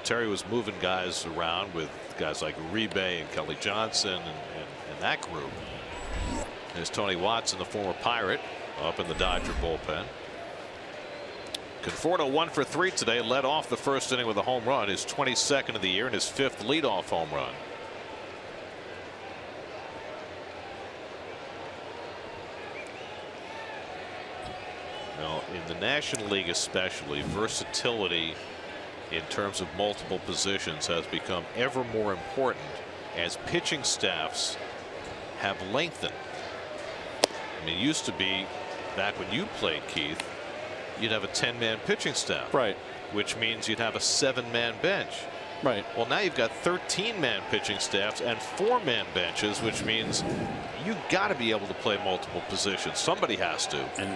Terry was moving guys around with guys like Uribe and Kelly Johnson and that group. There's Tony Watson, the former Pirate, up in the Dodger bullpen. Conforto 1 for 3 today, led off the first inning with a home run, his 22nd of the year and his 5th leadoff home run. Now, in the National League especially, versatility in terms of multiple positions has become ever more important as pitching staffs have lengthened. I mean, it used to be back when you played, Keith, you'd have a 10-man pitching staff. Right. Which means you'd have a 7-man bench. Right. Well, now you've got 13-man pitching staffs and 4-man benches, which means you've got to be able to play multiple positions. Somebody has to. And,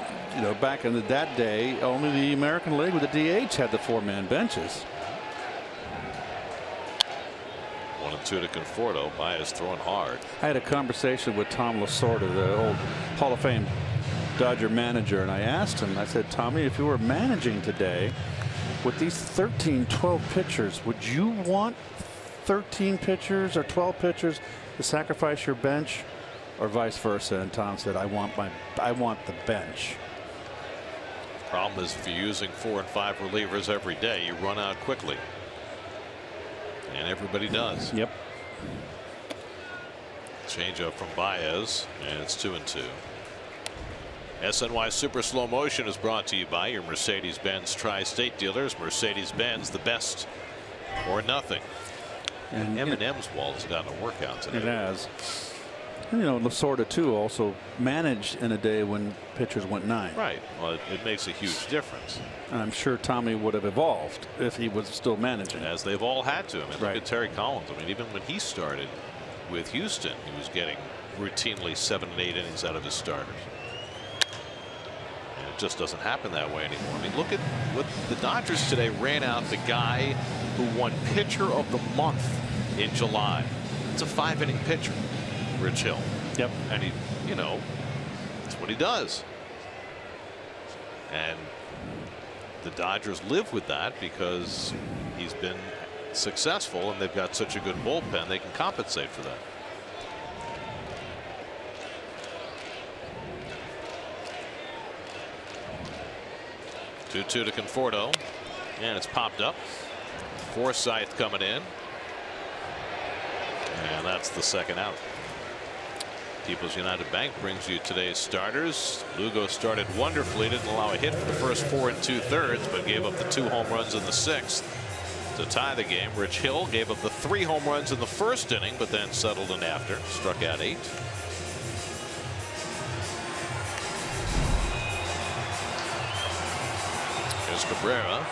back in that day, only the American League with the DH had the 4-man benches. 1-2 to Conforto. Baez throwing hard. I had a conversation with Tom Lasorda, the old Hall of Fame Dodger manager, and I asked him, I said, Tommy, if you were managing today with these 13-12 pitchers, would you want 13 pitchers or 12 pitchers to sacrifice your bench, or vice versa? And Tom said, I want the bench. Problem is, if you're using 4 and 5 relievers every day, you run out quickly, and everybody does. Yep. Change up from Baez, and it's 2-2. SNY Super Slow Motion is brought to you by your Mercedes-Benz Tri-State dealers. Mercedes-Benz, the best or nothing. And M&M's wall has gotten a workout today. It has. You know, Lasorda too also managed in a day when pitchers went 9. Right. Well, it makes a huge difference. And I'm sure Tommy would have evolved if he was still managing. As they've all had to. I mean, right. Look at Terry Collins. I mean, even when he started with Houston, he was getting routinely 7 and 8 innings out of his starters. And it just doesn't happen that way anymore. I mean, look at what the Dodgers today ran out the guy who won Pitcher of the Month in July. It's a 5-inning pitcher, Rich Hill. Yep. And he, you know, that's what he does. And the Dodgers live with that because he's been successful and they've got such a good bullpen they can compensate for that. Two to Conforto, and it's popped up. Forsythe coming in, and that's the second out. People's United Bank brings you today's starters. Lugo started wonderfully, didn't allow a hit for the first 4 2/3, but gave up the 2 home runs in the 6th to tie the game. Rich Hill gave up the 3 home runs in the first inning, but then settled in after, struck out 8. Here's Cabrera,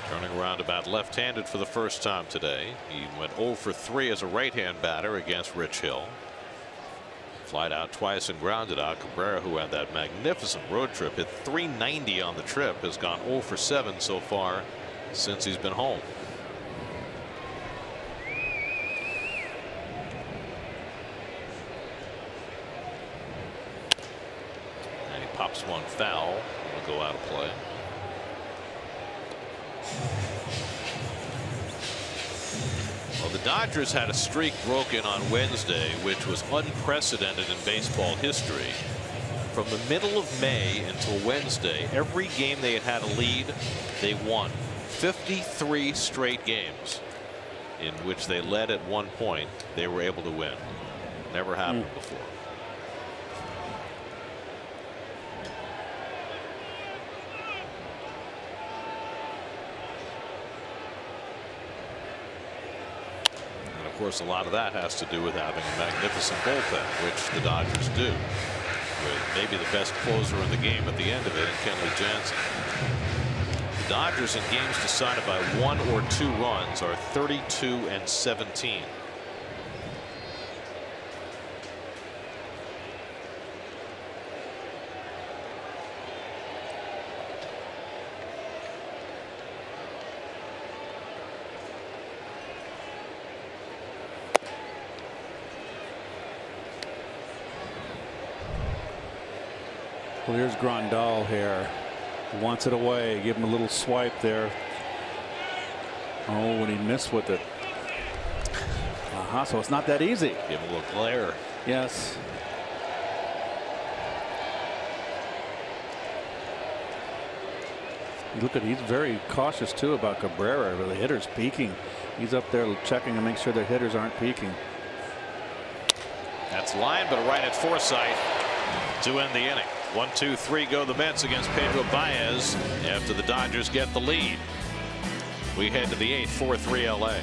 turning around about left-handed for the first time today. He went 0 for 3 as a right-hand batter against Rich Hill. Flied out twice and grounded out. Cabrera, who had that magnificent road trip, hit .390 on the trip, has gone 0 for 7 so far since he's been home. And he pops one foul. Will go out of play. Well, the Dodgers had a streak broken on Wednesday, which was unprecedented in baseball history. From the middle of May until Wednesday, every game they had a lead, they won. 53 straight games in which they led at one point, they were able to win. Never happened before. Of course, a lot of that has to do with having a magnificent bullpen, which the Dodgers do, with maybe the best closer in the game at the end of it in Kenley Jansen. The Dodgers in games decided by 1 or 2 runs are 32 and 17. Well, here's Grandal here. Wants it away. Give him a little swipe there. Oh, when he missed with it. So it's not that easy. Give him a little glare. Yes. Look at, he's very cautious too about Cabrera. The hitter's peeking. He's up there checking to make sure the hitters aren't peeking. That's line, but right at Forsythe to end the inning. 1, 2, 3 go the Mets against Pedro Baez after the Dodgers get the lead. We head to the 8th, 4-3 LA.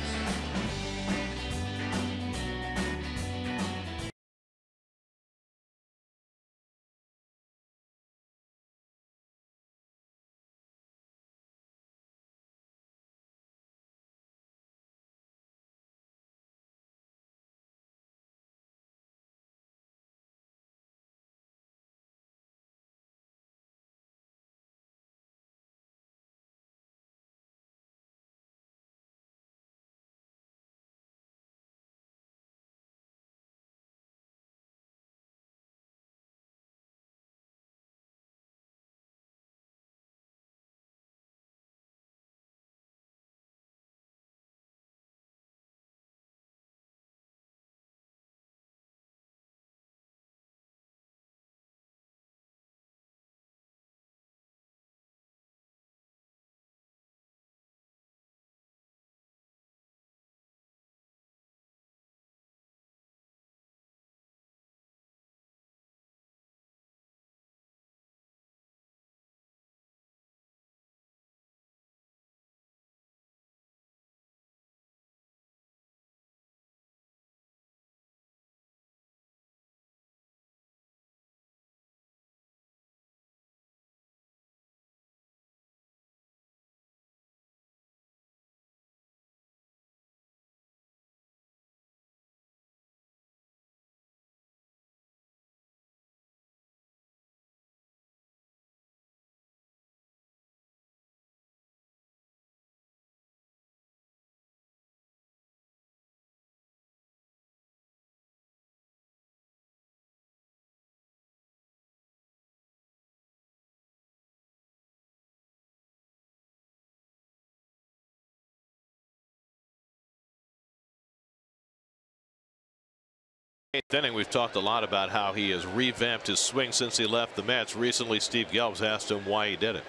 8th inning, we've talked a lot about how he has revamped his swing since he left the Mets. Recently, Steve Gelbs asked him why he did it.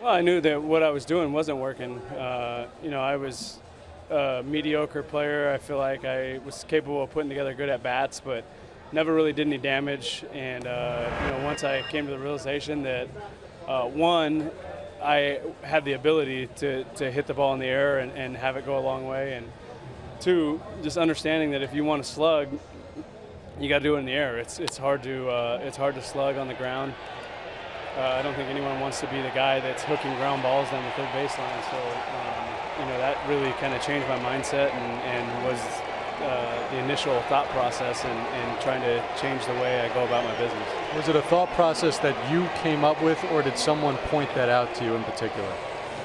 Well, I knew that what I was doing wasn't working. You know, I was a mediocre player. I feel like I was capable of putting together good at bats, but never really did any damage. And you know, once I came to the realization that one, I had the ability to hit the ball in the air and have it go a long way, and two, just understanding that if you want to slug, you got to do it in the air. It's hard to slug on the ground. I don't think anyone wants to be the guy that's hooking ground balls down the third baseline. So you know, that really kind of changed my mindset and was the initial thought process and trying to change the way I go about my business. Was it a thought process that you came up with, or did someone point that out to you in particular?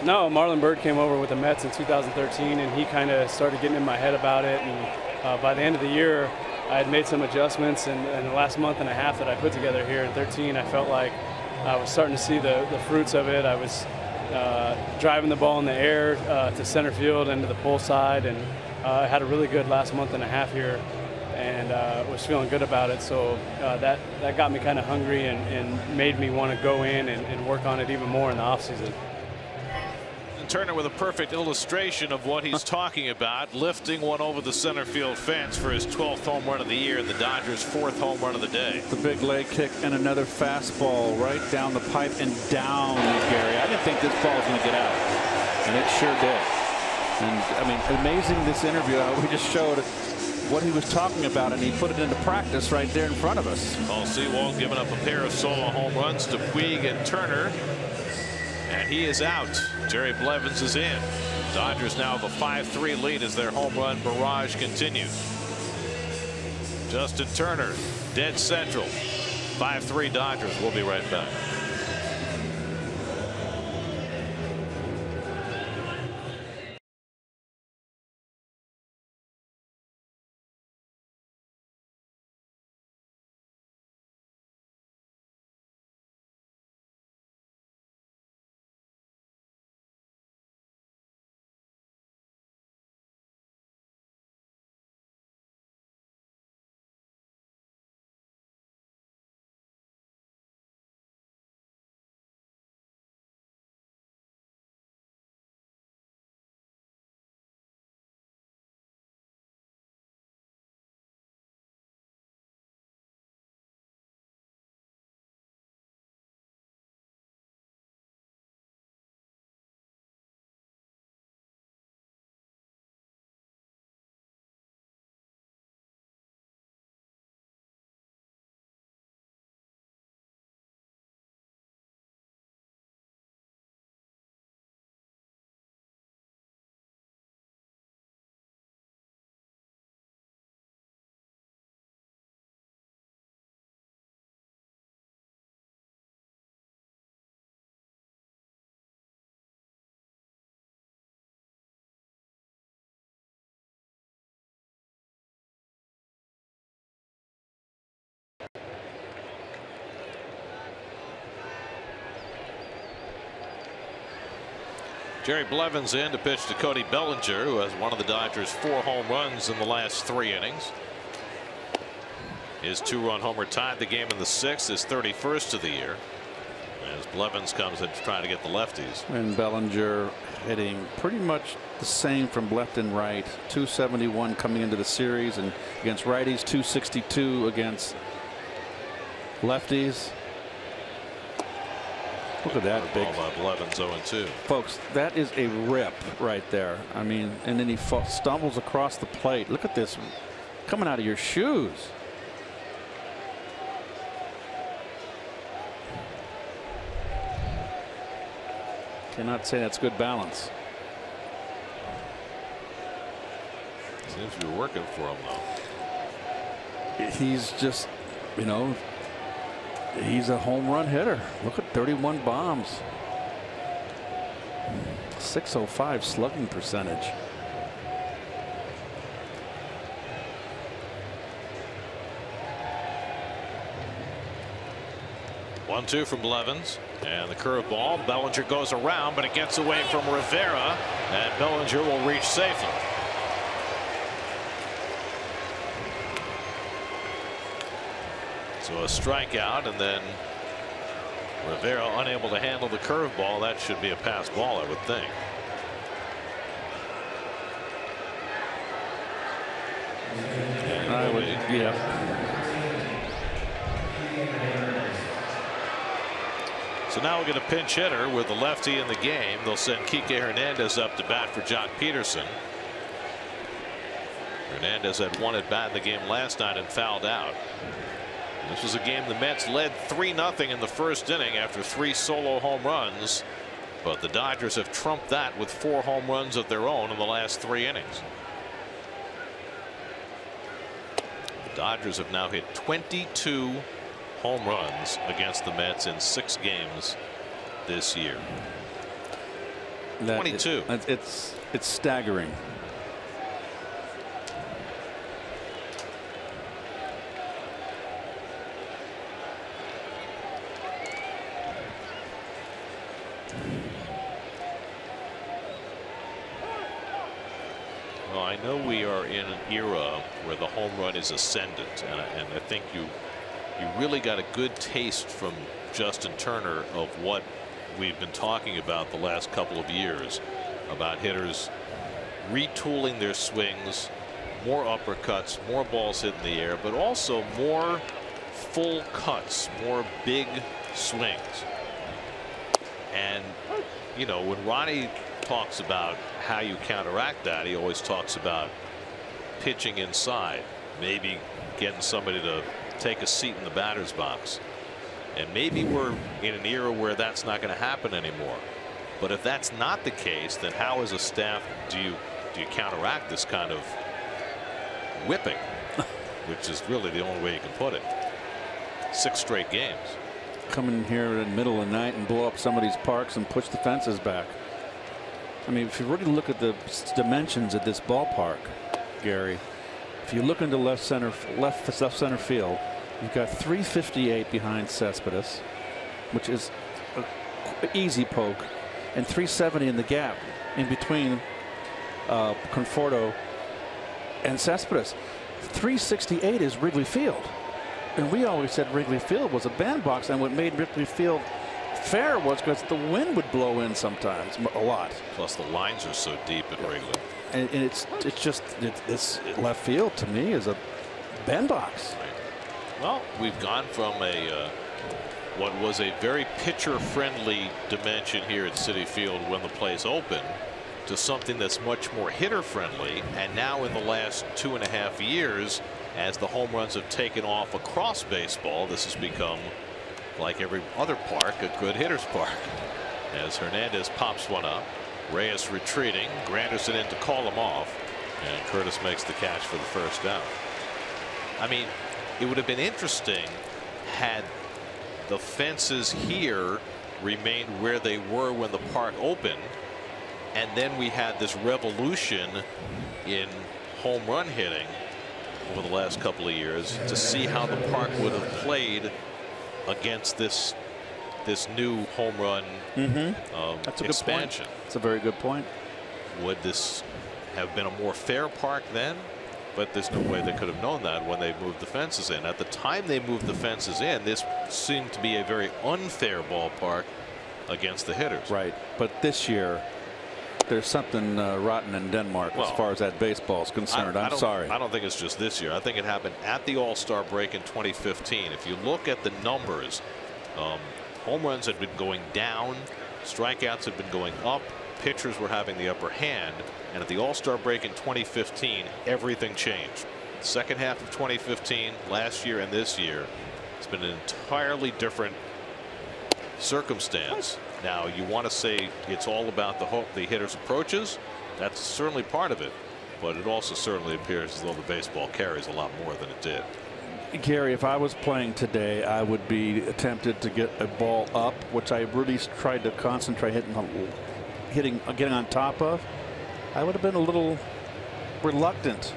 No, Marlon Byrd came over with the Mets in 2013, and he kind of started getting in my head about it. And by the end of the year, I had made some adjustments, and the last month and a half that I put together here in 13, I felt like I was starting to see the fruits of it. I was driving the ball in the air to center field and to the pull side, and I had a really good last month and a half here, and was feeling good about it. So that got me kind of hungry and made me want to go in and work on it even more in the offseason. Turner with a perfect illustration of what he's talking about, lifting one over the center field fence for his 12th home run of the year, the Dodgers' 4th home run of the day. The big leg kick and another fastball right down the pipe and down, Gary. I didn't think this ball was going to get out, and it sure did. And I mean, amazing, this interview. We just showed what he was talking about, and he put it into practice right there in front of us. Paul Sewald giving up a pair of solo home runs to Puig and Turner. And he is out. Jerry Blevins is in. Dodgers now have a 5-3 lead as their home run barrage continues. Justin Turner, dead central. 5-3 Dodgers. We'll be right back. Jerry Blevins in to pitch to Cody Bellinger, who has one of the Dodgers' 4 home runs in the last 3 innings. His 2-run homer tied the game in the 6th, his 31st of the year, as Blevins comes in to try to get the lefties. And Bellinger hitting pretty much the same from left and right. 271 coming into the series, and against righties 262 against lefties. Look at that big ball by Blevins, 0-2. Folks, that is a rip right there. I mean, and then he stumbles across the plate. Look at this coming out of your shoes. Cannot say that's good balance. Seems to be working for him, though. He's just, you know, he's a home run hitter. Look at 31 bombs. 605 slugging percentage. One-two from Blevins, and the curveball. Bellinger goes around, but it gets away from Rivera, and Bellinger will reach safely. So a strikeout, and then Rivera unable to handle the curveball. That should be a pass ball, I would think. I would, yeah. So now we'll get a pinch hitter with the lefty in the game. They'll send Kike Hernandez up to bat for Jock Peterson. Hernandez had one at bat in the game last night and fouled out. This was a game the Mets led 3-0 in the first inning after 3 solo home runs, but the Dodgers have trumped that with 4 home runs of their own in the last 3 innings. The Dodgers have now hit 22 home runs against the Mets in 6 games this year. 22. It's staggering. Well, I know we are in an era where the home run is ascendant, and I think you really got a good taste from Justin Turner of what we've been talking about the last couple of years, about hitters retooling their swings, more uppercuts, more balls hit in the air, but also more full cuts, more big swings. And you know, when Ronnie talks about how you counteract that, he always talks about pitching inside, maybe getting somebody to take a seat in the batter's box. And maybe we're in an era where that's not going to happen anymore. But if that's not the case, then how as a staff do you counteract this kind of whipping, which is really the only way you can put it? 6 straight games. Come in here in the middle of the night and blow up some of these parks and push the fences back. I mean, if you really look at the dimensions of this ballpark, Gary, if you look into left center field, you've got 358 behind Cespedes, which is an easy poke, and 370 in the gap in between Conforto and Cespedes. 368 is Wrigley Field, and we always said Wrigley Field was a bandbox, and what made Wrigley Field fair was because the wind would blow in sometimes a lot. Plus the lines are so deep at Wrigley. And it's just this left field to me is a bandbox. Well, we've gone from a what was a very pitcher-friendly dimension here at Citi Field when the place opened to something that's much more hitter-friendly. And now in the last 2.5 years, as the home runs have taken off across baseball, this has become, like every other park, a good hitter's park. As Hernandez pops one up, Reyes retreating, Granderson in to call him off, and Curtis makes the catch for the first down. I mean, it would have been interesting had the fences here remained where they were when the park opened, and then we had this revolution in home run hitting over the last couple of years to see how the park would have played against this new home run That's a expansion. Good point. That's a very good point. Would this have been a more fair park then? But there's no way they could have known that when they moved the fences in. At the time they moved the fences in, this seemed to be a very unfair ballpark against the hitters. Right. But this year, there's something rotten in Denmark as far as that baseball is concerned. I'm sorry. I don't think it's just this year. I think it happened at the All-Star break in 2015. If you look at the numbers, home runs had been going down, strikeouts had been going up, pitchers were having the upper hand, and at the All-Star break in 2015, everything changed. Second half of 2015, last year and this year, it's been an entirely different circumstance. Now, you want to say it's all about the hitter's approaches. That's certainly part of it, but it also certainly appears as though the baseball carries a lot more than it did. Gary, if I was playing today, I would be tempted to get a ball up, which I really tried to concentrate getting on top of. I would have been a little reluctant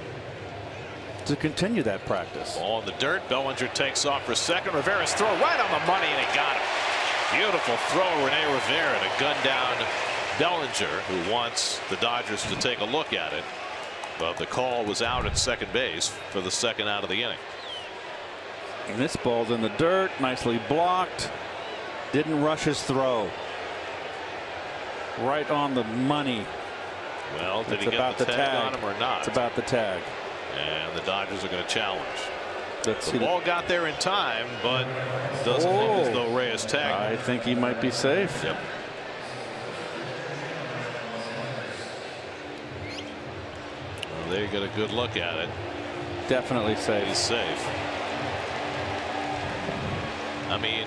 to continue that practice. Ball in the dirt. Bellinger takes off for second. Rivera's throw right on the money, and he got it. Beautiful throw, Rene Rivera, to gun down Bellinger, who wants the Dodgers to take a look at it. But the call was out at second base for the second out of the inning. And this ball's in the dirt, nicely blocked. Didn't rush his throw. Right on the money. Well, did he get the tag on him or not? It's about the tag. And the Dodgers are going to challenge. Let's the ball got there in time, but doesn't look as though Reyes tagged. I think he might be safe. Yep. Well, there you get a good look at it. Definitely safe. He's safe. I mean,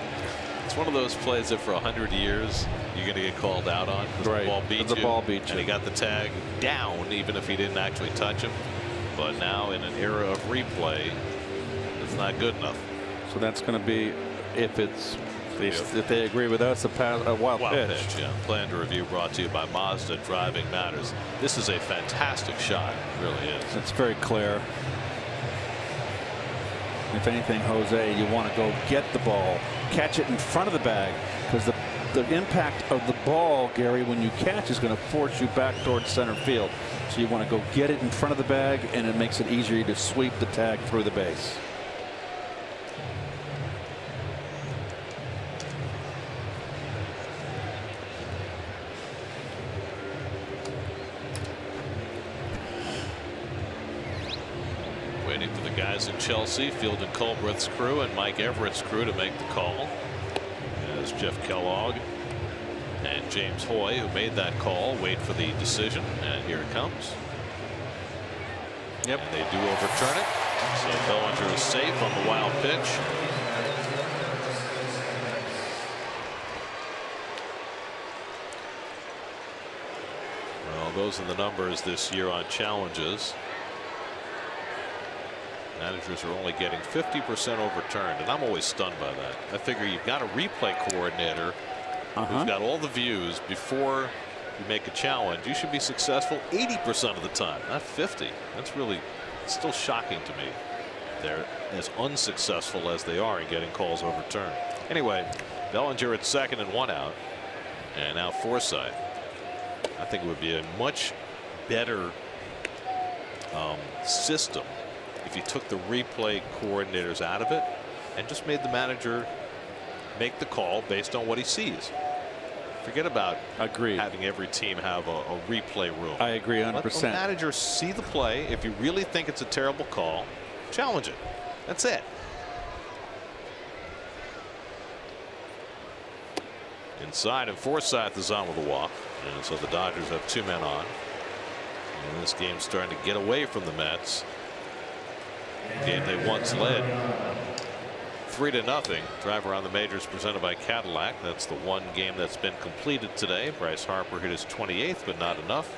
it's one of those plays that for 100 years you're going to get called out on because right. the ball beat you. The ball beat you. And he got the tag down even if he didn't actually touch him. But now in an era of replay, it's not good enough. So that's going to be, if they agree with us, a wild pitch. Yeah. Plan to review brought to you by Mazda. Driving matters. This is a fantastic shot. It really is. It's very clear. If anything, Jose, you want to go get the ball, catch it in front of the bag, because the impact of the ball, Gary, when you catch is going to force you back towards center field. So you want to go get it in front of the bag, and it makes it easier to sweep the tag through the base. Waiting for the guys in Chelsea, Field and Culbreth's crew and Mike Everett's crew to make the call. As Jeff Kellogg and James Hoy, who made that call, wait for the decision, and here it comes. Yep, and they do overturn it. So Bellinger is safe on the wild pitch. Well, those are the numbers this year on challenges. Managers are only getting 50% overturned, and I'm always stunned by that. I figure you've got a replay coordinator who's got all the views before you make a challenge. You should be successful 80% of the time, not 50. That's really still shocking to me. They're as unsuccessful as they are in getting calls overturned. Anyway, Bellinger at second and 1 out, and now Forsythe. I think it would be a much better system if you took the replay coordinators out of it and just made the manager make the call based on what he sees. Forget about having every team have a replay room. I agree 100%. Let the manager see the play. If you really think it's a terrible call, challenge it. That's it. Inside, and Forsythe is on with a walk, and so the Dodgers have 2 men on. And this game's starting to get away from the Mets. Game they once led 3-0. Drive around the majors presented by Cadillac. That's the one game that's been completed today. Bryce Harper hit his 28th, but not enough.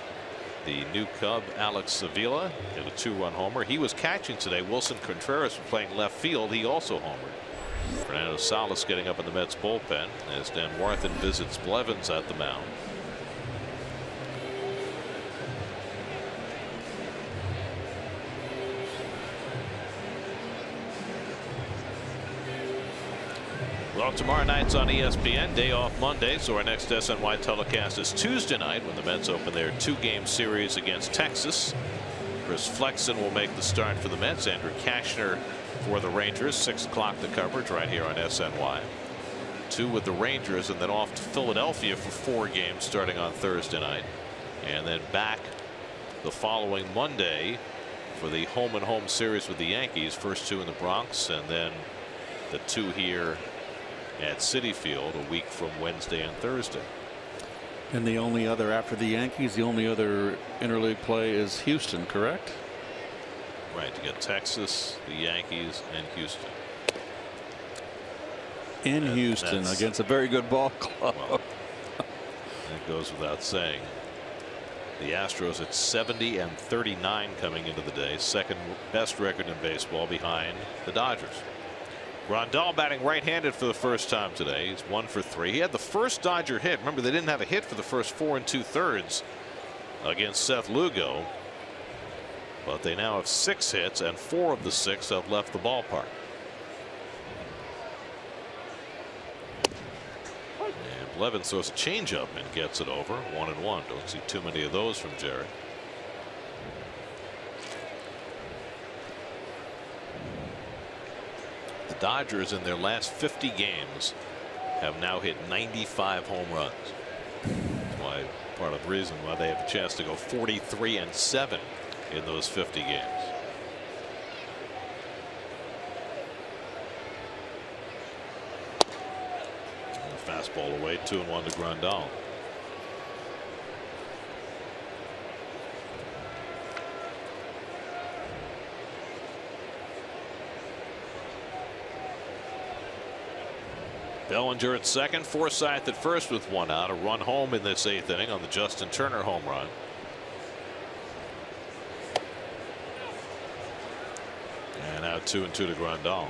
The new Cub Alex Avila hit a 2-run homer. He was catching today. Wilson Contreras was playing left field. He also homered. Fernando Salas getting up in the Mets bullpen as Dan Warthen visits Blevins at the mound. Well, tomorrow night's on ESPN, day off Monday, so our next SNY telecast is Tuesday night when the Mets open their 2-game series against Texas. Chris Flexen will make the start for the Mets. Andrew Kashner for the Rangers. 6 o'clock the coverage right here on SNY. 2 with the Rangers, and then off to Philadelphia for 4 games starting on Thursday night, and then back the following Monday for the home-and-home series with the Yankees. First 2 in the Bronx, and then the 2 here at Citi Field a week from Wednesday and Thursday. And the only other, after the Yankees, the only other interleague play is Houston, correct? Right, to get Texas, the Yankees, and Houston. In Houston against a very good ball club. Well, that goes without saying. The Astros at 70-39 coming into the day. Second best record in baseball behind the Dodgers. Grandal batting right-handed for the first time today. He's 1 for 3. He had the first Dodger hit. Remember, they didn't have a hit for the first 4 2/3 against Seth Lugo. But they now have 6 hits, and 4 of the 6 have left the ballpark. And Blevins throws a changeup and gets it over. 1-1. Don't see too many of those from Jerry. The Dodgers in their last 50 games have now hit 95 home runs. That's why part of the reason why they have a chance to go 43-7 in those 50 games. Fastball away, 2-1 to Grandal. Bellinger at second, Forsythe at first with one out. A run home in this 8th inning on the Justin Turner home run. And now 2-2 to Grandal.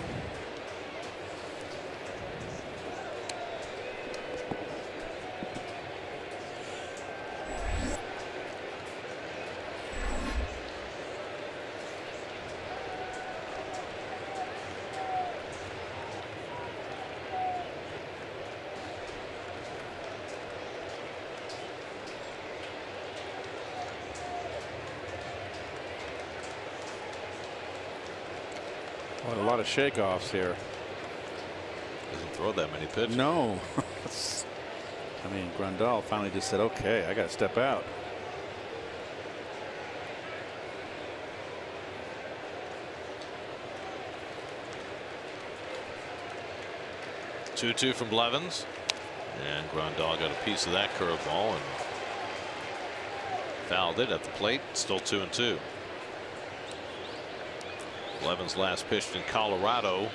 A lot of shakeoffs here. Doesn't throw that many pitches. No. I mean, Grandal finally just said, okay, I got to step out. Two from Blevins, and Grandal got a piece of that curveball and fouled it at the plate. Still 2-2. Blevins last pitched in Colorado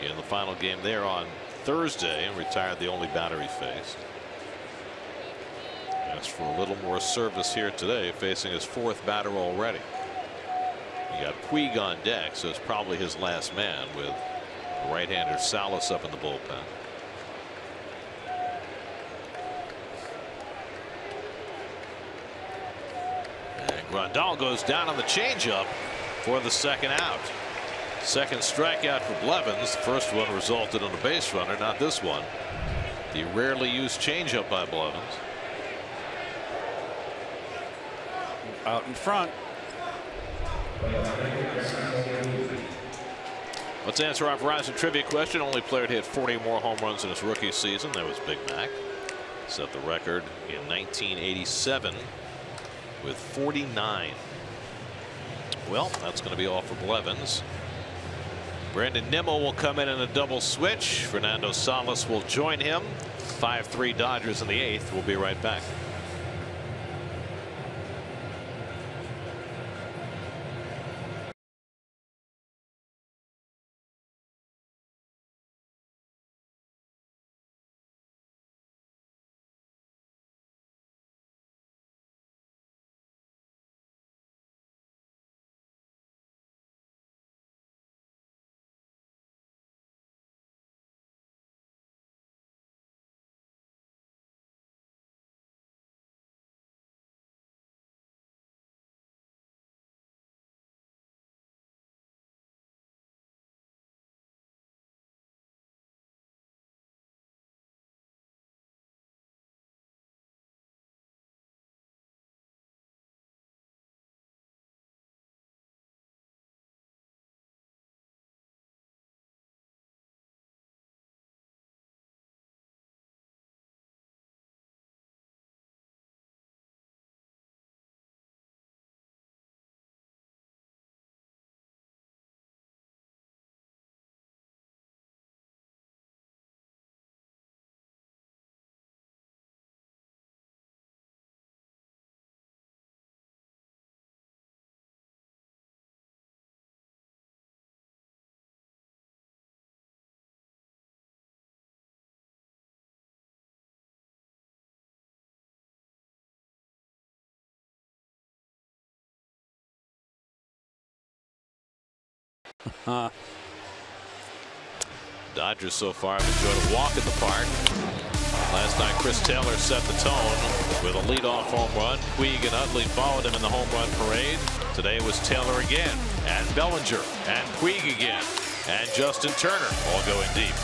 in the final game there on Thursday and retired the only batter he faced. Asked for a little more service here today, facing his 4th batter already. You got Puig on deck, so it's probably his last man with right-hander Salas up in the bullpen. And Grandal goes down on the changeup for the second out. Second strikeout for Blevins. The first one resulted in a base runner, not this one. The rarely used changeup by Blevins. Out in front. Let's answer our Verizon trivia question. Only player to hit 40 more home runs in his rookie season. That was Big Mac. Set the record in 1987 with 49. Well, that's going to be all for Blevins. Brandon Nimmo will come in a double switch. Fernando Salas will join him. 5-3 Dodgers in the 8th. We'll be right back. Dodgers so far have enjoyed a walk in the park. Last night Chris Taylor set the tone with a leadoff home run. Puig and Utley followed him in the home run parade. Today was Taylor again, and Bellinger, and Puig again, and Justin Turner all going deep.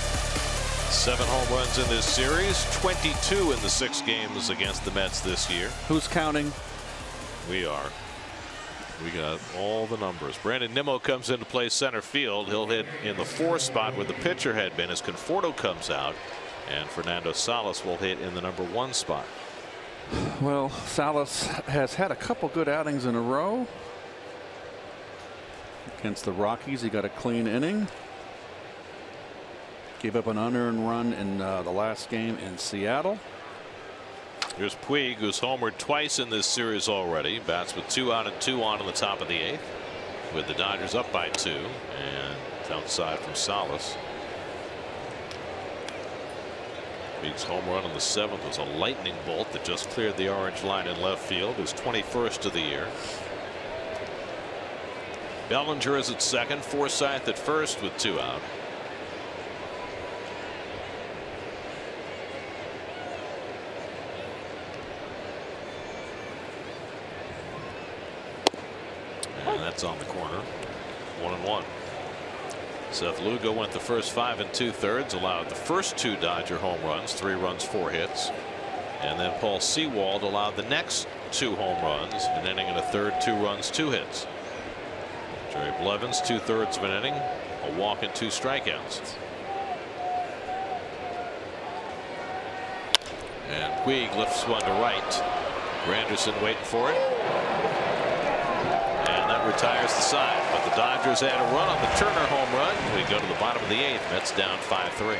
7 home runs in this series, 22 in the 6 games against the Mets this year. Who's counting? We are. We got all the numbers. Brandon Nimmo comes in to play center field. He'll hit in the 4 spot where the pitcher had been as Conforto comes out, and Fernando Salas will hit in the number 1 spot. Well, Salas has had a couple good outings in a row. Against the Rockies, he got a clean inning. Gave up an unearned run in the last game in Seattle. Here's Puig, who's homered twice in this series already. Bats with 2 out and 2 on the top of the 8th, with the Dodgers up by 2, and it's outside from Salas. Puig's home run on the 7th was a lightning bolt that just cleared the orange line in left field, his 21st of the year. Bellinger is at second, Forsythe at first with 2 out. And that's on the corner. 1-1. Seth Lugo went the first 5 2/3, allowed the first 2 Dodger home runs, 3 runs, 4 hits. And then Paul Sewald allowed the next 2 home runs, an inning and a third, 2 runs, 2 hits. Jerry Blevins 2/3 of an inning, a walk and 2 strikeouts. And Puig lifts one to right. Granderson waiting for it. And that retires the side. But the Dodgers had a run on the Turner home run. We go to the bottom of the 8th. Mets down 5-3.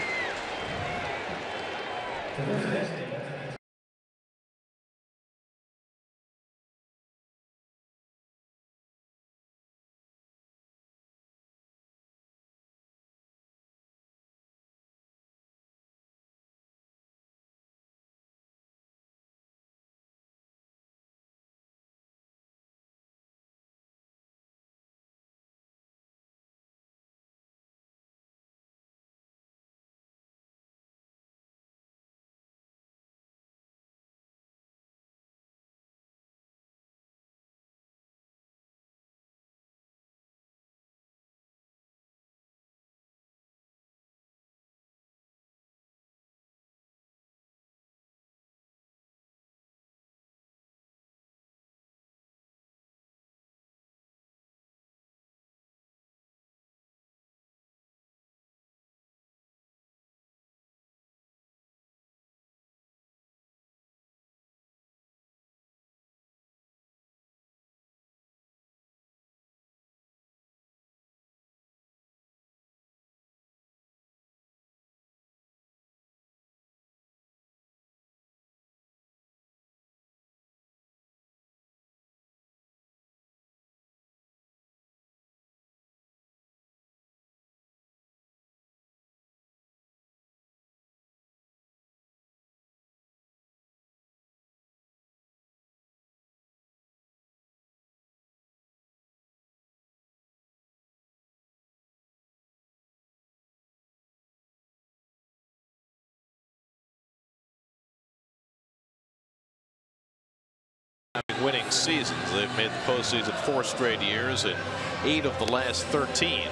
Winning seasons. They've made the postseason 4 straight years and 8 of the last 13.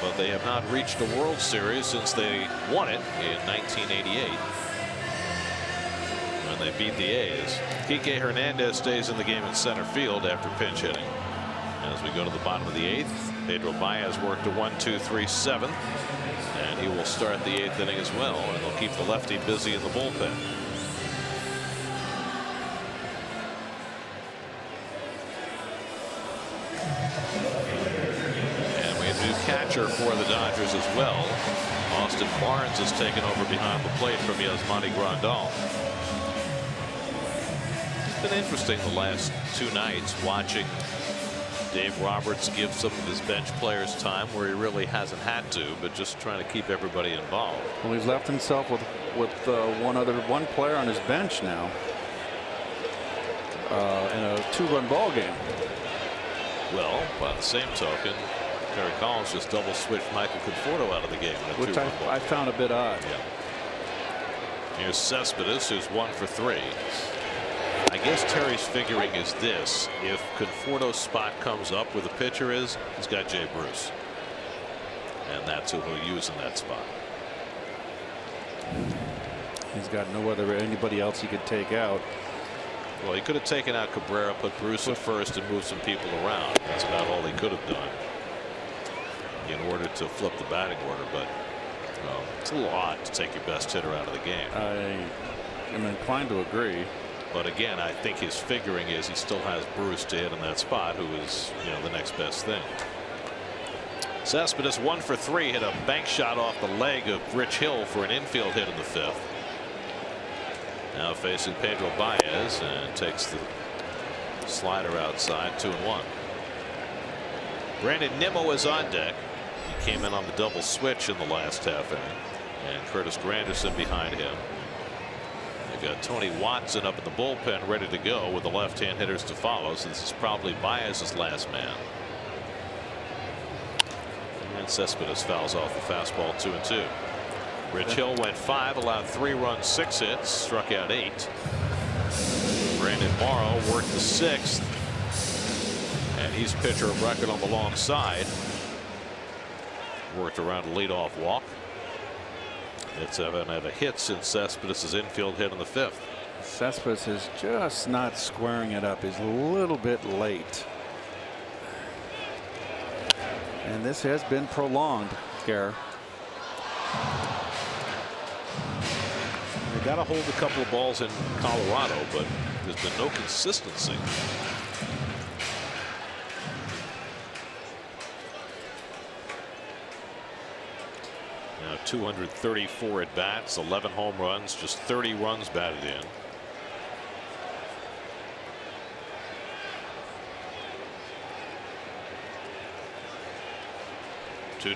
But they have not reached a World Series since they won it in 1988 when they beat the A's. Kike Hernandez stays in the game in center field after pinch hitting. As we go to the bottom of the 8th, Pedro Baez worked a 1-2-3-7, and he will start the 8th inning as well, and they'll keep the lefty busy in the bullpen. Catcher for the Dodgers as well. Austin Barnes has taken over behind the plate from Yasmani Grandal. It's been interesting the last 2 nights watching Dave Roberts give some of his bench players time where he really hasn't had to, but just trying to keep everybody involved. Well, he's left himself with one player on his bench now in a 2-run ball game. Well, by the same token, Terry Collins just double switched Michael Conforto out of the game, which I found a bit odd. Yeah. Here's Cespedes, who's 1 for 3. I guess Terry's figuring is this: if Conforto's spot comes up where the pitcher is, he's got Jay Bruce, and that's who he'll use in that spot. He's got no other anybody else he could take out. Well, he could have taken out Cabrera, put Bruce at first, and moved some people around. That's about all he could have done in order to flip the batting order. But it's a little odd to take your best hitter out of the game. I am inclined to agree. But again, I think his figuring is he still has Bruce to hit in that spot, who is, the next best thing. Cespedes 1 for 3, hit a bank shot off the leg of Rich Hill for an infield hit in the 5th. Now facing Pedro Baez and takes the slider outside, 2-1. Brandon Nimmo is on deck. He came in on the double switch in the last half inning, and Curtis Granderson behind him. They've got Tony Watson up in the bullpen ready to go with the left-hand hitters to follow. So this is probably Baez's last man. And Cespedes fouls off the fastball, 2-2. Rich Hill went 5, allowed 3 runs, 6 hits, struck out 8. Brandon Morrow worked the 6th, and he's pitcher of record on the long side. Worked around a leadoff walk. It's haven't had a hit since Cespedes' infield hit in the 5th. Cespedes is just not squaring it up. He's a little bit late. And this has been prolonged, Gare. They got to hold a couple of balls in Colorado, but there's been no consistency. Now 234 at bats, 11 home runs, just 30 runs batted in.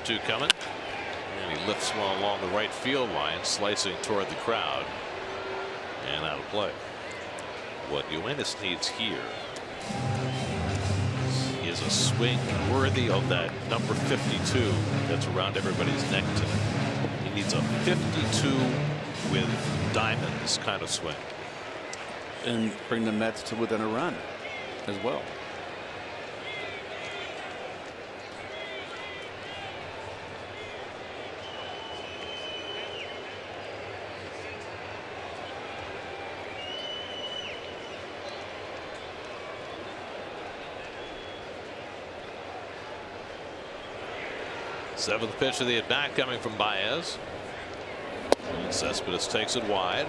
Two coming, and he lifts one along the right field line, slicing toward the crowd, and out of play. What Yoenis needs here is a swing worthy of that number 52 that's around everybody's neck today. He needs a 52 with diamonds kind of swing, and bring the Mets to within a run as well. Seventh pitch of the at bat coming from Baez. And Cespedes takes it wide,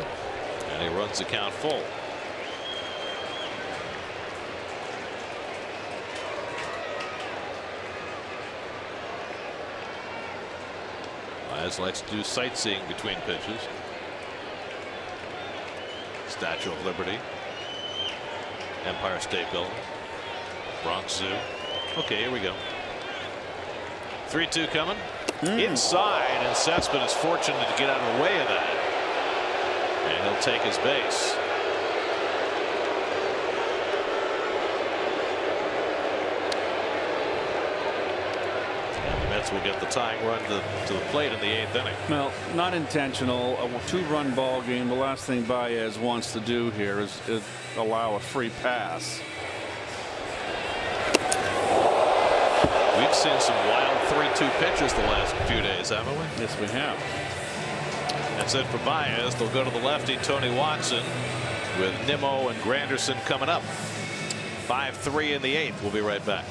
and he runs the count full. Baez likes to do sightseeing between pitches. Statue of Liberty, Empire State Building, Bronx Zoo. Okay, here we go. 3-2 coming. Inside, and Cespedes is fortunate to get out of the way of that. And he'll take his base. And the Mets will get the tying run to the plate in the 8th inning. Well, not intentional. A 2-run ball game. The last thing Baez wants to do here is allow a free pass. We've seen some wild 3-2 pitches the last few days, haven't we? Yes, we have. That's it for Baez. They'll go to the lefty, Tony Watson, with Nimmo and Granderson coming up. 5-3 in the 8th. We'll be right back.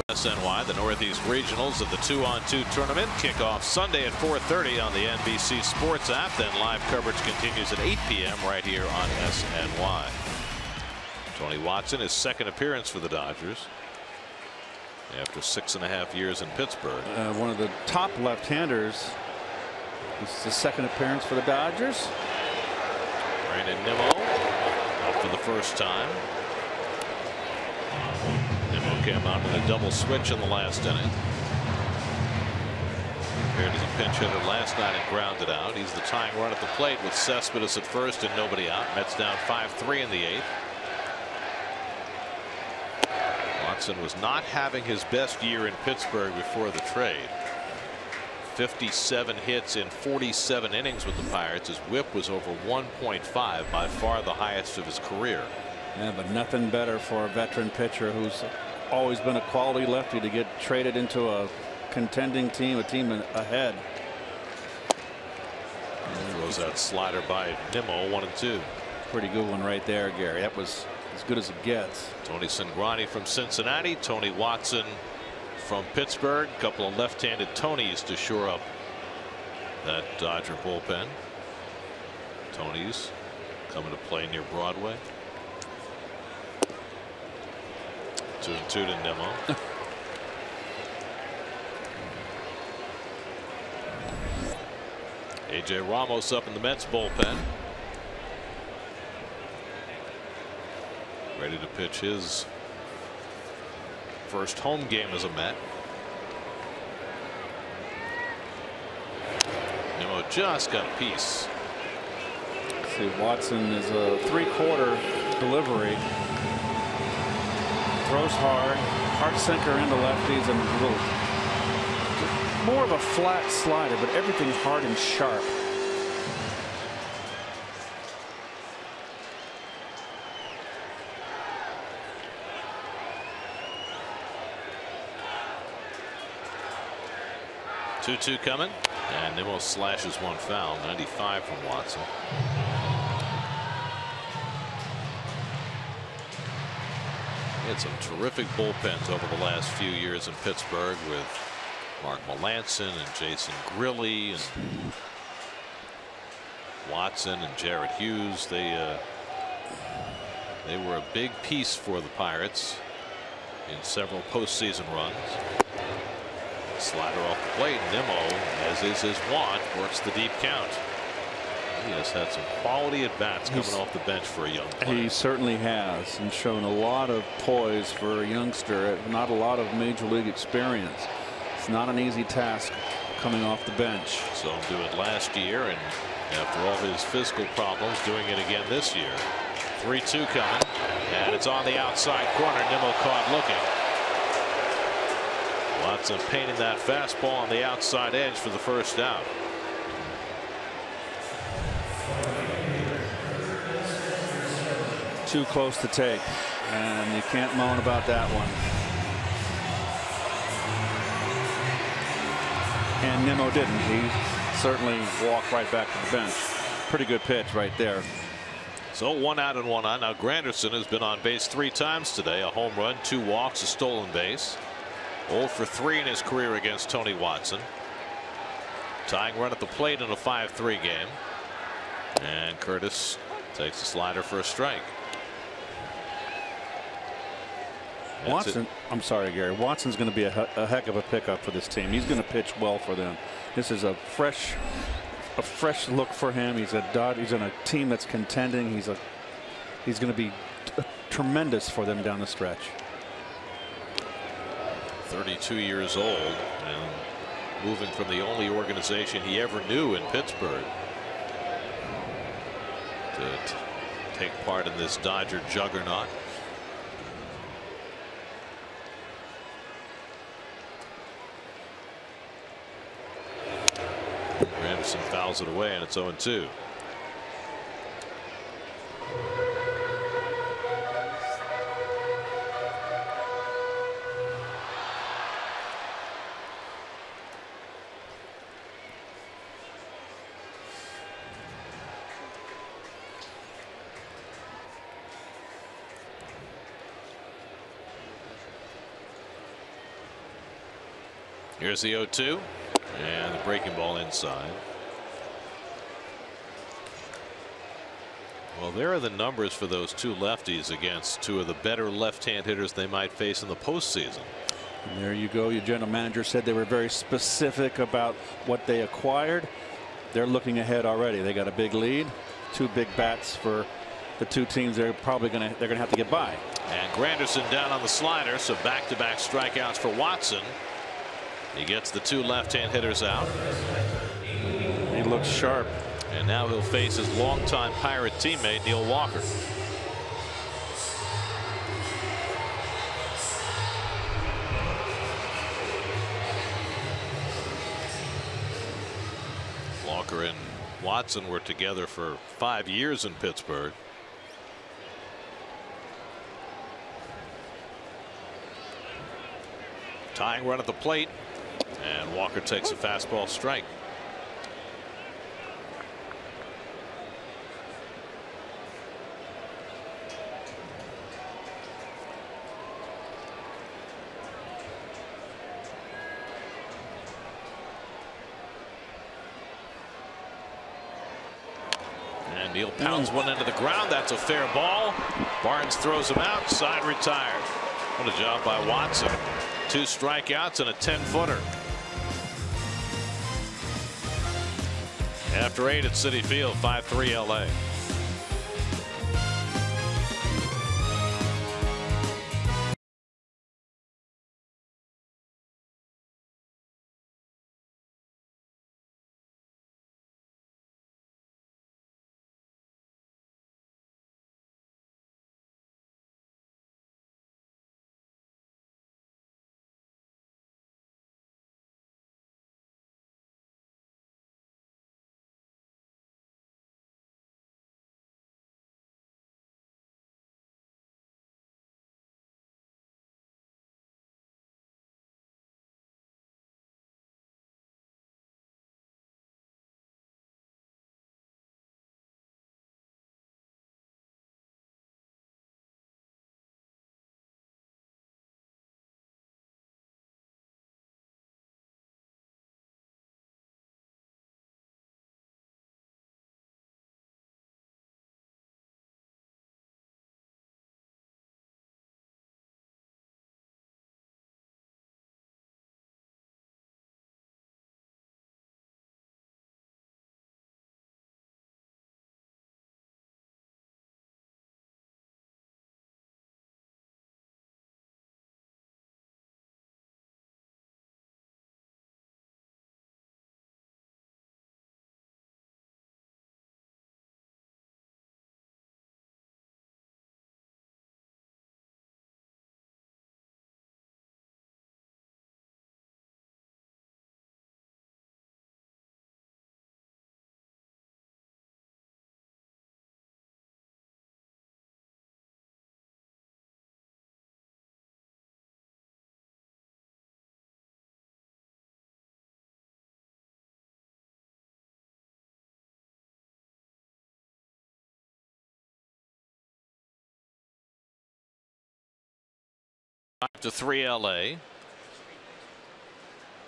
SNY, the Northeast Regionals of the 2-on-2 tournament kick off Sunday at 4:30 on the NBC Sports app. Then live coverage continues at 8 p.m. right here on SNY. Tony Watson, his second appearance for the Dodgers after 6.5 years in Pittsburgh. One of the top left-handers. This is his second appearance for the Dodgers. Brandon Nimmo up for the first time. Nimmo came out with a double switch in the last inning. Appeared as a pinch hitter last night and grounded out. He's the tying run at the plate with Cespedes at first and nobody out. Mets down 5-3 in the 8th. Watson was not having his best year in Pittsburgh before the trade. 57 hits in 47 innings with the Pirates. His whip was over 1.5, by far the highest of his career. Yeah, but nothing better for a veteran pitcher who's always been a quality lefty to get traded into a contending team, a team ahead. Throws that slider by Nimmo, 1-2. Pretty good one right there, Gary. That was as good as it gets. Tony Cingrani from Cincinnati, Tony Watson from Pittsburgh. A couple of left-handed Tonys to shore up that Dodger bullpen. Tonys coming to play near Broadway. 2-2 to Nimmo. A.J. Ramos up in the Mets bullpen. Ready to pitch his first home game as a Met. Nimmo just got a piece. See, Watson is a 3/4 delivery. Throws hard, heart sinker into lefties, and a little more of a flat slider, but everything hard and sharp. Two coming, and Nimmo slashes one foul. 95 from Watson. He had some terrific bullpens over the last few years in Pittsburgh with Mark Melanson and Jason Grilli and Watson and Jared Hughes. They were a big piece for the Pirates in several postseason runs. Slider off the plate. Nimmo, as is his wont, works the deep count. He has had some quality at bats coming off the bench for a young player. He certainly has, and shown a lot of poise for a youngster. Not a lot of major league experience. It's not an easy task coming off the bench. Saw him do it last year, and after all his physical problems, doing it again this year. 3-2 coming, and it's on the outside corner. Nimmo caught looking. Watson painting that fastball on the outside edge for the first out. Too close to take, and you can't moan about that one. And Nimmo didn't. He certainly walked right back to the bench. Pretty good pitch right there. So 1 out and 1 on. Now Granderson has been on base 3 times today. A home run, 2 walks, a stolen base. 0 for 3 in his career against Tony Watson. Tying run at the plate in a 5-3 game. And Curtis takes a slider for a strike. Watson, I'm sorry, Gary. Watson's going to be a heck of a pickup for this team. He's going to pitch well for them. This is a fresh look for him. He's in a team that's contending. He's going to be tremendous for them down the stretch. 32 years old and moving from the only organization he ever knew in Pittsburgh to take part in this Dodger juggernaut. Anderson fouls it away, and it's 0-2. Here's the 0-2 and the breaking ball inside. Well, there are the numbers for those two lefties against two of the better left-hand hitters they might face in the postseason. And there you go. Your general manager said they were very specific about what they acquired. They're looking ahead already. They got a big lead, two big bats for the two teams. They're gonna have to get by. And Granderson down on the slider, so back-to-back strikeouts for Watson. He gets the two left-hand hitters out. He looks sharp. And now he'll face his longtime Pirate teammate Neil Walker. Walker and Watson were together for 5 years in Pittsburgh. Tying run at the plate, and Walker takes a fastball strike. And Neil pounds one into the ground. That's a fair ball. Barnes throws him out. Side retired. What a job by Watson. 2 strikeouts and a 10-footer. After 8 at Citi Field, 5-3 LA. To 3 LA,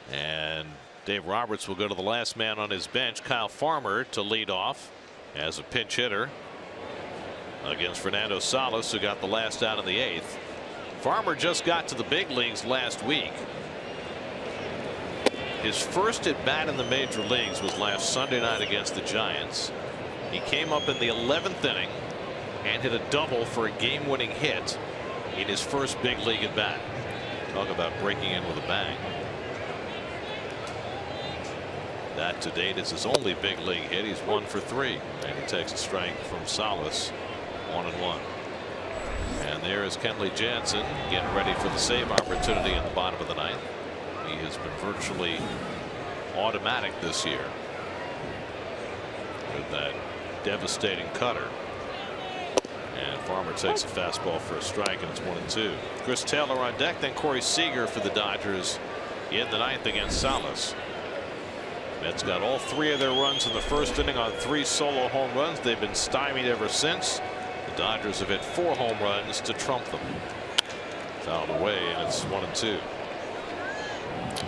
and Dave Roberts will go to the last man on his bench, Kyle Farmer, to lead off as a pinch hitter against Fernando Salas, who got the last out in the 8th. Farmer just got to the big leagues last week. His first at bat in the major leagues was last Sunday night against the Giants. He came up in the 11th inning and hit a double for a game-winning hit in his first big league at bat. Talk about breaking in with a bang. That to date is his only big league hit. He's 1 for 3, and he takes a strike from Salas. 1-1. And there is Kenley Jansen getting ready for the save opportunity in the bottom of the 9th. He has been virtually automatic this year with that devastating cutter. And Farmer takes a fastball for a strike, and it's 1-2. Chris Taylor on deck, then Corey Seager for the Dodgers in the 9th against Salas. Mets got all 3 of their runs in the first inning on 3 solo home runs. They've been stymied ever since. The Dodgers have hit 4 home runs to trump them. Fouled away, and it's 1-2.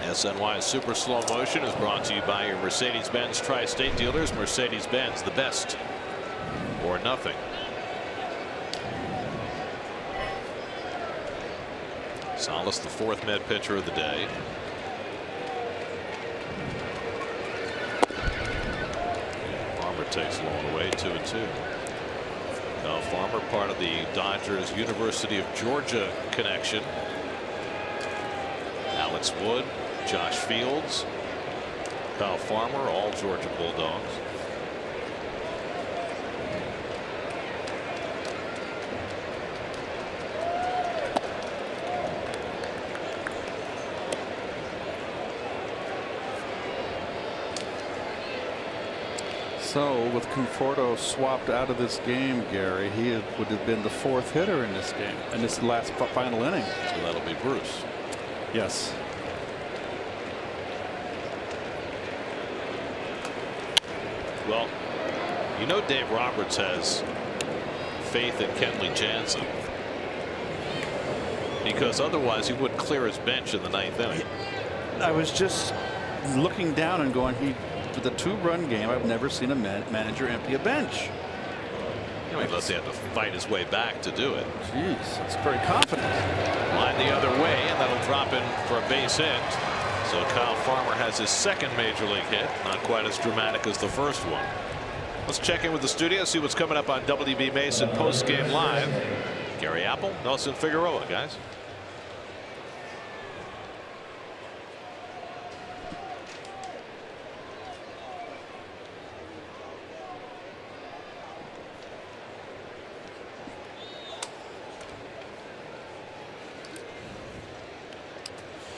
SNY's Super Slow Motion is brought to you by your Mercedes-Benz Tri-State dealers. Mercedes-Benz, the best or nothing. Salas, the 4th Met pitcher of the day. Farmer takes long away, 2-2. Now Farmer, part of the Dodgers University of Georgia connection. Alex Wood, Josh Fields, Kyle Farmer, all Georgia Bulldogs. So with Conforto swapped out of this game, Gary, he would have been the 4th hitter in this game, in this last final inning. So that'll be Bruce. Yes. Well, you know Dave Roberts has faith in Kenley Jansen, because otherwise he wouldn't clear his bench in the 9th inning. I was just looking down and going, with a 2-run game, I've never seen a manager empty a bench. Unless he had to fight his way back to do it. Jeez, that's very confident. Line the other way, and that'll drop in for a base hit. So Kyle Farmer has his 2nd major league hit. Not quite as dramatic as the first one. Let's check in with the studio, see what's coming up on WB Mason Post Game Live. Gary Apple, Nelson Figueroa, guys.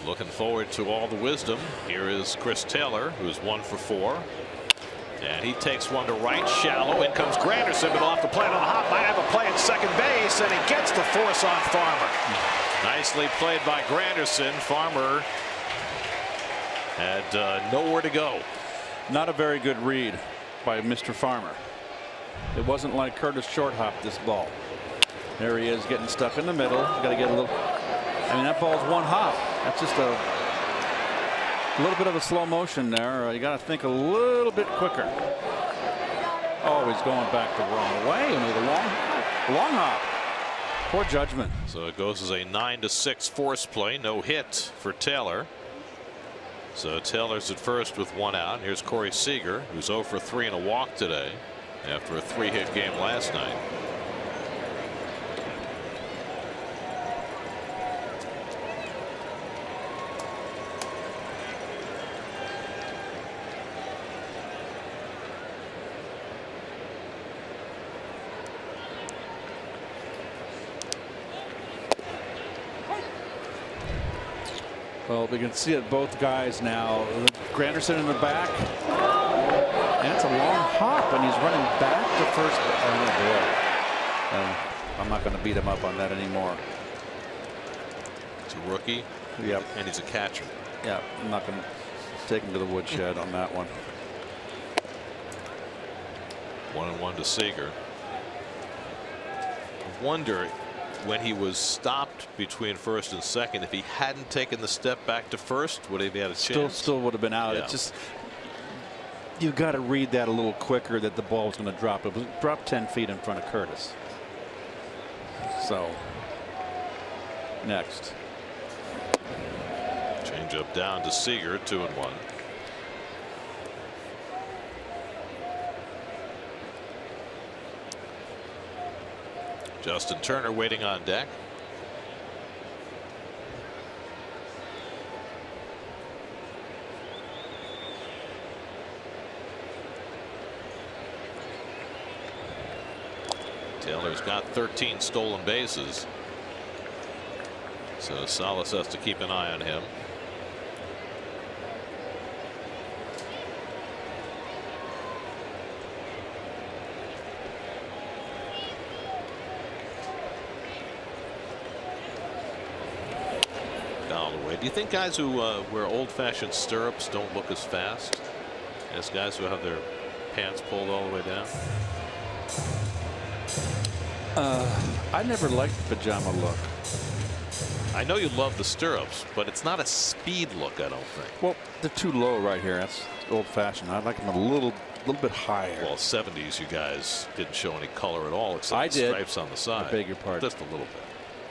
Looking forward to all the wisdom. Here is Chris Taylor, who's 1 for 4. And he takes one to right, shallow. In comes Granderson, but off the plate on the hop. Might have a play at second base, and he gets the force on Farmer. Nicely played by Granderson. Farmer had nowhere to go. Not a very good read by Mr. Farmer. It wasn't like Curtis short hopped this ball. There he is, getting stuck in the middle. Got to get a little. I mean, that ball's 1 hop. That's just a little bit of a slow motion there. You got to think a little bit quicker. Oh, he's going back the wrong way, and with a long hop. Poor judgment. So it goes as a 9-6 force play. No hit for Taylor. So Taylor's at first with 1 out. Here's Corey Seager, who's 0 for 3 and a walk today after a 3-hit game last night. Well, we can see it, both guys now. Granderson in the back. And it's a long hop, and he's running back to first. Oh, boy. I'm not going to beat him up on that anymore. It's a rookie. Yep. And he's a catcher. Yeah, I'm not going to take him to the woodshed on that one. 1-1 to Seager. I wonder, when he was stopped between first and second, if he hadn't taken the step back to first, would he have had a chance? Still would have been out. Yeah. It's just, you got to read that a little quicker, that the ball was going to drop. It was dropped 10 feet in front of Curtis. So next, change up down to Seager, 2-1. Justin Turner waiting on deck. Taylor's got 13 stolen bases, so Salas has to keep an eye on him. Do you think guys who wear old-fashioned stirrups don't look as fast as guys who have their pants pulled all the way down? I never liked the pajama look. I know you love the stirrups, but it's not a speed look, I don't think. Well, they're too low right here. That's old-fashioned. I'd like them a little bit higher. Well, 70s, you guys didn't show any color at all except I the did. stripes on the side. I beg your pardon. Just a little bit.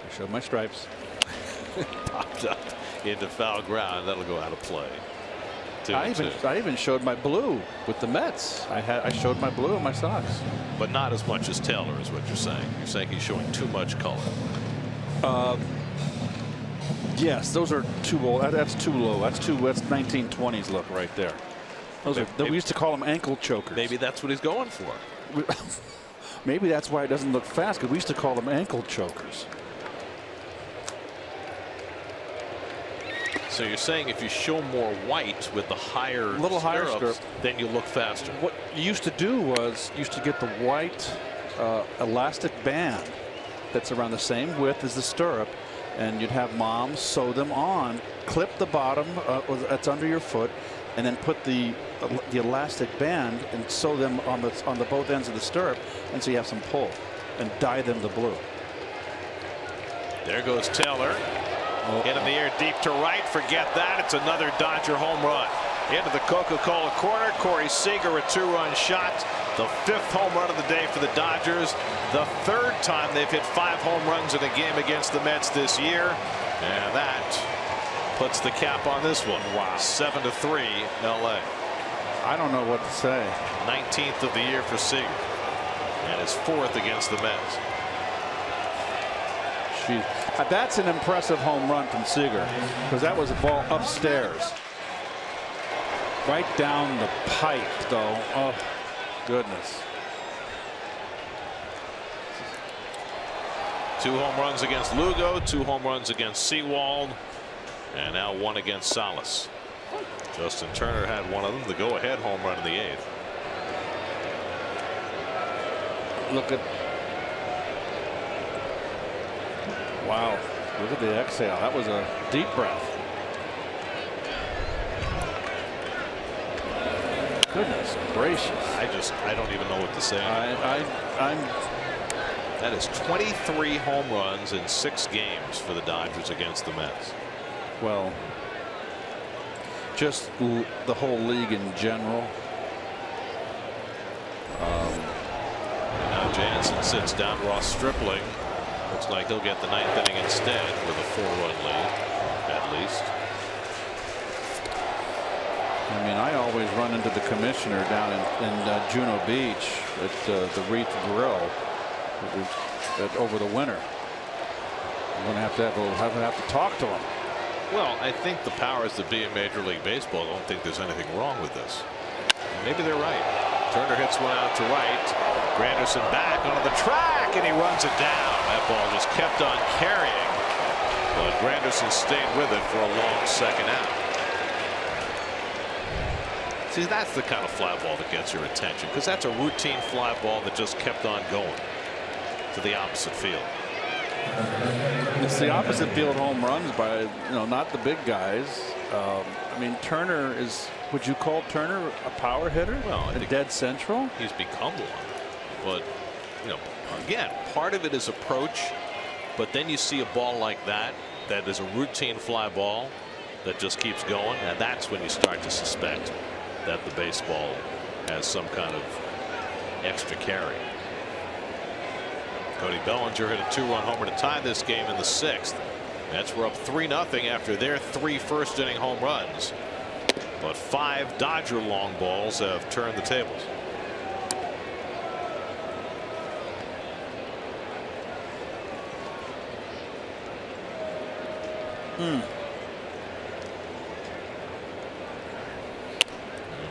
I showed my stripes. Popped up into foul ground. That'll go out of play. I even showed my blue with the Mets. I showed my blue in my socks. But not as much as Taylor is what you're saying. You're saying he's showing too much color. Yes, those are too old. That's too low. That's 1920s look right there. We used to call them ankle chokers. Maybe that's what he's going for. Maybe that's why it doesn't look fast, because we used to call them ankle chokers. So you're saying if you show more white with the higher stirrups, then you look faster. What you used to do was to get the white elastic band that's around the same width as the stirrup, and you'd have moms sew them on, clip the bottom that's under your foot, and then put the elastic band and sew them on the both ends of the stirrup, and so you have some pull, and dye them the blue. There goes Taylor. Into the air deep to right. Forget that. It's another Dodger home run. Into the Coca-Cola corner. Corey Seager, a 2-run shot. The 5th home run of the day for the Dodgers. The 3rd time they've hit 5 home runs in a game against the Mets this year. And that puts the cap on this one. Wow. 7-3 LA. I don't know what to say. 19th of the year for Seager. And his 4th against the Mets. That's an impressive home run from Seager, because that was a ball upstairs. Right down the pipe, though. Oh, goodness. 2 home runs against Lugo, 2 home runs against Sewald, and now 1 against Salas. Justin Turner had one of them, the go-ahead home run in the 8th. Look at. Wow, look at the exhale. That was a deep breath. Goodness gracious. I don't even know what to say. That is 23 home runs in 6 games for the Dodgers against the Mets. Well, just the whole league in general. Now Jansen sits down Ross Stripling. Looks like he'll get the 9th inning instead with a 4-run lead, at least. I mean, I always run into the commissioner down in Juno Beach at the Reef Grill over the winter. I'm going to have to talk to him. Well, I think the powers that be in Major League Baseball don't think there's anything wrong with this. Maybe they're right. Turner hits one out to right. Granderson back onto the track, and he runs it down. That ball just kept on carrying, but Granderson stayed with it for a long second out. See, that's the kind of fly ball that gets your attention, because that's a routine fly ball that just kept on going to the opposite field. It's the opposite field home runs by, not the big guys. I mean, Turner is. Would you call Turner a power hitter? Well, a dead central. He's become one, but again, part of it is approach. But then you see a ball like that is a routine fly ball that just keeps going, and that's when you start to suspect that the baseball has some kind of extra carry. Cody Bellinger hit a 2-run homer to tie this game in the 6th. Mets were up 3-0 after their 3 first-inning home runs. But 5 Dodger long balls have turned the tables. And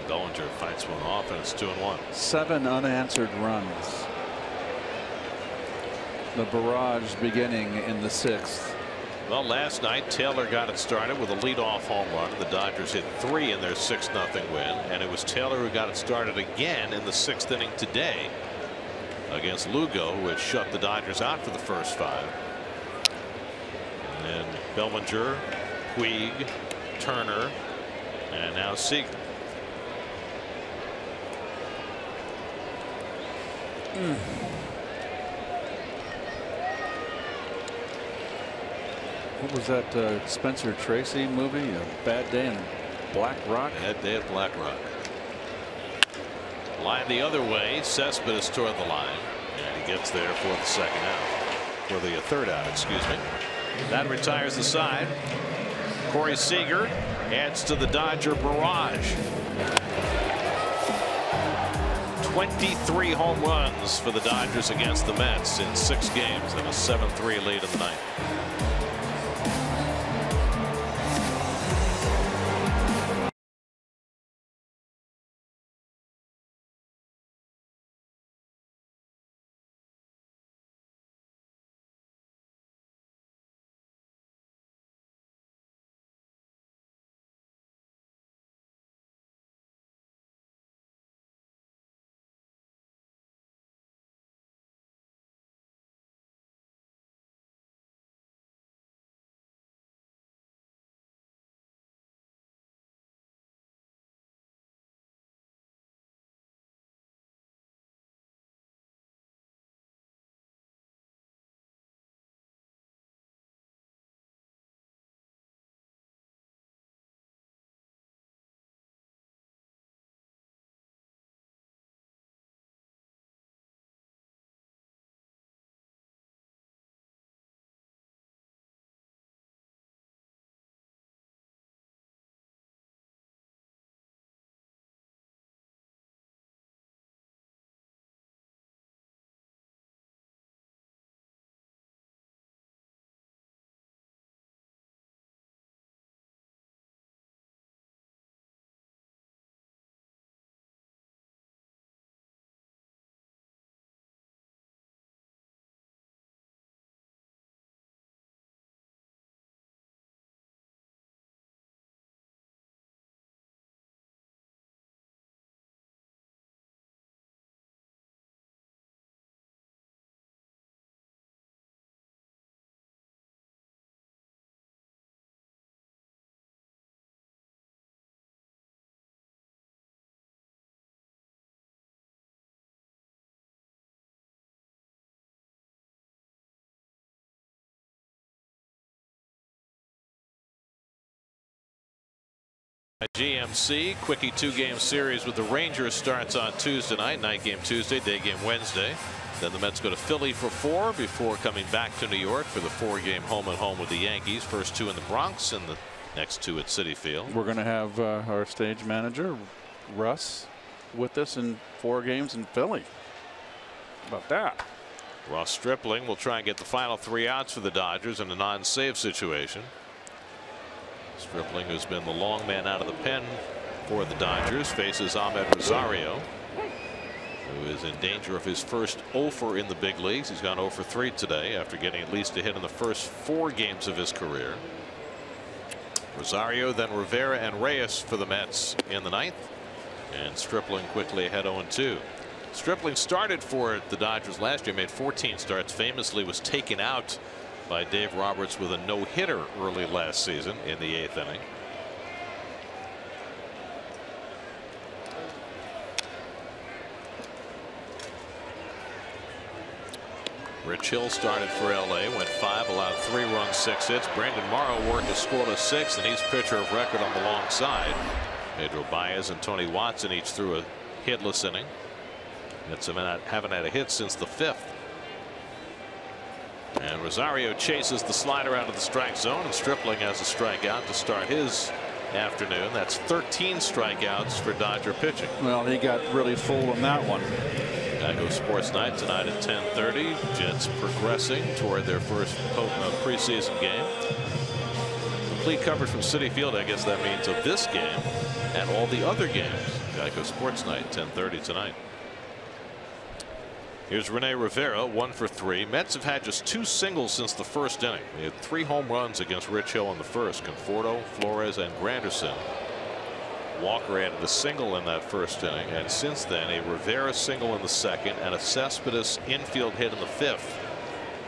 Bellinger fights one off, and it's 2-1. 7 unanswered runs. The barrage beginning in the 6th. Well, last night Taylor got it started with a leadoff home run. The Dodgers hit 3 in their 6-0 win, and it was Taylor who got it started again in the 6th inning today against Lugo, who had shut the Dodgers out for the first 5. And then Bellinger, Puig, Turner, and now Seager. What was that Spencer Tracy movie? A Bad Day in Black Rock? Bad Day at Black Rock. Line the other way. Cespedes toward the line. And he gets there for the second out. For the third out, excuse me. That retires the side. Corey Seager adds to the Dodger barrage. 23 home runs for the Dodgers against the Mets in 6 games and a 7-3 lead in the ninth. GMC quickie 2-game series with the Rangers starts on Tuesday night. Night game Tuesday, day game Wednesday. Then the Mets go to Philly for 4 before coming back to New York for the 4-game home and home with the Yankees. First 2 in the Bronx and the next 2 at Citi Field. We're going to have our stage manager Russ with us in 4 games in Philly. How about that? Ross Stripling will try and get the final 3 outs for the Dodgers in a non-save situation. Stripling, who's been the long man out of the pen for the Dodgers, faces Ahmed Rosario, who is in danger of his first 0-for in the big leagues. He's gone 0-for 3 today after getting at least a hit in the first 4 games of his career. Rosario, then Rivera and Reyes for the Mets in the ninth, and Stripling quickly ahead 0-2. Stripling started for the Dodgers last year, made 14 starts, famously was taken out by Dave Roberts with a no-hitter early last season in the 8th inning. Rich Hill started for LA, went 5, allowed 3 runs, 6 hits. Brandon Morrow worked a scoreless 6, and he's pitcher of record on the long side. Pedro Baez and Tony Watson each threw a hitless inning. Mets haven't had a hit since the 5th. And Rosario chases the slider out of the strike zone, and Stripling has a strikeout to start his afternoon. That's 13 strikeouts for Dodger pitching. Well, he got really full on that one. Geico Sports Night tonight at 10:30. Jets progressing toward their first preseason game. Complete coverage from Citi Field, I guess that means, of this game and all the other games. Geico Sports Night, 10:30 tonight. Here's Rene Rivera, 1 for 3. Mets have had just 2 singles since the first inning. They had 3 home runs against Rich Hill in the first. Conforto, Flores, and Granderson. Walker added a single in that first inning, and since then a Rivera single in the second and a Cespedes infield hit in the 5th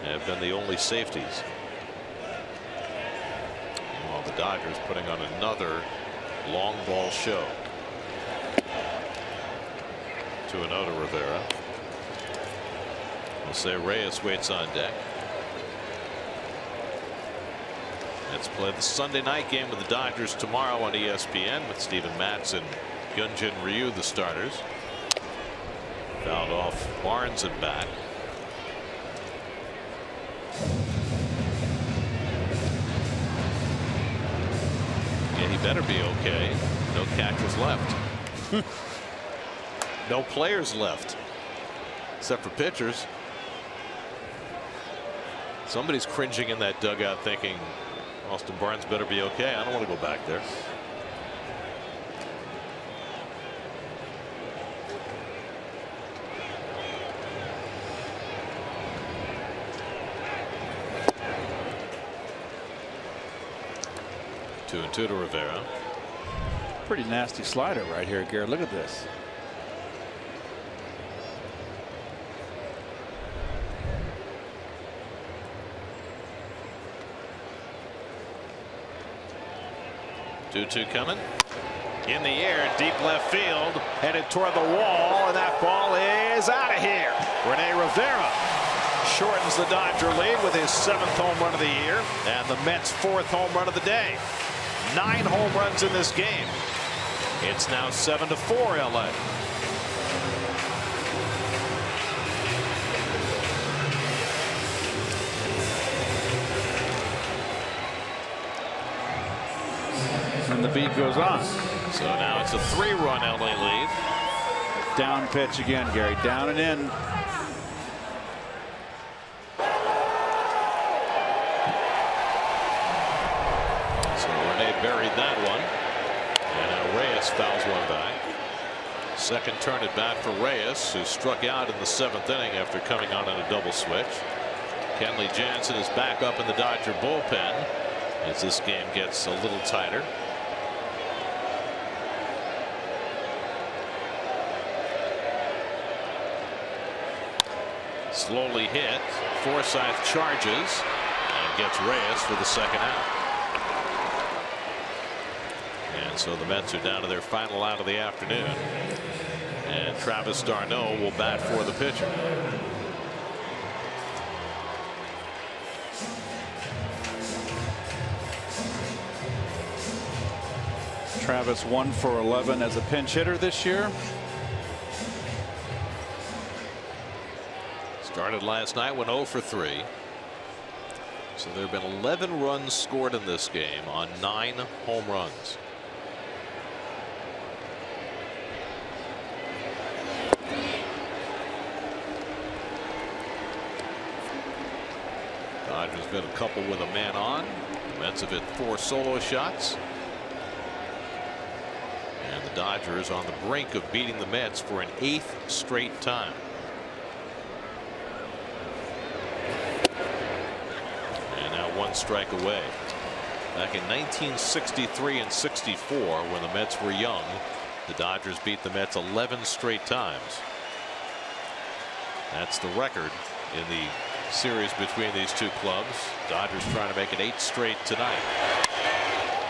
have been the only safeties. While the Dodgers putting on another long ball show. 2-0 to Rivera. Jose Reyes waits on deck. Mets play the Sunday night game with the Dodgers tomorrow on ESPN with Steven Matz and Hyunjin Ryu, the starters. Fouled off Barnes and back. Yeah, he better be okay. No catchers left. No players left except for pitchers. Somebody's cringing in that dugout thinking Austin Barnes better be okay. I don't want to go back there. Two and two to Rivera. Pretty nasty slider right here, Garrett. Look at this. Two coming in the air, deep left field, headed toward the wall, and that ball is out of here. Rene Rivera shortens the Dodger lead with his 7th home run of the year and the Mets' 4th home run of the day. 9 home runs in this game. It's now 7-4 LA. And the beat goes on. So now it's a 3-run LA lead. Down pitch again, Gary. Down and in. So Rene buried that one. And now Reyes fouls one back. Second turn at bat for Reyes, who struck out in the 7th inning after coming on in a double switch. Kenley Jansen is back up in the Dodger bullpen as this game gets a little tighter. Slowly hit. Forsythe charges and gets Reyes for the 2nd out. And so the Mets are down to their final out of the afternoon. And Travis d'Arnaud will bat for the pitcher. Travis 1 for 11 as a pinch hitter this year. Started last night, went 0 for 3. So there have been 11 runs scored in this game on 9 home runs. Dodgers got a couple with a man on. The Mets have hit 4 solo shots. And the Dodgers on the brink of beating the Mets for an 8th straight time. And now 1 strike away. Back in 1963 and 64, when the Mets were young, the Dodgers beat the Mets 11 straight times. That's the record in the series between these two clubs. Dodgers trying to make it 8 straight tonight.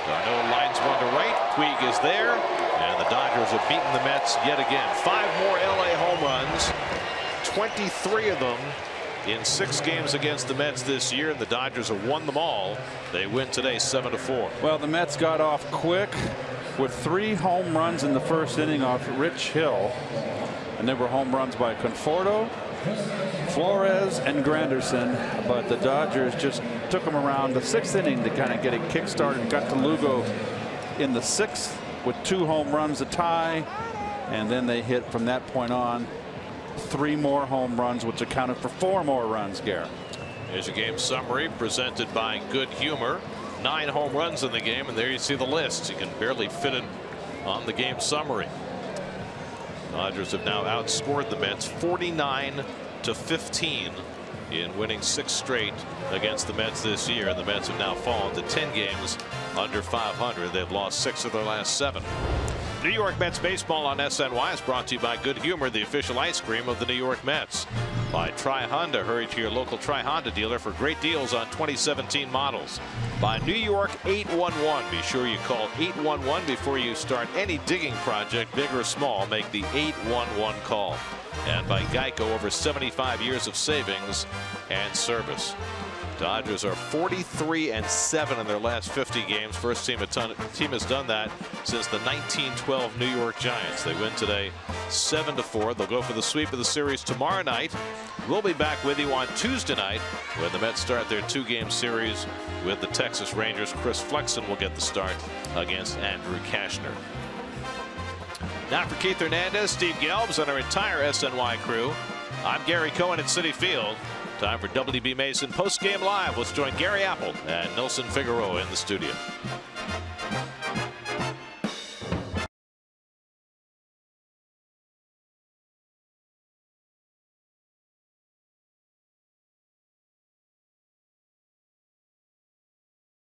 d'Arnaud lines one to right. Puig is there, and the Dodgers have beaten the Mets yet again. 5 more LA home runs, 23 of them in 6 games against the Mets this year, and the Dodgers have won them all. They win today 7-4. Well, the Mets got off quick with 3 home runs in the 1st inning off Rich Hill, and there were home runs by Conforto, Flores, and Granderson, but the Dodgers just took them around the 6th inning to kind of get a kickstart and got to Lugo in the 6th with 2 home runs to tie, and then they hit from that point on 3 more home runs, which accounted for 4 more runs. Garrett. Here's your game summary presented by Good Humor. 9 home runs in the game, and there you see the list. You can barely fit it on the game summary. Dodgers have now outscored the Mets 49-15 in winning 6 straight against the Mets this year. And the Mets have now fallen to 10 games under 500. They've lost 6 of their last 7. New York Mets baseball on SNY is brought to you by Good Humor, the official ice cream of the New York Mets. By Tri Honda. Hurry to your local Tri Honda dealer for great deals on 2017 models. By New York 811. Be sure you call 811 before you start any digging project, big or small. Make the 811 call. And by Geico, over 75 years of savings and service. Dodgers are 43-7 in their last 50 games. First team has done that since the 1912 New York Giants. They win today 7-4. They'll go for the sweep of the series tomorrow night. We'll be back with you on Tuesday night when the Mets start their 2-game series with the Texas Rangers. Chris Flexen will get the start against Andrew Kashner. Now for Keith Hernandez, Steve Gelbs, and our entire SNY crew, I'm Gary Cohen at Citi Field. Time for WB Mason Post Game Live. Let's join Gary Apple and Nelson Figueroa in the studio.